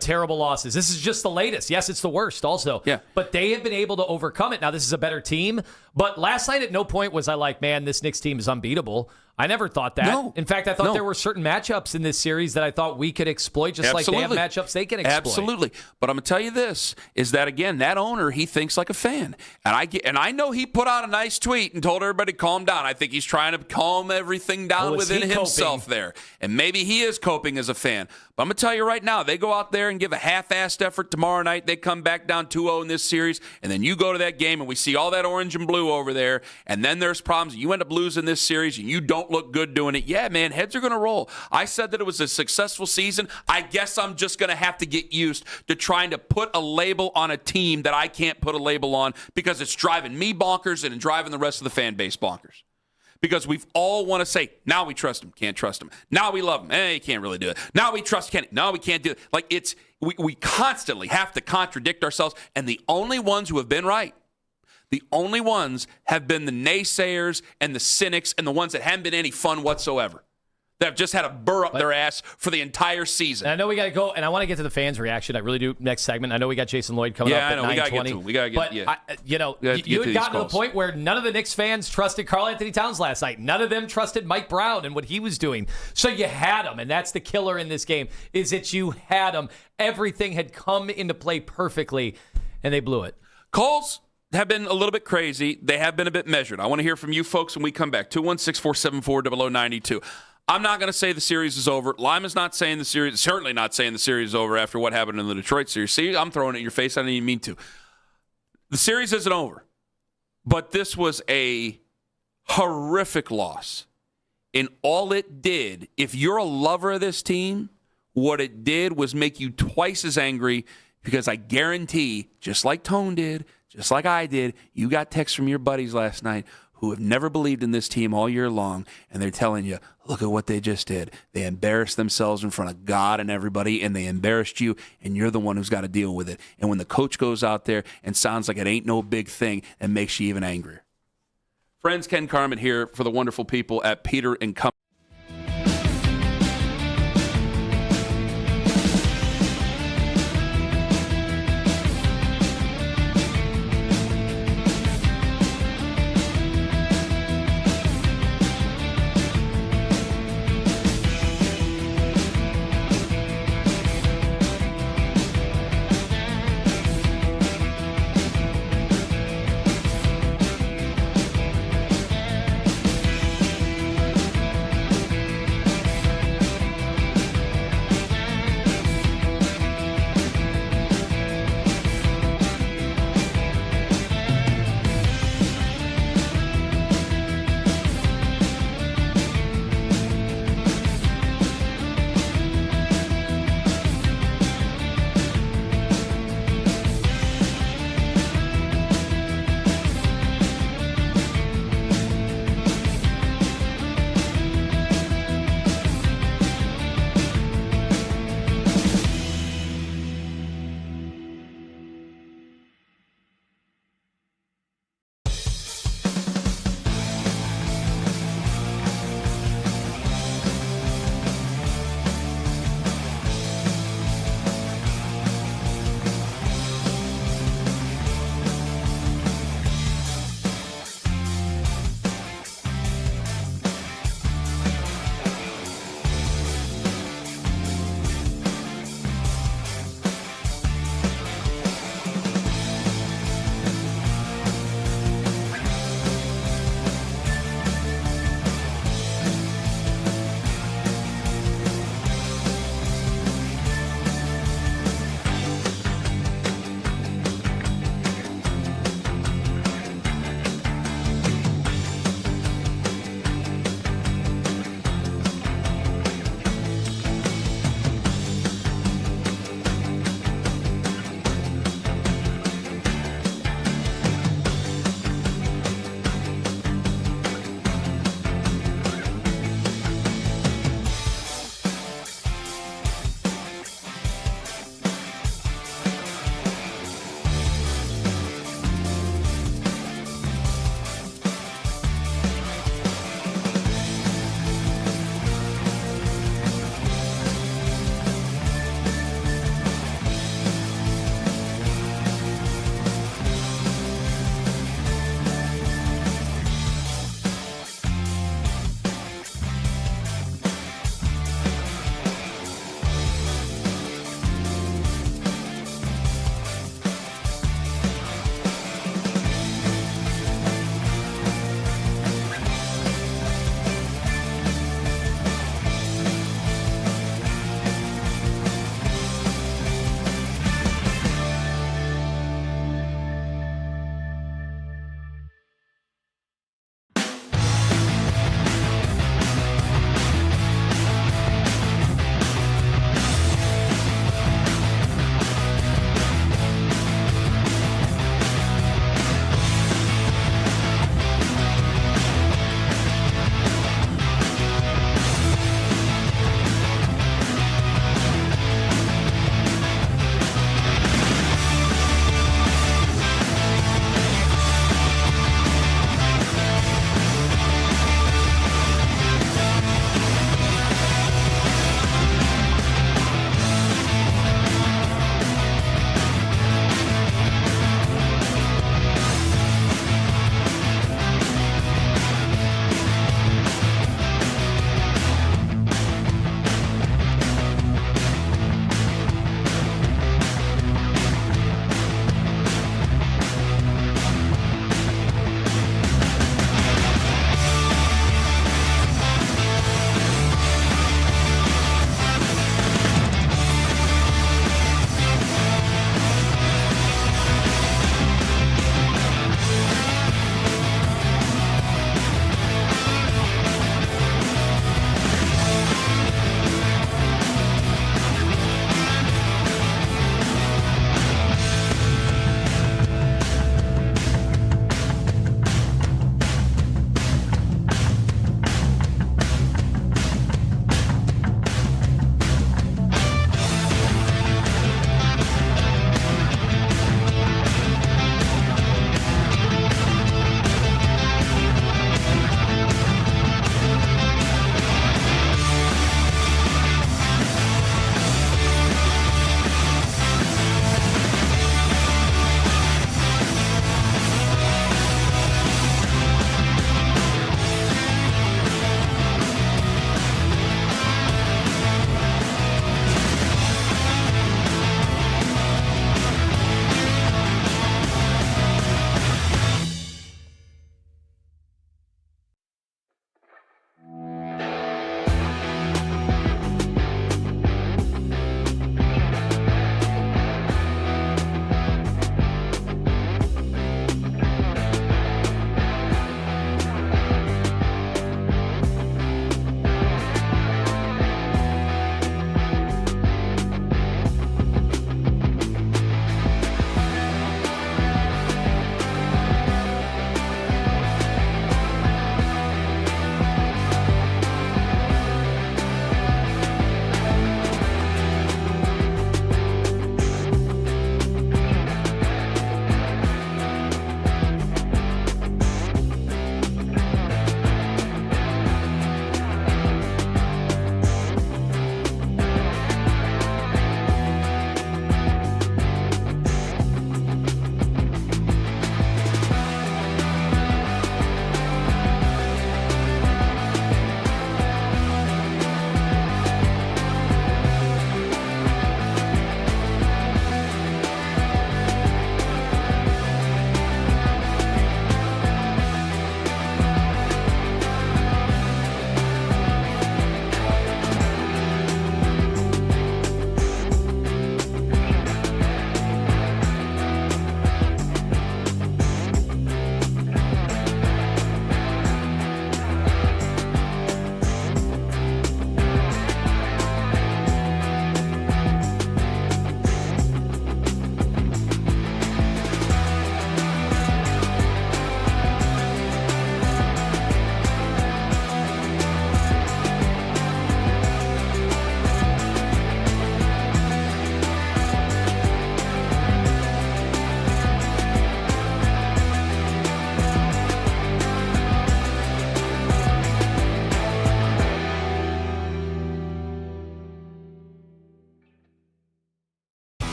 terrible losses. This is just the latest. Yes, it's the worst also. Yeah. But they have been able to overcome it. Now, this is a better team. But last night at no point was I like, man, this Knicks team is unbeatable. I never thought that. No. In fact, I thought there were certain matchups in this series that I thought we could exploit, just like they have matchups they can exploit. Absolutely. But I'm going to tell you this, is that, again, that owner, he thinks like a fan. And I know he put out a nice tweet and told everybody to calm down. I think he's trying to calm everything down within himself there. And maybe he is coping as a fan. But I'm going to tell you right now, they go out there and give a half-assed effort tomorrow night. They come back down 2-0 in this series. And then you go to that game and we see all that orange and blue over there. And then there's problems. You end up losing this series and you don't look good doing it. Yeah, man, heads are going to roll. I said that it was a successful season. I guess I'm just going to have to get used to trying to put a label on a team that I can't put a label on because it's driving me bonkers and driving the rest of the fan base bonkers. Because we all want to say, now we trust him, can't trust him. Now we love him, you can't really do it. Now we trust Kenny, no, we can't do it. Like we constantly have to contradict ourselves, and the only ones who have been right, the only ones have been the naysayers and the cynics and the ones that haven't been any fun whatsoever. that have just had a burr up their ass for the entire season. And I know we got to go, and I want to get to the fans' reaction. I really do. Next segment. I know we got Jason Lloyd coming up at 9:20. We got to get to him. We got to get. But yeah. you had gotten to the point where none of the Knicks fans trusted Karl Anthony Towns last night. None of them trusted Mike Brown and what he was doing. So you had him, and that's the killer in this game. Is that you had him. Everything had come into play perfectly, and they blew it. Calls have been a little bit crazy. They have been a bit measured. I want to hear from you folks when we come back. 216-474-0092. I'm not going to say the series is over. Lima's not saying the series, certainly not saying the series is over after what happened in the Detroit series. See, I'm throwing it in your face. I didn't even mean to. The series isn't over. But this was a horrific loss. And all it did, if you're a lover of this team, what it did was make you twice as angry, because I guarantee, just like Tone did, just like I did, you got texts from your buddies last night who have never believed in this team all year long, and they're telling you, look at what they just did. They embarrassed themselves in front of God and everybody, and they embarrassed you, and you're the one who's got to deal with it. And when the coach goes out there and sounds like it ain't no big thing, it makes you even angrier. Friends, Ken Carman here for the wonderful people at Peter & Company.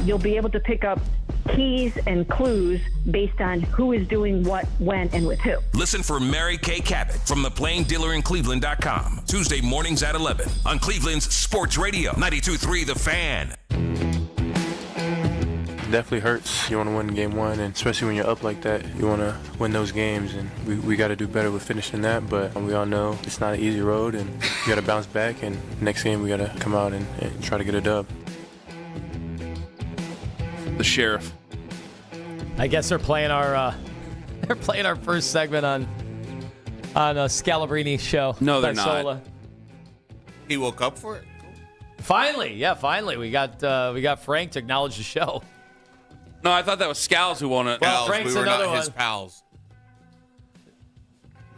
you'll be able to pick up keys and clues based on who is doing what, when, and with who. Listen for Mary Kay Cabot from the Plain Dealer in Cleveland.com. Tuesday mornings at 11 on Cleveland's Sports Radio, 92.3 The Fan. Definitely hurts. You want to win game one, and especially when you're up like that, you want to win those games, and we got to do better with finishing that, but we all know it's not an easy road, and we got to bounce back, and next game we got to come out and try to get a dub. The sheriff. I guess they're playing our first segment on Scalabrini's show. No, they're not. He woke up for it. Finally, we got Frank to acknowledge the show. No, I thought that was Scals who won it. Well, Frank's we were another not his one. pals.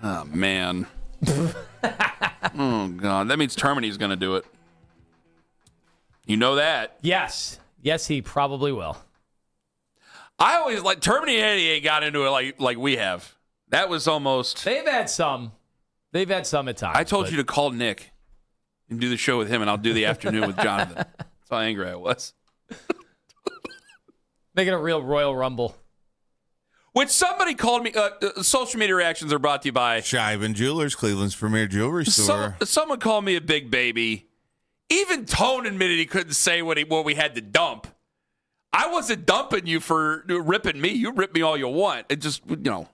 Oh, man. Oh, God. That means Termini's going to do it. You know that. Yes, he probably will. I always like Termini and Eddie ain't got into it like we have. That was almost. They've had some at times. I told you to call Nick and do the show with him, and I'll do the afternoon with Jonathan. That's how angry I was. Making a real Royal Rumble. Which somebody called me. Social media reactions are brought to you by Shivan Jewelers, Cleveland's premier jewelry store. Someone called me a big baby. Even Tone admitted he couldn't say what we had to dump. I wasn't dumping you for ripping me. You rip me all you want. It just, you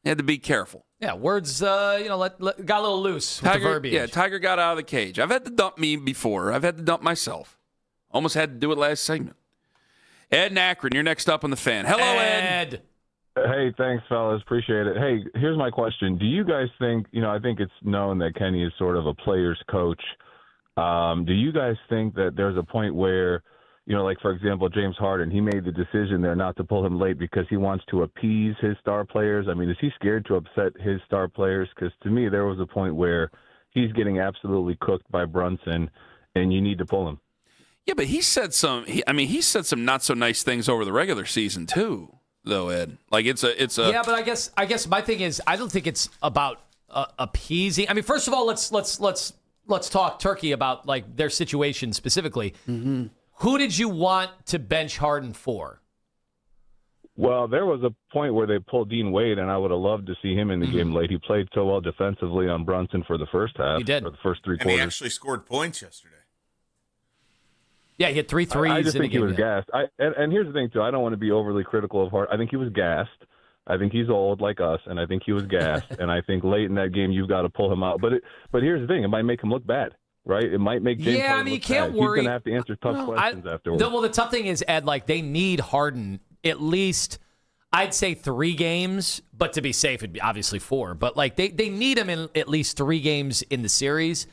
had to be careful. Yeah, words, got a little loose with the verbiage. Yeah, Tiger got out of the cage. I've had to dump me before. I've had to dump myself. Almost had to do it last segment. Ed and Akron, you're next up on the Fan. Hello, Ed. Hey, thanks, fellas. Appreciate it. Hey, here's my question. Do you guys think, I think it's known that Kenny is sort of a player's coach. Do you guys think that there's a point where, like, for example, James Harden, he made the decision there not to pull him late because he wants to appease his star players? I mean, is he scared to upset his star players? Because to me, there was a point where he's getting absolutely cooked by Brunson, and you need to pull him. Yeah, but he said some not so nice things over the regular season too, though, Ed. Like it's a. Yeah, but I guess my thing is I don't think it's about appeasing. I mean, first of all, let's talk Turkey about like their situation specifically. Mm-hmm. Who did you want to bench Harden for? Well, there was a point where they pulled Dean Wade, and I would have loved to see him in the game late. He played so well defensively on Brunson for the first half. He did. For the first three And quarters. he actually scored points yesterday. Yeah, he had 3 threes. I just think he was game. gassed. And here's the thing, too. I don't want to be overly critical of Hart. I think he was gassed. I think he's old like us, and I think he was gassed. And I think late in that game, you've got to pull him out. But here's the thing. It might make him look bad, right? It might make James Harden you look can't bad. worry. He's going to have to answer tough questions afterwards. Well, the tough thing is, Ed, like they need Harden at least, I'd say 3 games, but to be safe, it'd be obviously 4. But like they need him in at least 3 games in the series.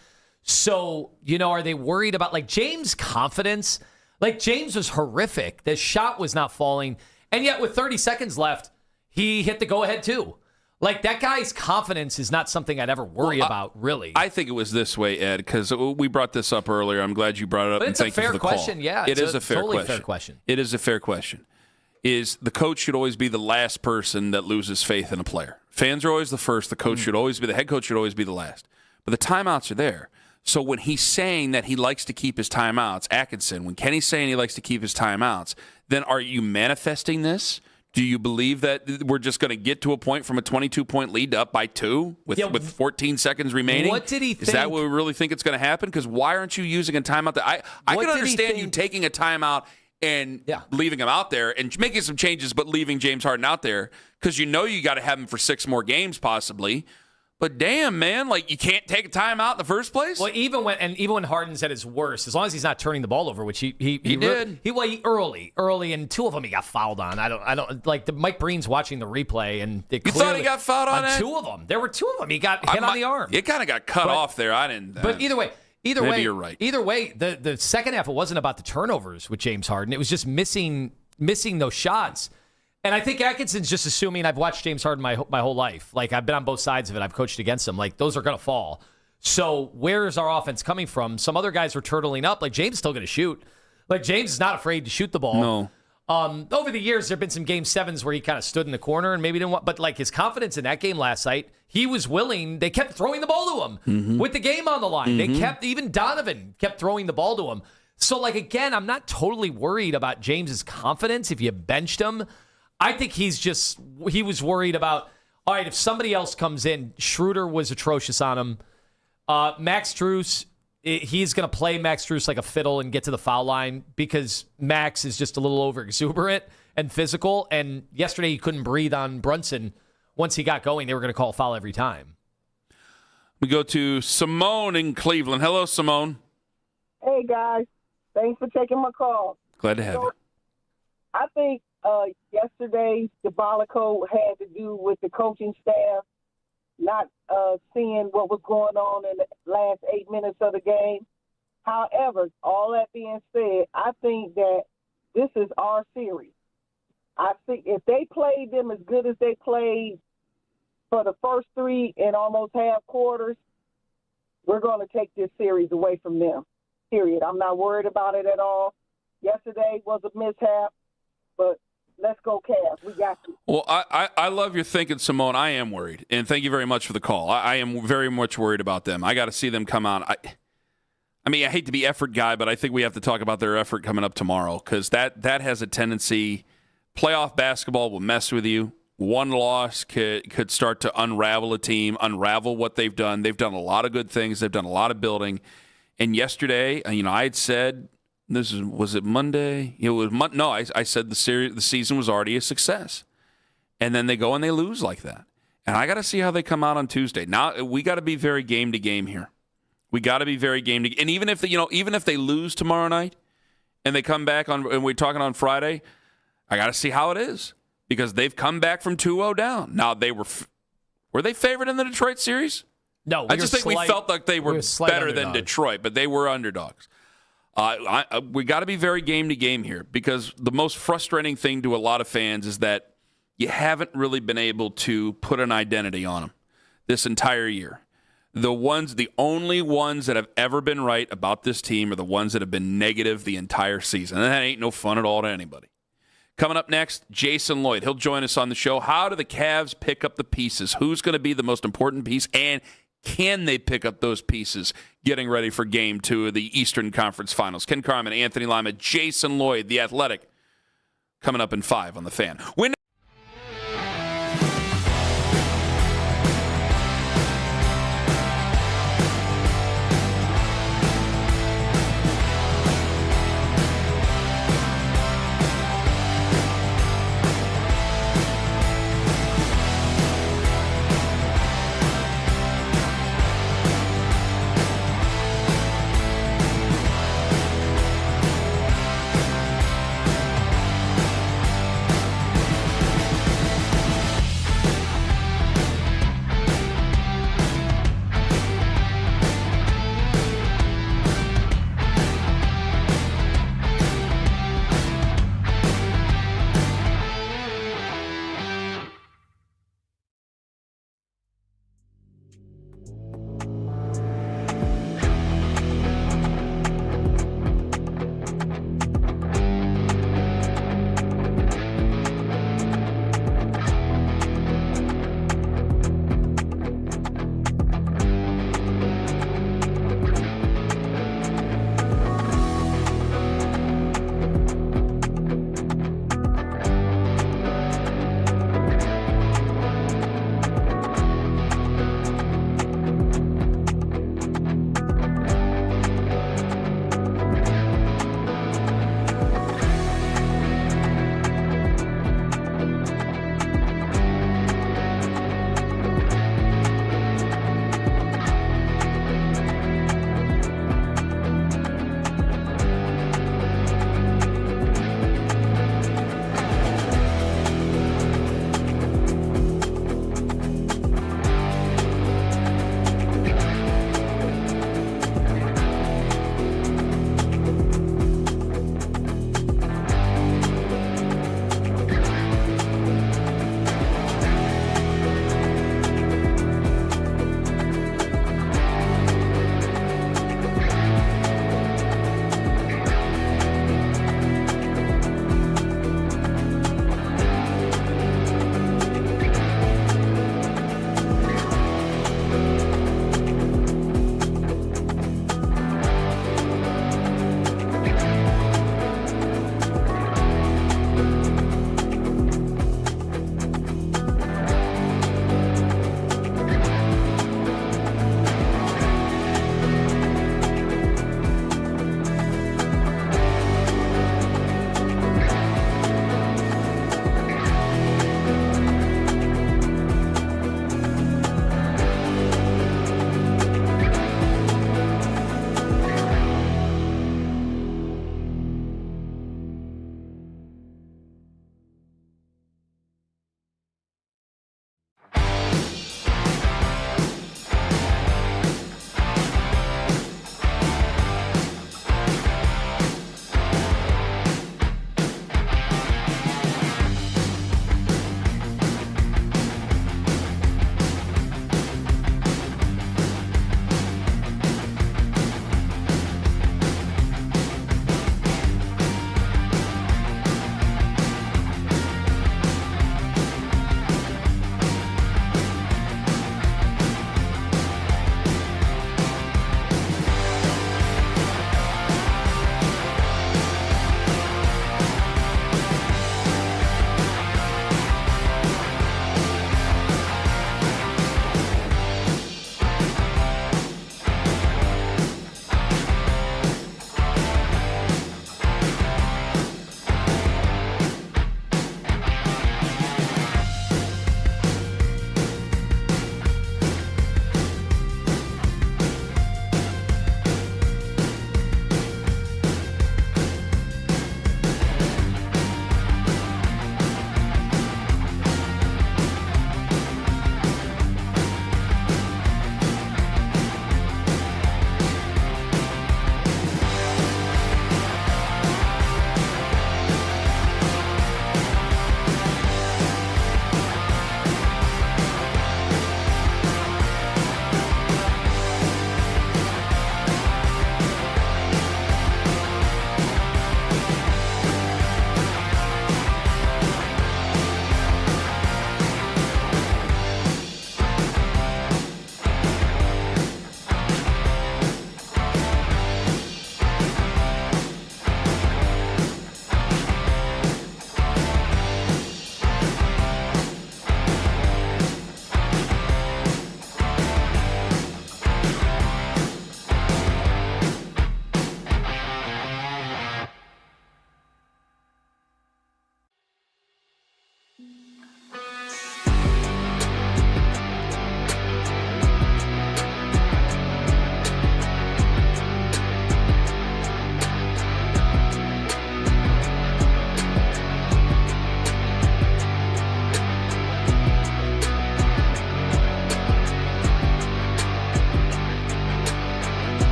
So, are they worried about like James' confidence? Like, James was horrific. The shot was not falling. And yet, with 30 seconds left, he hit the go-ahead, too. Like, that guy's confidence is not something I'd ever worry about, really. I think it was this way, Ed, because we brought this up earlier. I'm glad you brought it up. But and it's a thank you fair for the question, call. yeah. It is a fair totally question. Fair question. It is a fair question. Is the coach should always be the last person that loses faith in a player. Fans are always the first. The coach should always be, the head coach should always be the last. But the timeouts are there. So when he's saying that he likes to keep his timeouts, Atkinson, when Kenny's saying he likes to keep his timeouts, then are you manifesting this? Do you believe that we're just going to get to a point from a 22-point lead up by 2 with 14 seconds remaining? What did he think? Is that what we really think it's going to happen? Because why aren't you using a timeout? I can understand you taking a timeout and leaving him out there and making some changes, but leaving James Harden out there because you got to have him for 6 more games possibly. But damn, man, like you can't take a timeout in the first place. Well, even when Harden's at his worst, as long as he's not turning the ball over, which he did. He early, and 2 of them he got fouled on. I don't like Mike Breen's watching the replay, and you thought he got fouled on that? 2 of them. There were 2 of them. He got hit on the arm. It kind of got cut off there. I didn't. But either way, maybe you're right. Either way, the second half it wasn't about the turnovers with James Harden. It was just missing those shots. And I think Atkinson's just assuming I've watched James Harden my whole life. Like, I've been on both sides of it. I've coached against him. Like, those are going to fall. So where is our offense coming from? Some other guys were turtling up. Like, James is still going to shoot. Like, James is not afraid to shoot the ball. No. Over the years, there have been some Game 7s where he kind of stood in the corner and maybe didn't want. But, like, his confidence in that game last night, he was willing. They kept throwing the ball to him with the game on the line. They kept, even Donovan kept throwing the ball to him. So, like, again, I'm not totally worried about James's confidence if you benched him. I think he was worried about, all right, if somebody else comes in, Schroeder was atrocious on him. Max Strus, he's going to play Max Strus like a fiddle and get to the foul line because Max is just a little over exuberant and physical. And yesterday he couldn't breathe on Brunson. Once he got going, they were going to call a foul every time. We go to Simone in Cleveland. Hello, Simone. Hey, guys. Thanks for taking my call. Glad to have you. I think yesterday's debacle had to do with the coaching staff not seeing what was going on in the last 8 minutes of the game. However, all that being said, I think that this is our series. I think if they played them as good as they played for the first 3 and almost half quarters, we're going to take this series away from them, period. I'm not worried about it at all. Yesterday was a mishap, but let's go Cavs. We got you. Well, I love your thinking, Simone. I am worried, and thank you very much for the call. I am very much worried about them. I got to see them come out. I mean, I hate to be effort guy, but I think we have to talk about their effort coming up tomorrow because that has a tendency. Playoff basketball will mess with you. One loss could start to unravel a team, unravel what they've done. They've done a lot of good things. They've done a lot of building. And yesterday, I had said, was it Monday? It was no. I said the season was already a success, and then they go and they lose like that. And I got to see how they come out on Tuesday. Now we got to be very game to game here. We got to be very game to. And even if they lose tomorrow night, and they come back and we're talking on Friday, I got to see how it is because they've come back from 2-0 down. Now were they favored in the Detroit series? No, I just think we felt like they were better than Detroit, but they were underdogs. We got to be very game to game here because the most frustrating thing to a lot of fans is that you haven't really been able to put an identity on them this entire year. The only ones that have ever been right about this team are the ones that have been negative the entire season. And that ain't no fun at all to anybody. Coming up next, Jason Lloyd. He'll join us on the show. How do the Cavs pick up the pieces? Who's going to be the most important piece? And can they pick up those pieces getting ready for Game 2 of the Eastern Conference Finals? Ken Carman, Anthony Lima, Jason Lloyd, The Athletic, coming up in 5 on The Fan.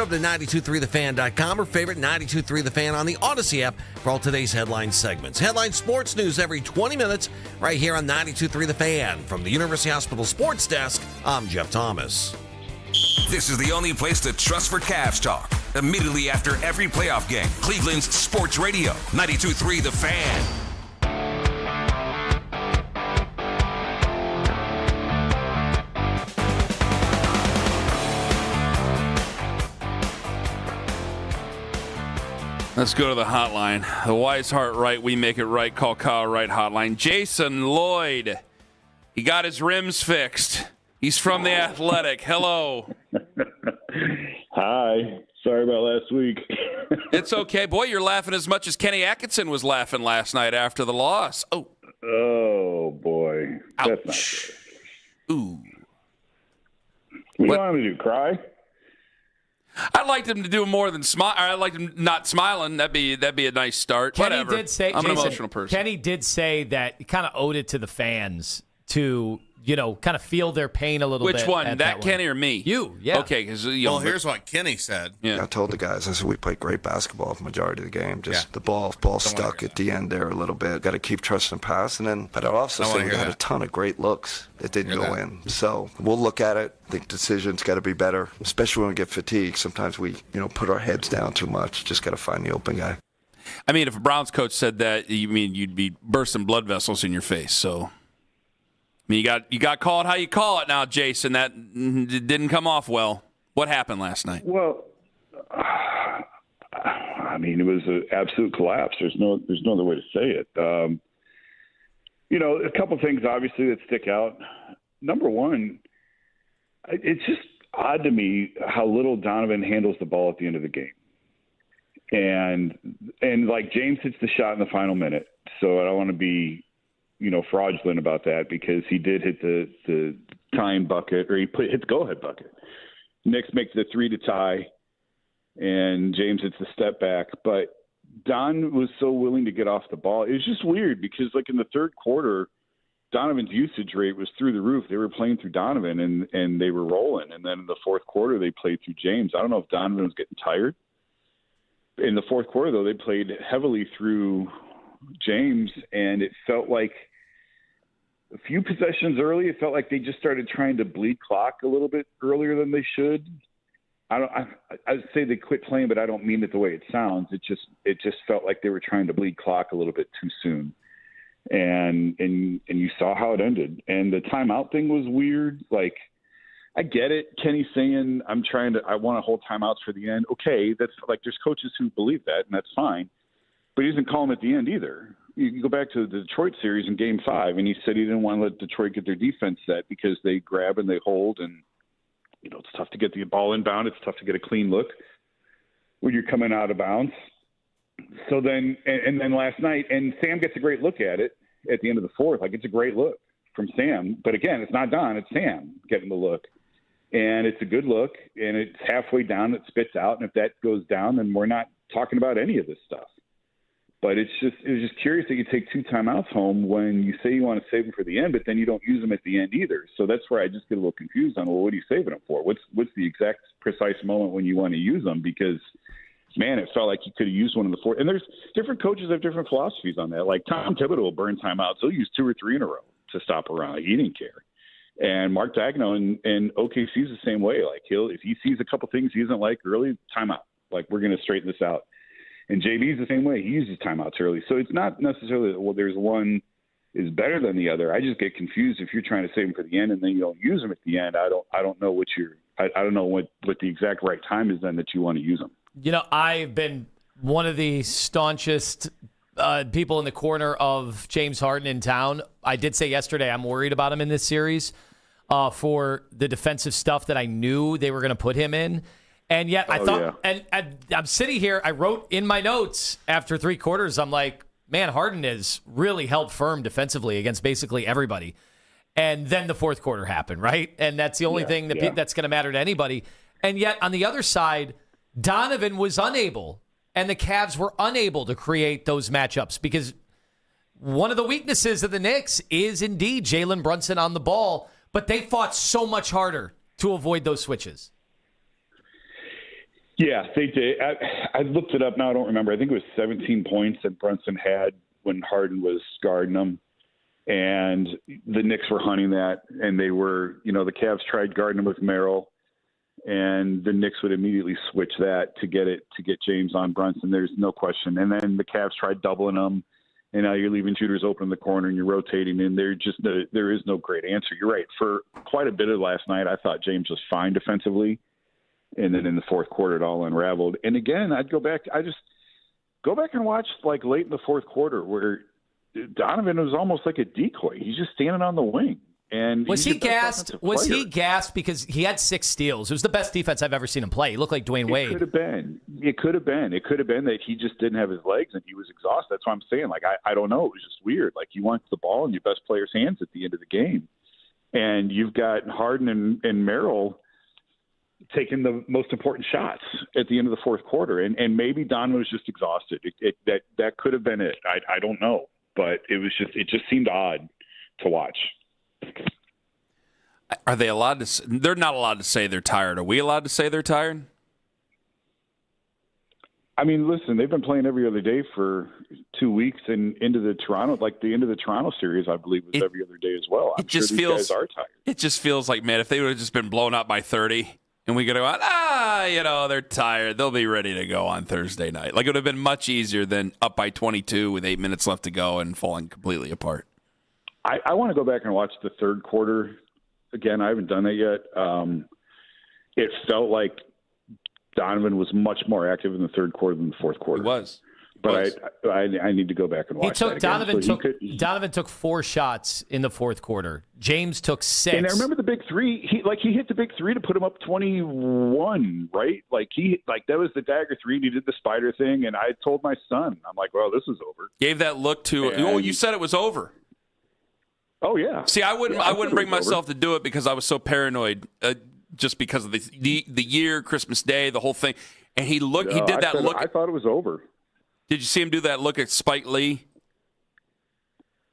over to 923thefan.com or favorite 923 The Fan on the Odyssey app for all today's headline segments. Headline sports news every 20 minutes right here on 923 The Fan. From the University Hospital Sports Desk, I'm Jeff Thomas. This is the only place to trust for Cavs talk. Immediately after every playoff game, Cleveland's Sports Radio, 92.3 The Fan. Let's go to the hotline. The Wise Heart Right, We Make It Right, Call Kyle Right hotline. Jason Lloyd. He got his rims fixed. He's from The Athletic. Hello. Hi. Sorry about last week. It's okay. Boy, you're laughing as much as Kenny Atkinson was laughing last night after the loss. Oh, boy. Ouch. That's not good. Ooh. What do you want him to do, cry? I'd like him to do more than smile. I'd like him not smiling. That'd be a nice start. Kenny Whatever. did say, I'm Jason, an emotional person. Kenny did say that he kind of owed it to the fans to, kind of feel their pain a little bit. Which one? at That Kenny or me? You, yeah. Okay, because well, here's what Kenny said. Yeah. I told the guys, I said, we played great basketball the majority of the game. Just the ball stuck at the end there a little bit. Got to keep trusting the pass. And then, but I also said we had a ton of great looks that didn't go in. So we'll look at it. I think decisions got to be better, especially when we get fatigued. Sometimes we, put our heads down too much. Just got to find the open guy. I mean, if a Browns coach said that, you'd be bursting blood vessels in your face. So, you got called how you call it now, Jason. That didn't come off well. What happened last night? Well, it was an absolute collapse. There's no other way to say it. A couple things obviously that stick out. Number one, it's just odd to me how little Donovan handles the ball at the end of the game. And like James hits the shot in the final minute, so I don't want to be, fraudulent about that because he did hit the tying bucket, or hit the go-ahead bucket. Knicks make the 3 to tie, and James hits the step back. But Don was so willing to get off the ball. It was just weird because, like, in the third quarter, Donovan's usage rate was through the roof. They were playing through Donovan, and they were rolling. And then in the fourth quarter, they played through James. I don't know if Donovan was getting tired. In the fourth quarter, though, they played heavily through James, and it felt like a few possessions early, it felt like they just started trying to bleed clock a little bit earlier than they should. I'd say they quit playing, but I don't mean it the way it sounds. It just felt like they were trying to bleed clock a little bit too soon. And you saw how it ended. And the timeout thing was weird. Like, I get it. Kenny's saying, I want to hold timeouts for the end. Okay, that's like, there's coaches who believe that, and that's fine. But he doesn't call them at the end either. You go back to the Detroit series in Game 5, and he said he didn't want to let Detroit get their defense set because they grab and they hold, and it's tough to get the ball inbound. It's tough to get a clean look when you're coming out of bounds. So then, and then last night, and Sam gets a great look at it at the end of the fourth. Like, it's a great look from Sam. But again, it's not Don, it's Sam getting the look. And it's a good look, and it's halfway down, it spits out. And if that goes down, then we're not talking about any of this stuff. But it was just curious that you take 2 timeouts home when you say you want to save them for the end, but then you don't use them at the end either. So that's where I just get a little confused on, well, what are you saving them for? What's the exact precise moment when you want to use them? Because, man, it felt like you could have used one in the fourth. And there's different coaches have different philosophies on that. Like Tom Thibodeau will burn timeouts. He'll use 2 or 3 in a row to stop around. He didn't care. And Mark Daigneault and OKC's the same way. Like, if he sees a couple things he doesn't like early, timeout. Like, we're going to straighten this out. And JB's the same way. He uses timeouts early. So it's not necessarily that, well, there's one is better than the other. I just get confused if you're trying to save them for the end and then you don't use them at the end. I don't know I don't know what the exact right time is then that you want to use them. I've been one of the staunchest people in the corner of James Harden in town. I did say yesterday I'm worried about him in this series for the defensive stuff that I knew they were going to put him in. And yet I thought, and I'm sitting here, I wrote in my notes after 3 quarters, I'm like, man, Harden has really held firm defensively against basically everybody. And then the fourth quarter happened, right? And that's the only thing that's going to matter to anybody. And yet on the other side, Donovan was unable, and the Cavs were unable to create those matchups because one of the weaknesses of the Knicks is indeed Jalen Brunson on the ball, but they fought so much harder to avoid those switches. Yeah, they did. I looked it up now. I don't remember. I think it was 17 points that Brunson had when Harden was guarding him. And the Knicks were hunting that. And they were, the Cavs tried guarding him with Merrill. And the Knicks would immediately switch that to get James on Brunson. There's no question. And then the Cavs tried doubling him. And now you're leaving shooters open in the corner and you're rotating. And there is no great answer. You're right. For quite a bit of last night, I thought James was fine defensively. And then in the fourth quarter, it all unraveled. And again, I'd go back. I just go back and watch like late in the fourth quarter where Donovan was almost like a decoy. He's just standing on the wing. And was he gassed? Was he gassed because he had 6 steals? It was the best defense I've ever seen him play. He looked like Dwayne Wade. It could have been. It could have been that he just didn't have his legs and he was exhausted. That's what I'm saying. Like I don't know. It was just weird. Like you want the ball in your best player's hands at the end of the game, and you've got Harden and Merrill taking the most important shots at the end of the fourth quarter. And maybe Donovan was just exhausted. That could have been it. I don't know. But it just seemed odd to watch. Are they allowed to? They're not allowed to say they're tired. Are we allowed to say they're tired? I mean, listen, they've been playing every other day for 2 weeks and into the end of the Toronto series, I believe, was every other day as well. I'm sure these guys are tired. It just feels like, man, if they would have just been blown out by 30 and we could have gone, they're tired. They'll be ready to go on Thursday night. Like, it would have been much easier than up by 22 with 8 minutes left to go and falling completely apart. I want to go back and watch the third quarter. Again, I haven't done that yet. It felt like Donovan was much more active in the third quarter than the fourth quarter. He was. But I need to go back and watch that again. Donovan took 4 shots in the fourth quarter. James took 6. And I remember the big three. He hit the big three to put him up 21, right? That was the dagger three. And he did the spider thing, and I told my son, I'm like, well, this is over. Gave that look to. You said it was over. Oh yeah. See, I wouldn't bring myself to do it because I was so paranoid, just because of the year, Christmas Day, the whole thing. And he looked. He did that look. I thought it was over. Did you see him do that look at Spike Lee?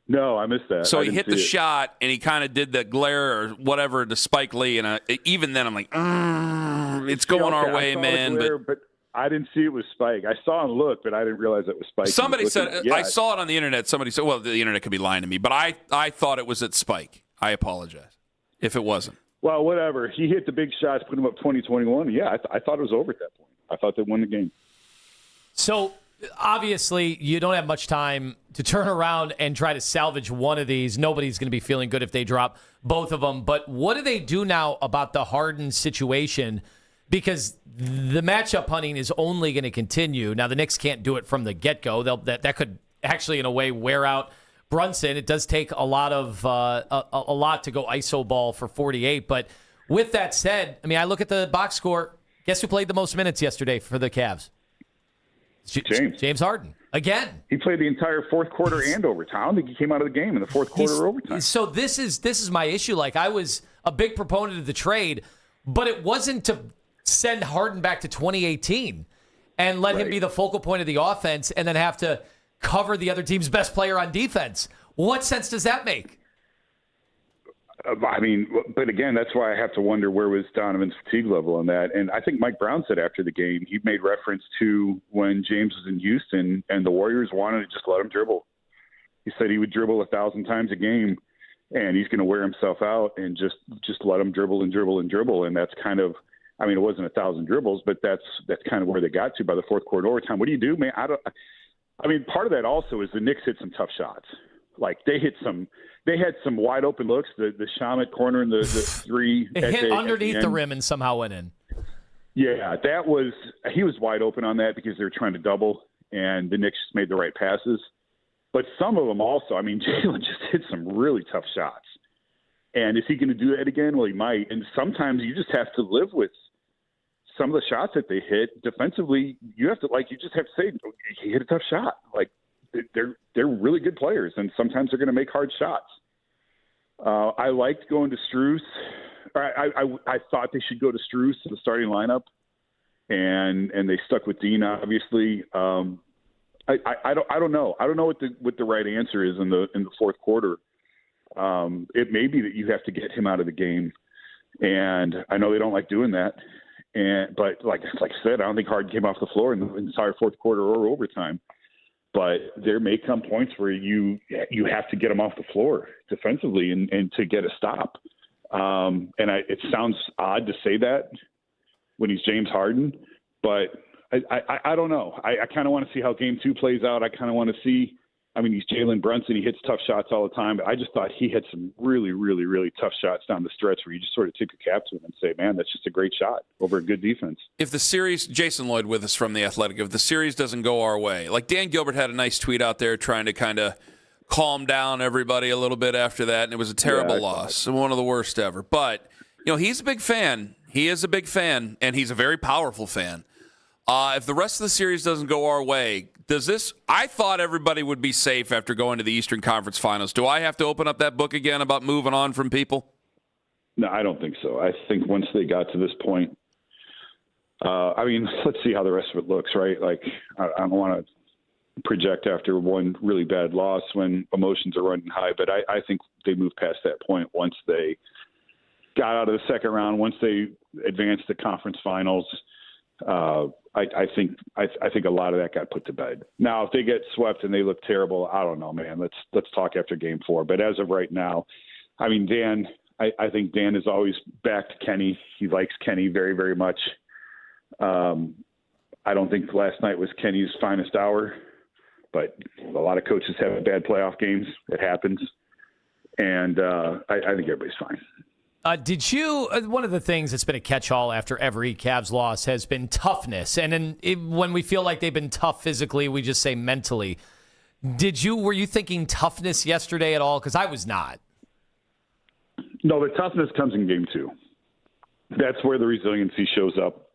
No, I missed that. So he hit the shot, and he kind of did the glare or whatever to Spike Lee. And even then, I'm like, it's going our way, man. But I didn't see it was Spike. I saw him look, but I didn't realize it was Spike. Somebody said, I saw it on the internet. Somebody said, well, the internet could be lying to me, but I thought it was at Spike. I apologize if it wasn't. Well, whatever. He hit the big shots, put him up 20-21. Yeah, I thought it was over at that point. I thought they won the game. So obviously, you don't have much time to turn around and try to salvage one of these. Nobody's going to be feeling good if they drop both of them. But what do they do now about the Harden situation? Because the matchup hunting is only going to continue. Now, the Knicks can't do it from the get-go. That could actually, in a way, wear out Brunson. It does take a lot to go iso ball for 48. But with that said, I mean, I look at the box score. Guess who played the most minutes yesterday for the Cavs? James Harden. Again. He played the entire fourth quarter and overtime. I don't think he came out of the game in the fourth quarter or overtime. So this is my issue. Like, I was a big proponent of the trade, but it wasn't to send Harden back to 2018 and let him be the focal point of the offense and then have to cover the other team's best player on defense. What sense does that make? I mean, but again, that's why I have to wonder where was Donovan's fatigue level on that. And I think Mike Brown said after the game, he made reference to when James was in Houston and the Warriors wanted to just let him dribble. He said he would dribble 1,000 times a game and he's going to wear himself out and just let him dribble and dribble and dribble. And that's kind of, I mean, it wasn't 1,000 dribbles, but that's kind of where they got to by the fourth quarter overtime. What do you do, man? I mean, part of that also is the Knicks hit some tough shots. Like they had some wide open looks. The Shamet corner and the three. It hit underneath the rim and somehow went in. Yeah, he was wide open on that because they were trying to double, and the Knicks just made the right passes. But some of them also, I mean, Jalen just hit some really tough shots. And is he going to do that again? Well, he might. And sometimes you just have to live with some of the shots that they hit defensively. You have to, you just have to say, he hit a tough shot. Like, they're really good players, and sometimes they're going to make hard shots. I liked going to Strus. I thought they should go to Strus to the starting lineup, and they stuck with Dean, obviously. I don't know. I don't know what the right answer is in the fourth quarter. It may be that you have to get him out of the game, and I know they don't like doing that. But like I said, I don't think Harden came off the floor in the entire fourth quarter or overtime. But there may come points where you have to get him off the floor defensively and to get a stop. It sounds odd to say that when he's James Harden, but I don't know. I kind of want to see how Game 2 plays out. I kind of want to see. I mean, he's Jalen Brunson. He hits tough shots all the time, but I just thought he had some really, really, really tough shots down the stretch where you just sort of tip your cap to him and say, man, that's just a great shot over a good defense. If the series, Jason Lloyd with us from The Athletic, if the series doesn't go our way, like Dan Gilbert had a nice tweet out there trying to kind of calm down everybody a little bit after that, and it was a terrible loss, one of the worst ever. But, he's a big fan. He is a big fan, and he's a very powerful fan. If the rest of the series doesn't go our way, I thought everybody would be safe after going to the Eastern Conference Finals. Do I have to open up that book again about moving on from people? No, I don't think so. I think once they got to this point, let's see how the rest of it looks, right? Like, I don't want to project after one really bad loss when emotions are running high, but I think they moved past that point once they got out of the second round, once they advanced to conference finals. I think a lot of that got put to bed. Now, if they get swept and they look terrible, I don't know, man. Let's talk after Game 4. But as of right now, I mean, Dan, I think Dan has always backed Kenny. He likes Kenny very, very much. I don't think last night was Kenny's finest hour, but a lot of coaches have bad playoff games. It happens, and I think everybody's fine. One of the things that's been a catch-all after every Cavs loss has been toughness. And when we feel like they've been tough physically, we just say mentally. Were you thinking toughness yesterday at all? Because I was not. No, the toughness comes in Game 2. That's where the resiliency shows up,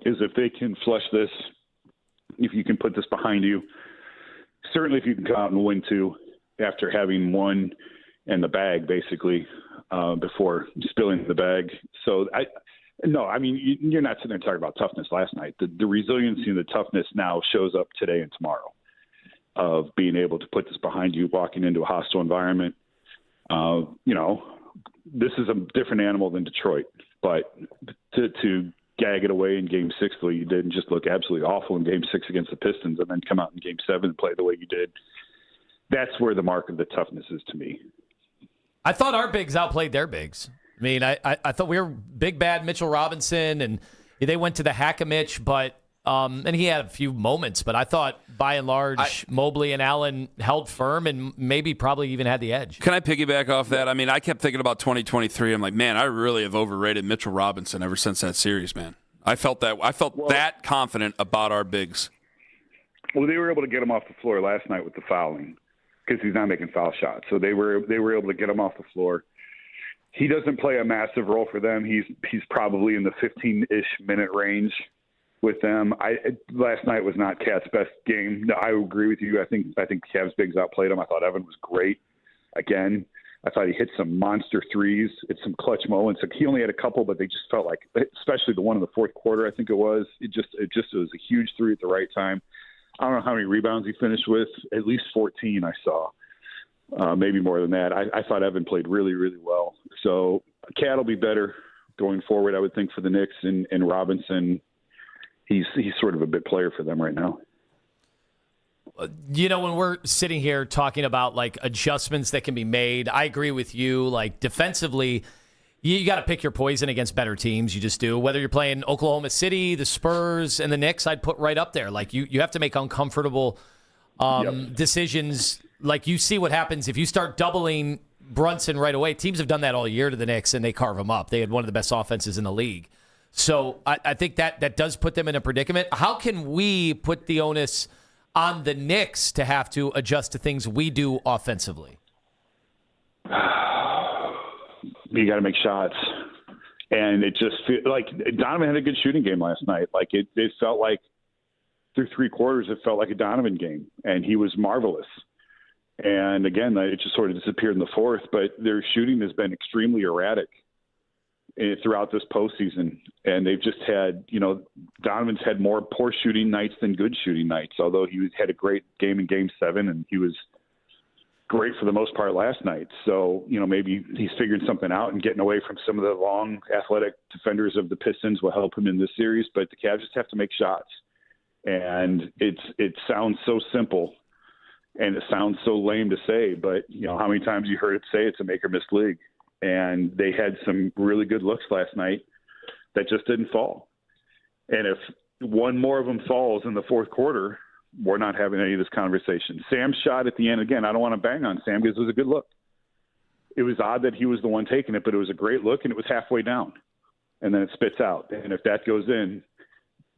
is if they can flush this, if you can put this behind you. Certainly if you can come out and win 2 after having won in the bag, basically, before spilling the bag. So, you're not sitting there talking about toughness last night. The resiliency and the toughness now shows up today and tomorrow of being able to put this behind you, walking into a hostile environment. This is a different animal than Detroit, but to gag it away in Game 6 the way you did and just look absolutely awful in Game 6 against the Pistons and then come out in Game 7 and play the way you did, that's where the mark of the toughness is to me. I thought our bigs outplayed their bigs. I mean, I thought we were big bad Mitchell Robinson, and they went to the hack-a-Mitch, but and he had a few moments, but I thought by and large Mobley and Allen held firm and maybe probably even had the edge. Can I piggyback off that? I mean, I kept thinking about 2023. I'm like, man, I really have overrated Mitchell Robinson ever since that series, man. I felt that confident about our bigs. Well, they were able to get him off the floor last night with the fouling, because he's not making foul shots. So they were able to get him off the floor. He doesn't play a massive role for them. He's probably in the 15-ish minute range with them. Last night was not Cat's best game. No, I agree with you. I think Cavs bigs outplayed him. I thought Evan was great. Again, I thought he hit some monster threes. It's some clutch moments. Like, he only had a couple, but they just felt like, especially the one in the fourth quarter, I think it was. It was a huge three at the right time. I don't know how many rebounds he finished with. At least 14 I saw. Maybe more than that. I thought Evan played really, really well. So Cat will be better going forward, I would think, for the Knicks. And Robinson, he's sort of a big player for them right now. When we're sitting here talking about, like, adjustments that can be made, I agree with you. Like, defensively, you got to pick your poison against better teams. You just do. Whether you're playing Oklahoma City, the Spurs, and the Knicks, I'd put right up there. Like, you have to make uncomfortable decisions. Like, you see what happens if you start doubling Brunson right away. Teams have done that all year to the Knicks, and they carve them up. They had one of the best offenses in the league. So I think that does put them in a predicament. How can we put the onus on the Knicks to have to adjust to things we do offensively? You got to make shots. And it just like Donovan had a good shooting game last night. Like it felt like through 3 quarters, it felt like a Donovan game, and he was marvelous. And again, it just sort of disappeared in the fourth, but their shooting has been extremely erratic throughout this postseason. And they've just had, Donovan's had more poor shooting nights than good shooting nights, although he had a great game in Game 7, and he was great for the most part last night. So, maybe he's figuring something out, and getting away from some of the long athletic defenders of the Pistons will help him in this series. But the Cavs just have to make shots. And it sounds so simple, and it sounds so lame to say, but how many times you heard it say it's a make or miss league? And they had some really good looks last night that just didn't fall. And if one more of them falls in the fourth quarter, we're not having any of this conversation. Sam's shot at the end, again, I don't want to bang on Sam because it was a good look. It was odd that he was the one taking it, but it was a great look, and it was halfway down. And then it spits out. And if that goes in,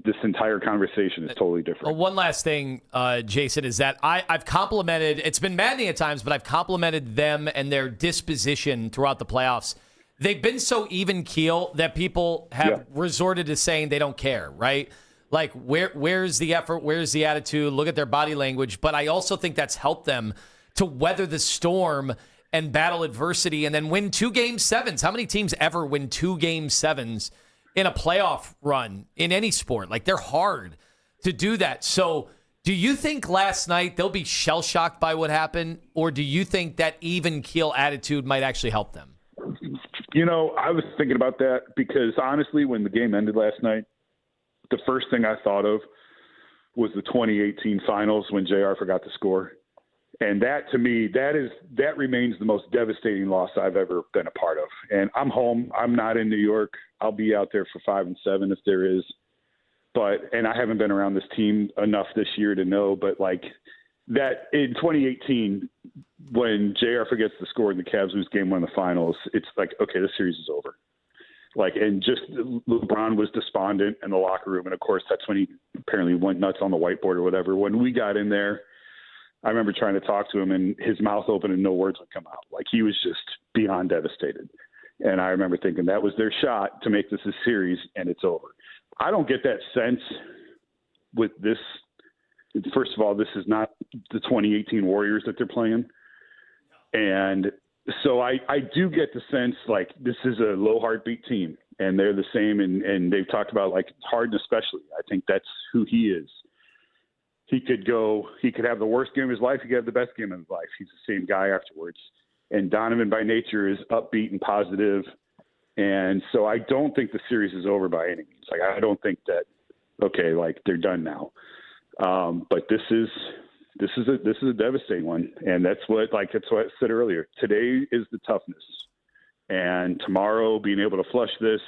this entire conversation is totally different. One last thing, Jason, is that I've complimented, it's been maddening at times, but I've complimented them and their disposition throughout the playoffs. They've been so even keel that people have resorted to saying they don't care, right? Like, where's the effort? Where's the attitude? Look at their body language. But I also think that's helped them to weather the storm and battle adversity and then win 2 Game 7s. How many teams ever win 2 Game 7s in a playoff run in any sport? Like, they're hard to do that. So do you think last night they'll be shell-shocked by what happened, or do you think that even keel attitude might actually help them? I was thinking about that because, honestly, when the game ended last night, the first thing I thought of was the 2018 finals when JR forgot to score. And that, to me, that remains the most devastating loss I've ever been a part of. And I'm home. I'm not in New York. I'll be out there for 5 and 7 if there is. And I haven't been around this team enough this year to know, but like that in 2018, when JR forgets to score and the Cavs lose game 1 of the finals, it's like, okay, this series is over. And just LeBron was despondent in the locker room. And of course, that's when he apparently went nuts on the whiteboard or whatever. When we got in there, I remember trying to talk to him and his mouth open and no words would come out. Like, he was just beyond devastated. And I remember thinking that was their shot to make this a series, and it's over. I don't get that sense with this. First of all, this is not the 2018 Warriors that they're playing. And so I do get the sense like this is a low heartbeat team, and they're the same. And they've talked about like Harden especially. I think that's who he is. He could have the worst game of his life. He could have the best game of his life. He's the same guy afterwards. And Donovan by nature is upbeat and positive. And so I don't think the series is over by any means. Like, I don't think that, okay, like they're done now. But this is a devastating one. And that's what I said earlier. Today is the toughness. And tomorrow being able to flush this,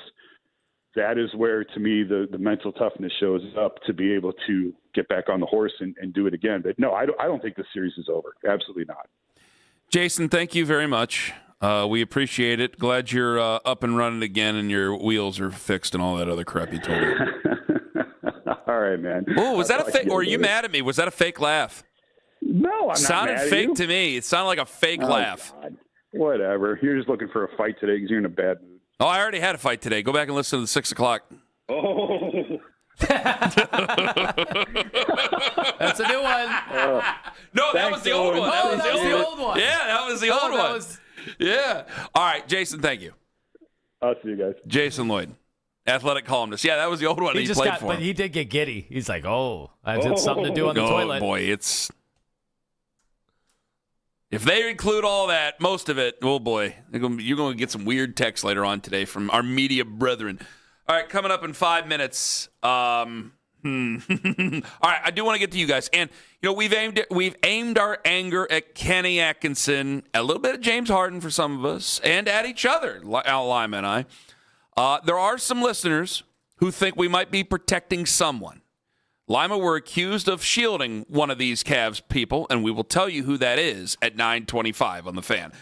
that is where, to me, the mental toughness shows up to be able to get back on the horse and do it again. But no, I don't think the series is over. Absolutely not. Jason, thank you very much. We appreciate it. Glad you're up and running again and your wheels are fixed and all that other crap you told me. All right, man. Oh, was that a fake? Or are you mad at me? Was that a fake laugh? No, I'm not sounded mad at fake you. to me. It sounded like a fake laugh. God. Whatever. You're just looking for a fight today because you're in a bad mood. Oh, I already had a fight today. Go back and listen to the 6 o'clock. Oh. That's a new one. No, that was the old one. Oh, that was the old one. Yeah, that was the old one. Yeah. All right, Jason, thank you. I'll see you guys. Jason Lloyd, athletic columnist. Yeah, that was the old one. He just played got, for but him. he did get giddy. He's like, oh, I did something to do on the toilet. Oh, boy, it's... If they include all that, most of it, oh, boy, you're going to get some weird texts later on today from our media brethren. All right, coming up in 5 minutes. All right, I do want to get to you guys. And, we've aimed our anger at Kenny Atkinson, a little bit at James Harden for some of us, and at each other, Al Lima and I. There are some listeners who think we might be protecting someone. Lima, we're accused of shielding one of these Cavs people, and we will tell you who that is at 9:25 on The Fan.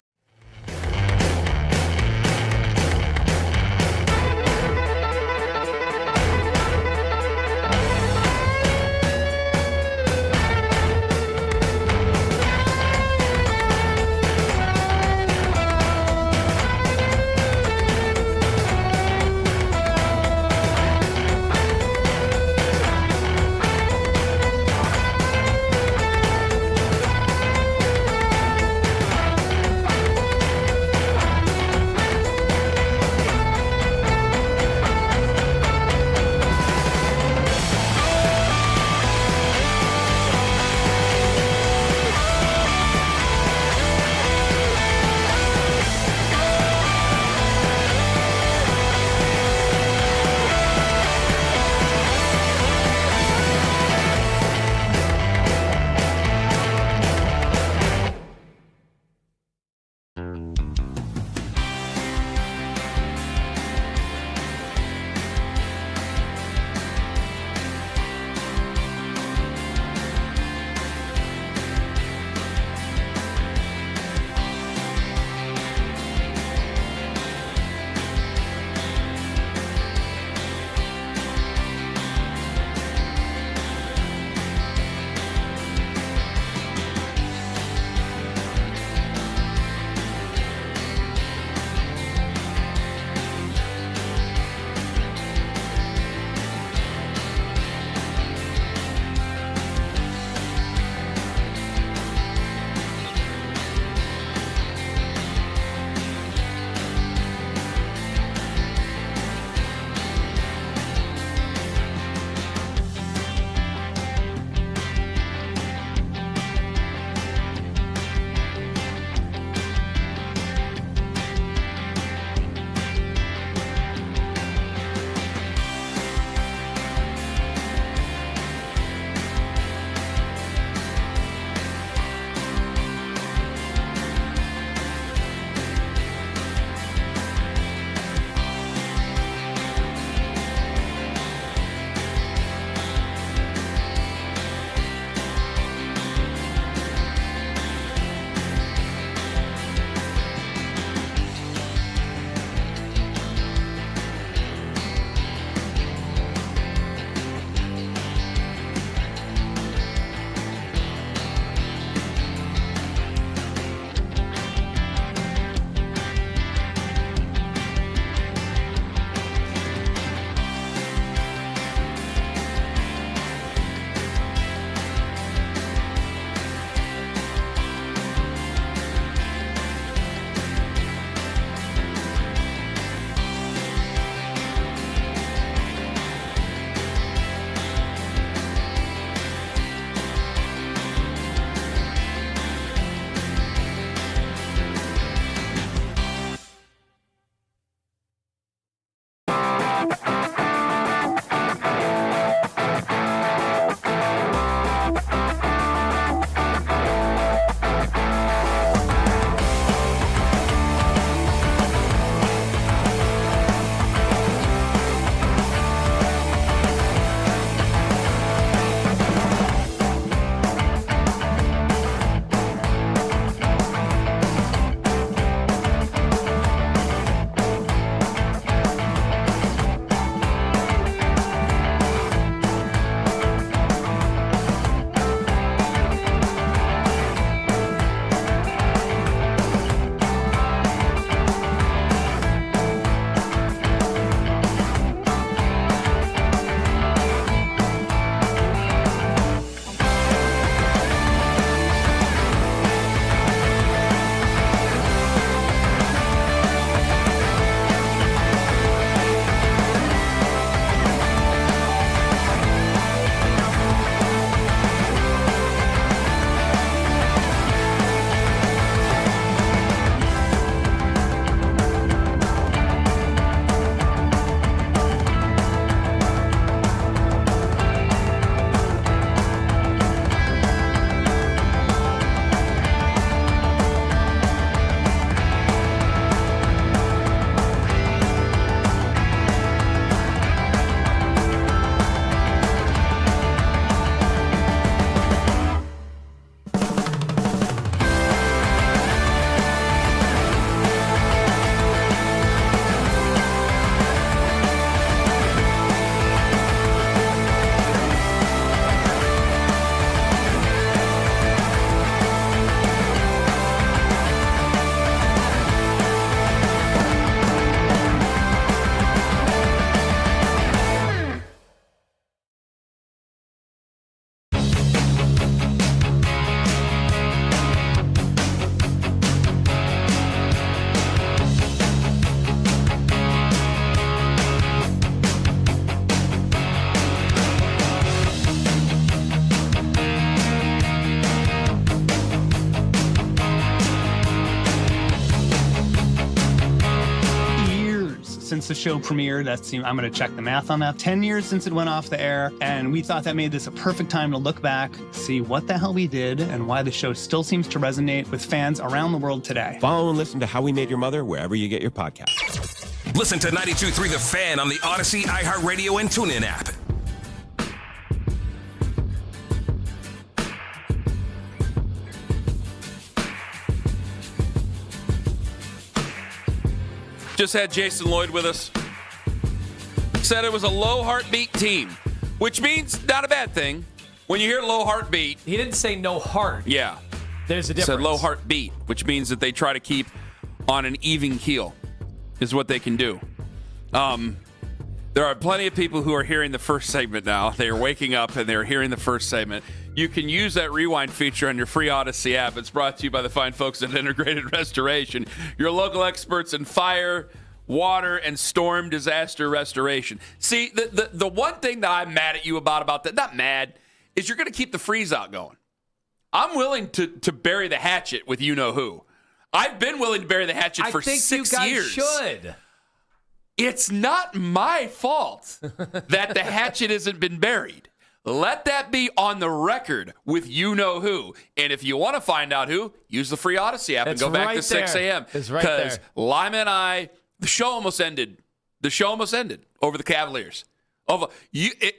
since the show premiered. I'm going to check the math on that. 10 years since it went off the air, and we thought that made this a perfect time to look back, see what the hell we did, and why the show still seems to resonate with fans around the world today. Follow and listen to How We Met Your Mother wherever you get your podcasts. Listen to 92.3 The Fan on the Odyssey, iHeartRadio, and TuneIn app. Just had Jason Lloyd with us. Said it was a low heartbeat team, which means not a bad thing. When you hear low heartbeat. He didn't say no heart. Yeah. There's a difference. Said low heartbeat, which means that they try to keep on an even keel, is what they can do. There are plenty of people who are hearing the first segment now. They are waking up and they're hearing the first segment. You can use that rewind feature on your free Odyssey app. It's brought to you by the fine folks at Integrated Restoration, your local experts in fire, water, and storm disaster restoration. See, the one thing that I'm mad at you about that, not mad, is you're going to keep the freeze out going. I'm willing to bury the hatchet with you-know-who. I've been willing to bury the hatchet for 6 years. I think you guys should. It's not my fault that the hatchet hasn't been buried. Let that be on the record with you-know-who. And if you want to find out who, use the free Odyssey app and go back to 6 a.m. It's right there. Because Lima and I, the show almost ended. The show almost ended over the Cavaliers.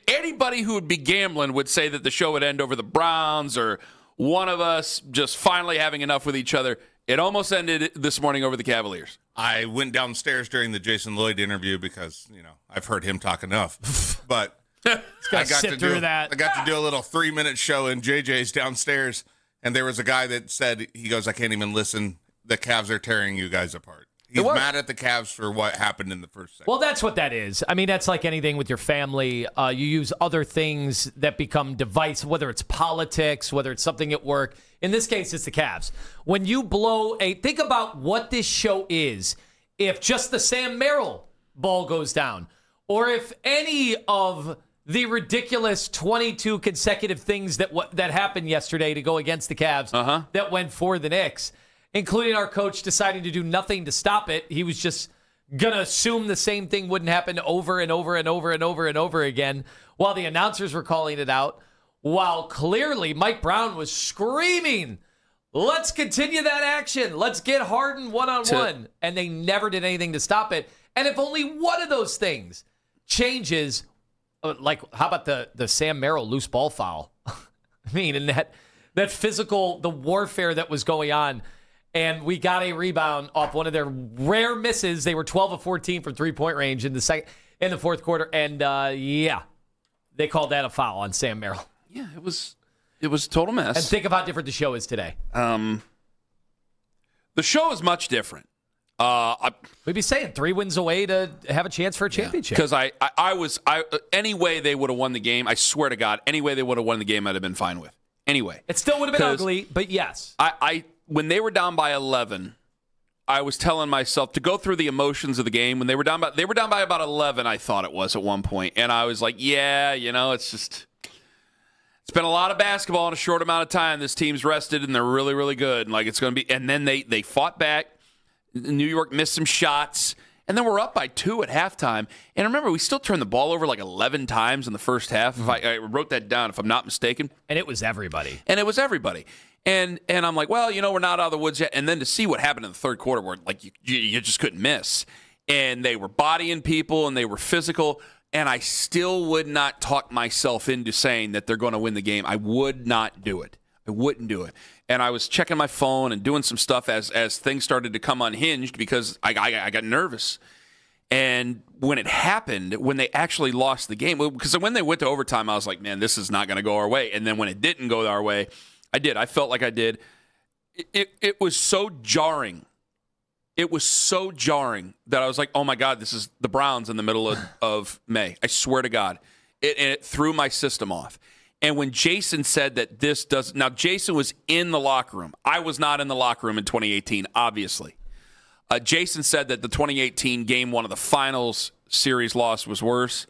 Anybody who would be gambling would say that the show would end over the Browns or one of us just finally having enough with each other. It almost ended this morning over the Cavaliers. I went downstairs during the Jason Lloyd interview because, I've heard him talk enough. But I got to do a little 3-minute show, and JJ's downstairs, and there was a guy that said, he goes, I can't even listen. The Cavs are tearing you guys apart. He's mad at the Cavs for what happened in the first segment. Well, that's what that is. I mean, that's like anything with your family. You use other things that become divisive, whether it's politics, whether it's something at work. In this case, it's the Cavs. When you think about what this show is, if just the Sam Merrill ball goes down, or if any of the ridiculous 22 consecutive things that happened yesterday to go against the Cavs that went for the Knicks, including our coach deciding to do nothing to stop it. He was just going to assume the same thing wouldn't happen over and over and over and over and over again while the announcers were calling it out, while clearly Mike Brown was screaming, let's continue that action. Let's get Harden one-on-one. And they never did anything to stop it. And if only one of those things changes, like how about the Sam Merrill loose ball foul? I mean, and that physical, the warfare that was going on. And we got a rebound off one of their rare misses. They were 12 of 14 from three-point range in the fourth quarter. And, they called that a foul on Sam Merrill. Yeah, it was a total mess. And think of how different the show is today. The show is much different. We'd be saying 3 wins away to have a chance for a championship. Because any way they would have won the game, I swear to God, any way they would have won the game, I'd have been fine with. Anyway. It still would have been ugly, but yes. When they were down by 11, I was telling myself to go through the emotions of the game. When they were down by about 11, I thought it was at one point, and I was like, yeah, it's been a lot of basketball in a short amount of time. This team's rested and they're really, really good. And like it's going to be, and then they fought back. New York missed some shots, and then we're up by 2 at halftime. And remember, we still turned the ball over like 11 times in the first half. If I wrote that down, if I'm not mistaken. And it was everybody. And I'm like, well, we're not out of the woods yet. And then to see what happened in the third quarter, where like you just couldn't miss. And they were bodying people and they were physical. And I still would not talk myself into saying that they're going to win the game. I would not do it. I wouldn't do it. And I was checking my phone and doing some stuff as things started to come unhinged because I got nervous. And when it happened, when they actually lost the game, because when they went to overtime, I was like, man, this is not going to go our way. And then when it didn't go our way, I did. I felt like I did. It was so jarring. It was so jarring that I was like, oh, my God, this is the Browns in the middle of May. I swear to God. It threw my system off. And when Jason said that this does – now, Jason was in the locker room. I was not in the locker room in 2018, obviously. Jason said that the 2018 Game 1 of the Finals series loss was worse.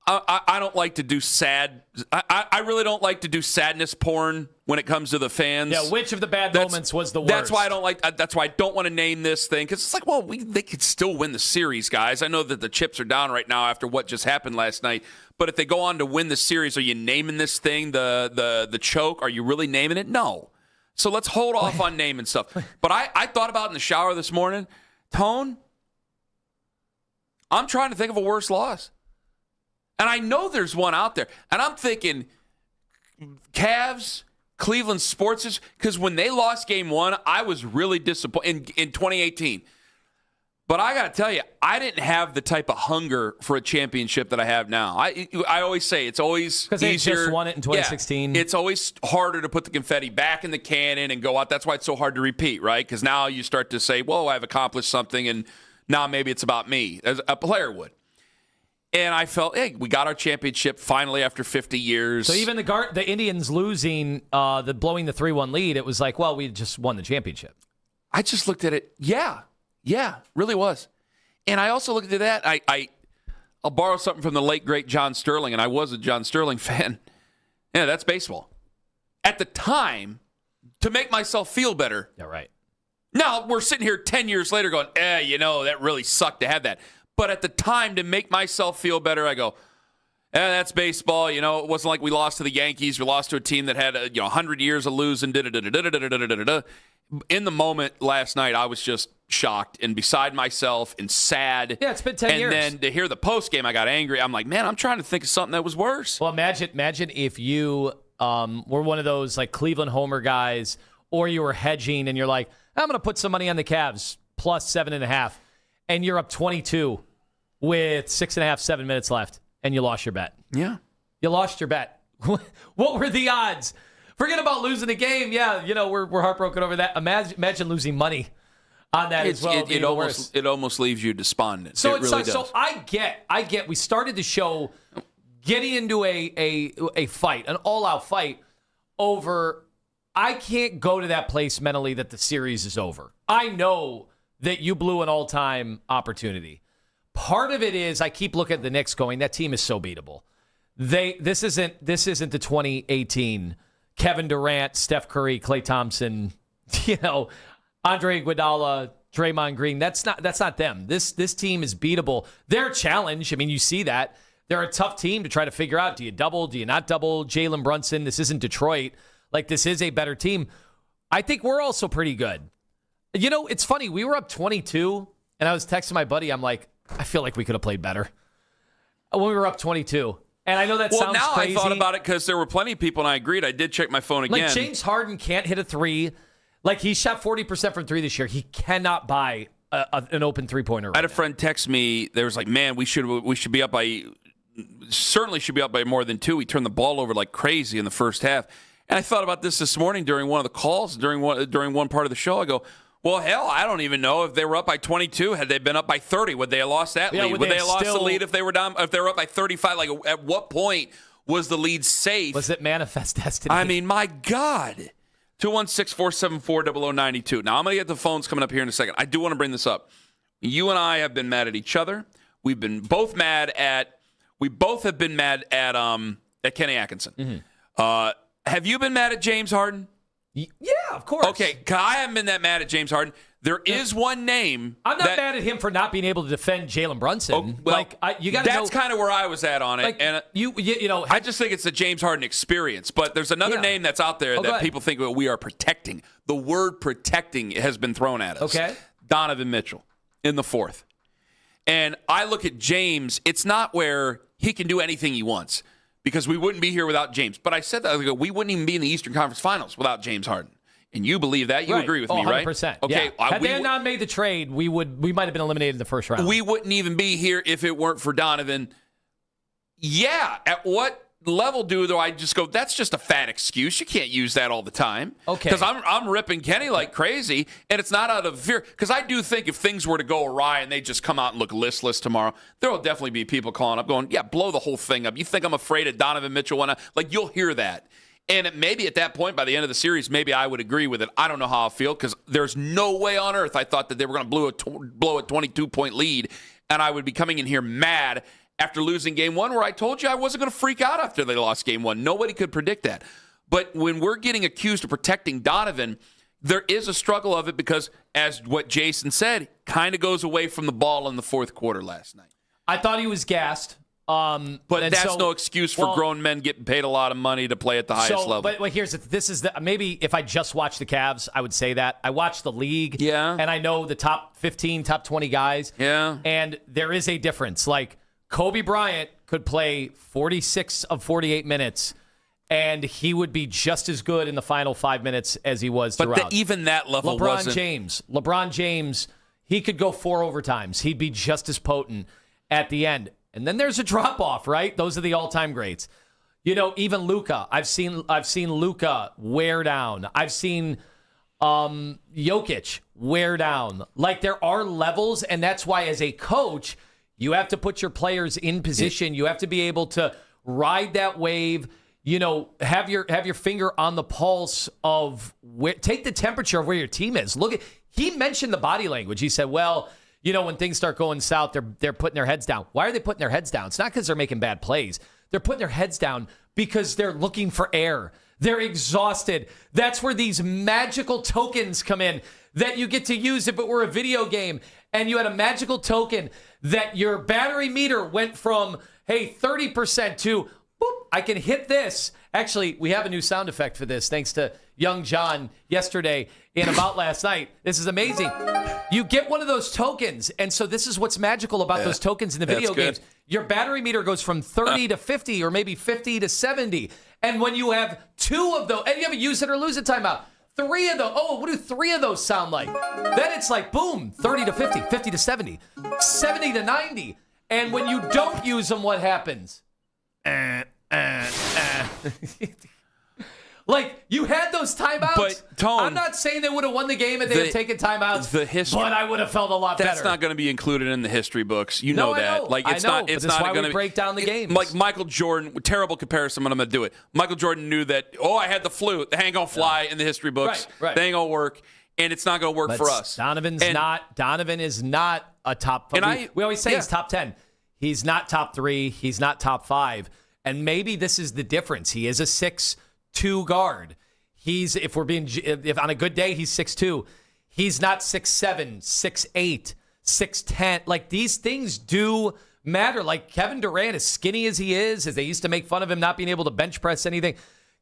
I don't like to do sad – I really don't like to do sadness porn when it comes to the fans. Yeah, which of the bad moments was the worst? That's why I don't like. That's why I don't want to name this thing, because it's like, well, they could still win the series, guys. I know that the chips are down right now after what just happened last night, but if they go on to win the series, are you naming this thing the choke? Are you really naming it? No. So let's hold off on naming stuff. But I thought about it in the shower this morning, Tone. I'm trying to think of a worse loss, and I know there's one out there, and I'm thinking Cavs. Cleveland sports, because when they lost game 1, I was really disappointed in 2018. But I got to tell you, I didn't have the type of hunger for a championship that I have now. I always say it's always because they just won it in 2016. Yeah, it's always harder to put the confetti back in the cannon and go out. That's why it's so hard to repeat, right? Because now you start to say, whoa, I've accomplished something, and now maybe it's about me, as a player would. And I felt, hey, we got our championship finally after 50 years. So even the Indians losing, blowing the 3-1 lead, it was like, well, we just won the championship. I just looked at it. Yeah, really was. And I also looked at that. I'll borrow something from the late, great John Sterling, and I was a John Sterling fan. Yeah, that's baseball. At the time, to make myself feel better. Yeah, right. Now, we're sitting here 10 years later going, that really sucked to have that. But at the time, to make myself feel better, I go, that's baseball. It wasn't like we lost to the Yankees. We lost to a team that had 100 years of losing. In the moment last night, I was just shocked and beside myself and sad. Yeah, it's been 10 years. And then to hear the post game, I got angry. I'm like, man, I'm trying to think of something that was worse. Well, imagine if you were one of those like Cleveland homer guys, or you were hedging and you're like, I'm going to put some money on the Cavs plus 7.5, and you're up 22. With 6.5, 7 minutes left, and you lost your bet. Yeah. You lost your bet. What were the odds? Forget about losing a game. Yeah, we're heartbroken over that. Imagine losing money on that as well. It almost leaves you despondent. So it really does. So I get. We started the show getting into a fight, an all-out fight over. I can't go to that place mentally that the series is over. I know that you blew an all-time opportunity. Part of it is I keep looking at the Knicks going, that team is so beatable. This isn't the 2018 Kevin Durant, Steph Curry, Klay Thompson, Andre Iguodala, Draymond Green. That's not them. This team is beatable. Their challenge, you see that. They're a tough team to try to figure out. Do you double? Do you not double? Jalen Brunson. This isn't Detroit. This is a better team. I think we're also pretty good. It's funny. We were up 22, and I was texting my buddy. I'm like, I feel like we could have played better when we were up 22. And I know that sounds crazy. I thought about it because there were plenty of people, and I agreed. I did check my phone again. James Harden can't hit a three. He shot 40% from three this year. He cannot buy an open three-pointer. I had a friend text me. There was like, man, we should be up by, certainly should be up by more than 2. We turned the ball over like crazy in the first half. And I thought about this morning during one of the calls, during one part of the show. I go, well, hell, I don't even know if they were up by 22. Had they been up by 30, would they have lost that lead? Would they have lost the lead if they were down? If they were up by 35? At what point was the lead safe? Was it manifest destiny? My God. 216-474-0092. Now, I'm going to get the phones coming up here in a second. I do want to bring this up. You and I have been mad at each other. We both have been mad at Kenny Atkinson. Mm-hmm. Have you been mad at James Harden? Yeah, of course. Okay, I haven't been that mad at James Harden. There is one name. I'm not mad at him for not being able to defend Jalen Brunson. You got to know. That's kind of where I was at on it. And I just think it's the James Harden experience. But there's another name that's out there that people think we are protecting. The word protecting has been thrown at us. Okay. Donovan Mitchell in the 4th. And I look at James. It's not where he can do anything he wants, because we wouldn't be here without James. But I said that we wouldn't even be in the Eastern Conference Finals without James Harden. And you believe that? You agree with me, right? 100%. Okay. Yeah. Had they not made the trade, we might have been eliminated in the first round. We wouldn't even be here if it weren't for Donovan. Yeah. At what level do I just go, that's just a fat excuse. You can't use that all the time. Okay. Because I'm ripping Kenny like crazy, and it's not out of fear. Because I do think if things were to go awry and they just come out and look listless tomorrow, there will definitely be people calling up going, yeah, blow the whole thing up. You think I'm afraid of Donovan Mitchell? You'll hear that. And maybe at that point, by the end of the series, maybe I would agree with it. I don't know how I feel, because there's no way on earth I thought that they were going to blow a 22-point lead, and I would be coming in here mad after losing game 1, where I told you I wasn't going to freak out after they lost game 1. Nobody could predict that. But when we're getting accused of protecting Donovan, there is a struggle of it because, as what Jason said, kind of goes away from the ball in the fourth quarter last night. I thought he was gassed. But that's no excuse for grown men getting paid a lot of money to play at the highest level. But here's maybe if I just watched the Cavs, I would say that. I watched the league, and I know the top 15, top 20 guys, and there is a difference. Like Kobe Bryant could play 46 of 48 minutes, and he would be just as good in the final 5 minutes as he was throughout. But even that level wasn't. LeBron James, he could go 4 overtimes. He'd be just as potent at the end. And then there's a drop-off, right? Those are the all-time greats. Even Luka. I've seen Luka wear down. I've seen Jokic wear down. Like, there are levels, and that's why as a coach, you have to put your players in position. You have to be able to ride that wave. Have your finger on the pulse of take the temperature of where your team is. He mentioned the body language. He said, well, when things start going south, they're putting their heads down. Why are they putting their heads down? It's not because they're making bad plays. They're putting their heads down because they're looking for air. They're exhausted. That's where these magical tokens come in that you get to use if it were a video game and you had a magical token that your battery meter went from, 30% to, boop, I can hit this. Actually, we have a new sound effect for this thanks to young John yesterday in About Last Night. This is amazing. You get one of those tokens, and so this is what's magical about those tokens in the video games. Your battery meter goes from 30 to 50 or maybe 50 to 70. And when you have 2 of those, and you have a use it or lose it timeout, 3 of those, what do 3 of those sound like? Then it's like, boom, 30 to 50, 50 to 70, 70 to 90. And when you don't use them, what happens? Like, you had those timeouts. But, Tone, I'm not saying they would have won the game if they had taken timeouts, but I would have felt a lot better. That's not going to be included in the history books. You know that. I know. Like, it's not going to break down the games. Like Michael Jordan, terrible comparison, but I'm going to do it. Michael Jordan knew that, I had the flu. They ain't going to fly in the history books. Right. They ain't going to work, and it's not going to work for us. Donovan is not a top 5. We always say he's top 10. He's not top 3. He's not top 5. And maybe this is the difference. He is a 6'2" guard. If on a good day, he's 6'2". He's not 6'7", 6'8", 6'10". Like, these things do matter. Like, Kevin Durant, as skinny as he is, as they used to make fun of him not being able to bench press anything.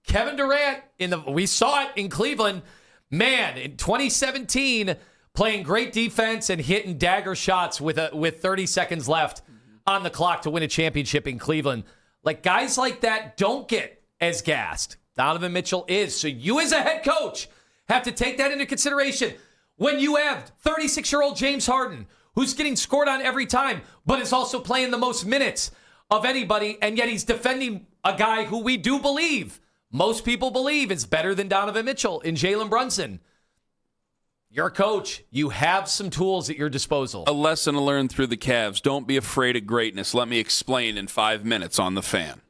Kevin Durant, we saw it in Cleveland. Man, in 2017, playing great defense and hitting dagger shots with 30 seconds left on the clock to win a championship in Cleveland. Like, guys like that don't get as gassed. Donovan Mitchell is. So you as a head coach have to take that into consideration. When you have 36-year-old James Harden, who's getting scored on every time, but is also playing the most minutes of anybody, and yet he's defending a guy who we do believe, most people believe, is better than Donovan Mitchell in Jalen Brunson. You're a coach. You have some tools at your disposal. A lesson to learn through the Cavs. Don't be afraid of greatness. Let me explain in 5 minutes on The Fan.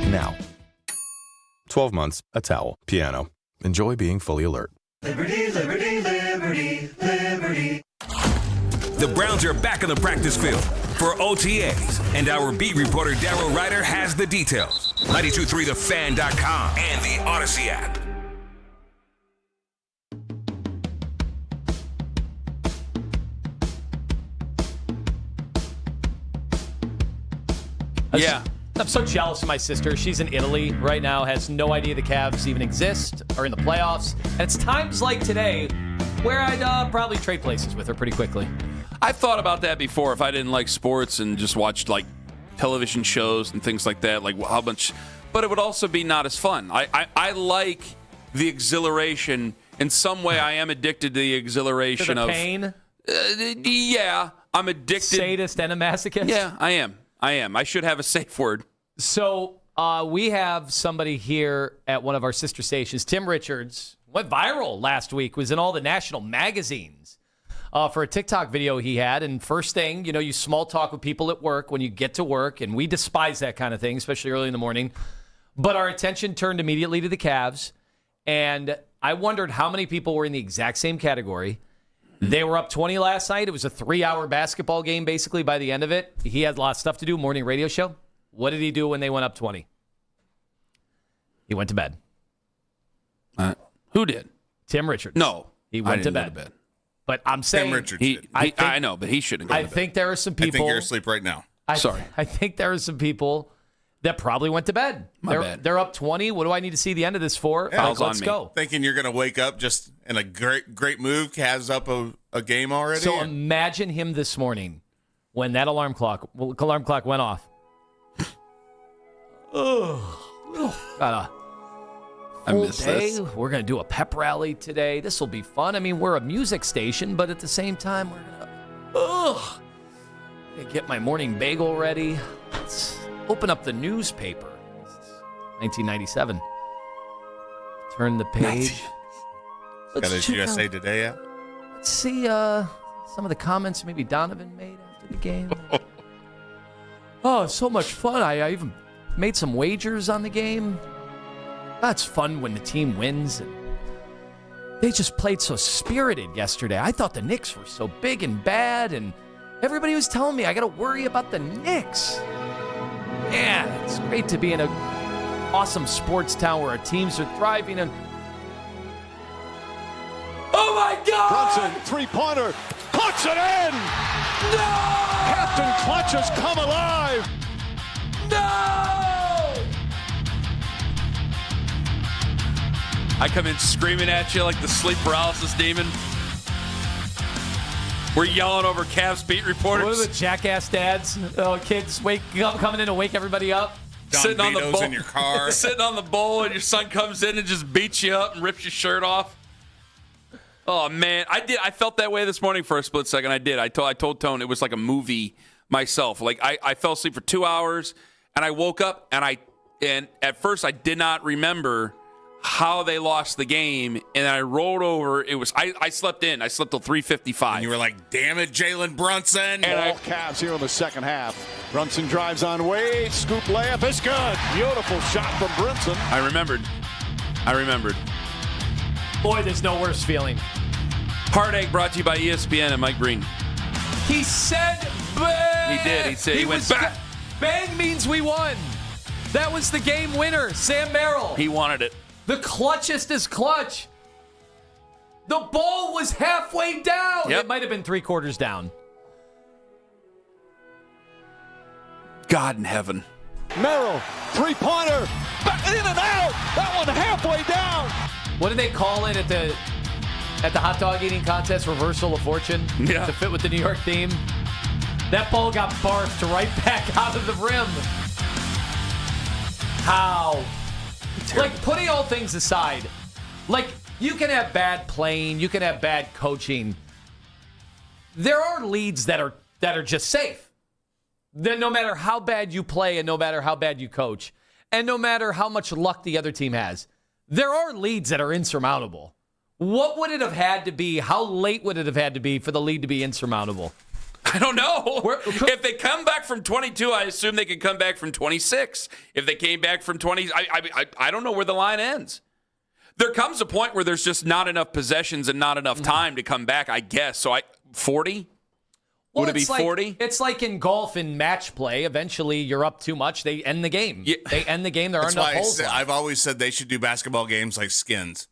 Now. 12 months, a towel, piano. Enjoy being fully alert. Liberty, liberty, liberty, liberty. The Browns are back on the practice field for OTAs, and our beat reporter Darryl Ryder has the details. 923thefan.com and the Odyssey app. Yeah. I'm so jealous of my sister. She's in Italy right now, has no idea the Cavs even exist or in the playoffs. And it's times like today where I'd probably trade places with her pretty quickly. I've thought about that before if I didn't like sports and just watched like television shows and things like that, like how much, but it would also be not as fun. I like the exhilaration. In some way, I am addicted to the exhilaration to the of pain. Yeah, I'm addicted. Sadist and a masochist. Yeah, I am. I should have a safe word. So we have somebody here at one of our sister stations. Tim Richards went viral last week, was in all the national magazines for a TikTok video he had. And first thing, you small talk with people at work when you get to work, and we despise that kind of thing, especially early in the morning. But our attention turned immediately to the Cavs, and I wondered how many people were in the exact same category. They were up 20 last night. It was a 3-hour basketball game, basically, by the end of it. He had a lot of stuff to do, morning radio show. What did he do when they went up 20? He went to bed. Who did? Tim Richards. No. He went to bed. But I'm saying... Tim Richards. I know, but he shouldn't have gone to bed. I think there are some people... I think you're asleep right now. Sorry. I think there are some people that probably went to bed. They're up 20. What do I need to see the end of this for? Yeah, let's go. Thinking you're going to wake up just in a great move, Cavs up a game already. So imagine him this morning when that alarm clock went off. Got a full day. This. We're going to do a pep rally today. This will be fun. I mean, we're a music station, but at the same time, we're going to get my morning bagel ready. Let's open up the newspaper. 1997. Turn the page. Got his USA Today out. Let's see some of the comments maybe Donovan made after the game. Oh, so much fun. I even made some wagers on the game. That's fun when the team wins. And they just played so spirited yesterday. I thought the Knicks were so big and bad, and everybody was telling me I got to worry about the Knicks. Man, it's great to be in an awesome sports town where our teams are thriving. And oh my God! Brunson, three-pointer, puts it in! No! Captain Clutch has come alive! No! I come in screaming at you like the sleep paralysis demon. We're yelling over Cavs beat reporters. What are the jackass dads? Kids coming in to wake everybody up. Sitting on the bowl in your car. Sitting on the bowl, and your son comes in and just beats you up and rips your shirt off. Oh man, I felt that way this morning for a split second. I told Tone it was like a movie myself. Like I fell asleep for 2 hours, and I woke up, and at first I did not remember how they lost the game, and I rolled over. It was I slept in. I slept till 3:55. And you were like, "Damn it, Jalen Brunson!" And all Cavs here in the second half. Brunson drives on Wade. Scoop layup. It's good. Beautiful shot from Brunson. I remembered. Boy, there's no worse feeling. Heartache brought to you by ESPN and Mike Green. He said bang! He did. He said he went back. Bang means we won. That was the game winner, Sam Merrill. He wanted it. The clutchest is clutch. The ball was halfway down. Yep. It might have been 3/4 down. God in heaven. Merrill, three-pointer, back in and out. That one halfway down. What do they call it at the hot dog eating contest? Reversal of fortune? Yeah. To fit with the New York theme. That ball got barfed right back out of the rim. How? Like, putting all things aside, like, you can have bad playing, you can have bad coaching. There are leads that are just safe. Then no matter how bad you play and no matter how bad you coach, and no matter how much luck the other team has, there are leads that are insurmountable. What would it have had to be? How late would it have had to be for the lead to be insurmountable? I don't know. If they come back from 22, I assume they could come back from 26. If they came back from 20, I don't know where the line ends. There comes a point where there's just not enough possessions and not enough time to come back, I guess. So 40? Well, would it be 40? It's like in golf in match play. Eventually, you're up too much. They end the game. Yeah. They end the game. There aren't enough holes left. I've always said they should do basketball games like skins.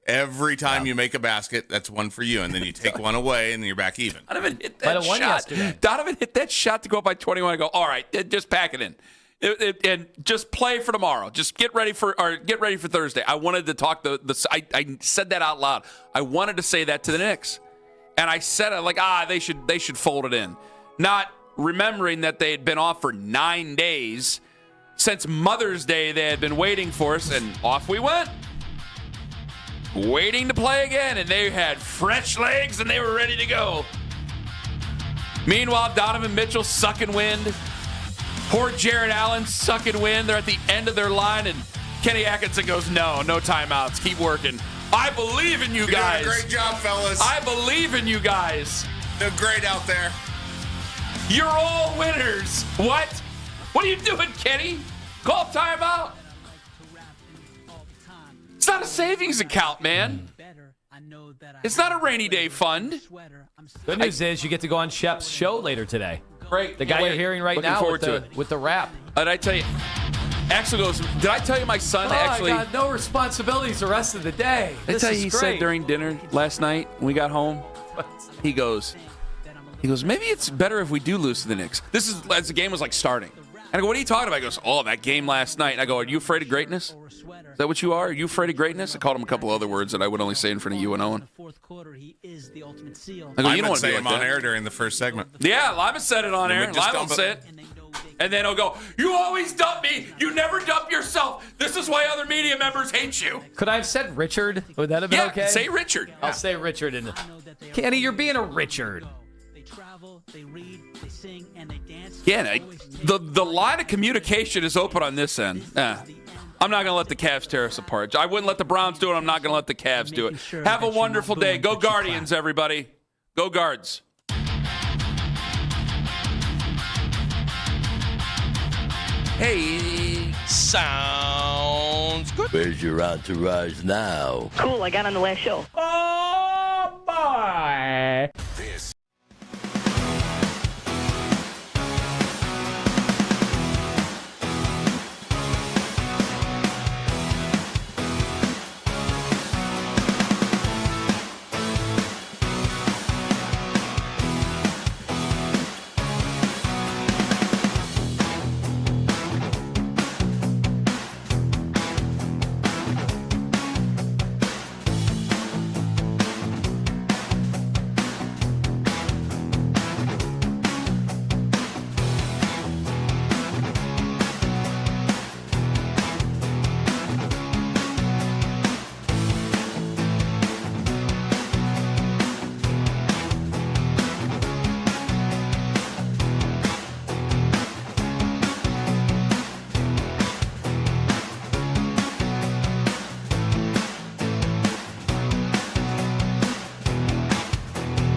Every time you make a basket, that's one for you, and then you take one away, and then you're back even. Donovan hit that shot. Donovan hit that shot to go up by 21 and go, all right, just pack it in. And just play for tomorrow. Just get ready for Thursday. I wanted to talk I said that out loud. I wanted to say that to the Knicks. And I said it like, they should fold it in. Not remembering that they had been off for 9 days. Since Mother's Day, they had been waiting for us, and off we went. Waiting to play again, and they had fresh legs, and they were ready to go. Meanwhile, Donovan Mitchell sucking wind. Poor Jared Allen sucking wind. They're at the end of their line, and Kenny Atkinson goes, no timeouts. Keep working. I believe in you guys. You're doing a great job, fellas. I believe in you guys. They're great out there. You're all winners. What? What are you doing, Kenny? Call timeout. It's not a savings account, man. It's not a rainy day fund. Good news is you get to go on Shep's show later today. Great. The guy you're hearing right now with the rap. Did I tell you? Axel goes, did I tell you my son actually? I got no responsibilities the rest of the day. Did I tell you he said during dinner last night when we got home? He goes, maybe it's better if we do lose to the Knicks. This is as the game was like starting. And I go, what are you talking about? He goes, that game last night. And I go, are you afraid of greatness? Is that what you are? Are you afraid of greatness? I called him a couple other words that I would only say in front of you and Owen. I go, you don't want to say be him like on that. air during the first segment. Yeah, Lima said it on air. Lima will say it. And then he'll go, you always dump me. You never dump yourself. This is why other media members hate you. Could I have said Richard? Would that have been okay? Say Richard. I'll say Richard. And Kenny, you're being a Richard. Yeah, the line of communication is open on this end. I'm not going to let the Cavs tear us apart. I wouldn't let the Browns do it. I'm not going to let the Cavs do it. Have a wonderful day. Go Guardians, everybody. Go Guards. Hey. Sounds good. Where's your entourage now? Cool, I got on the last show. Oh!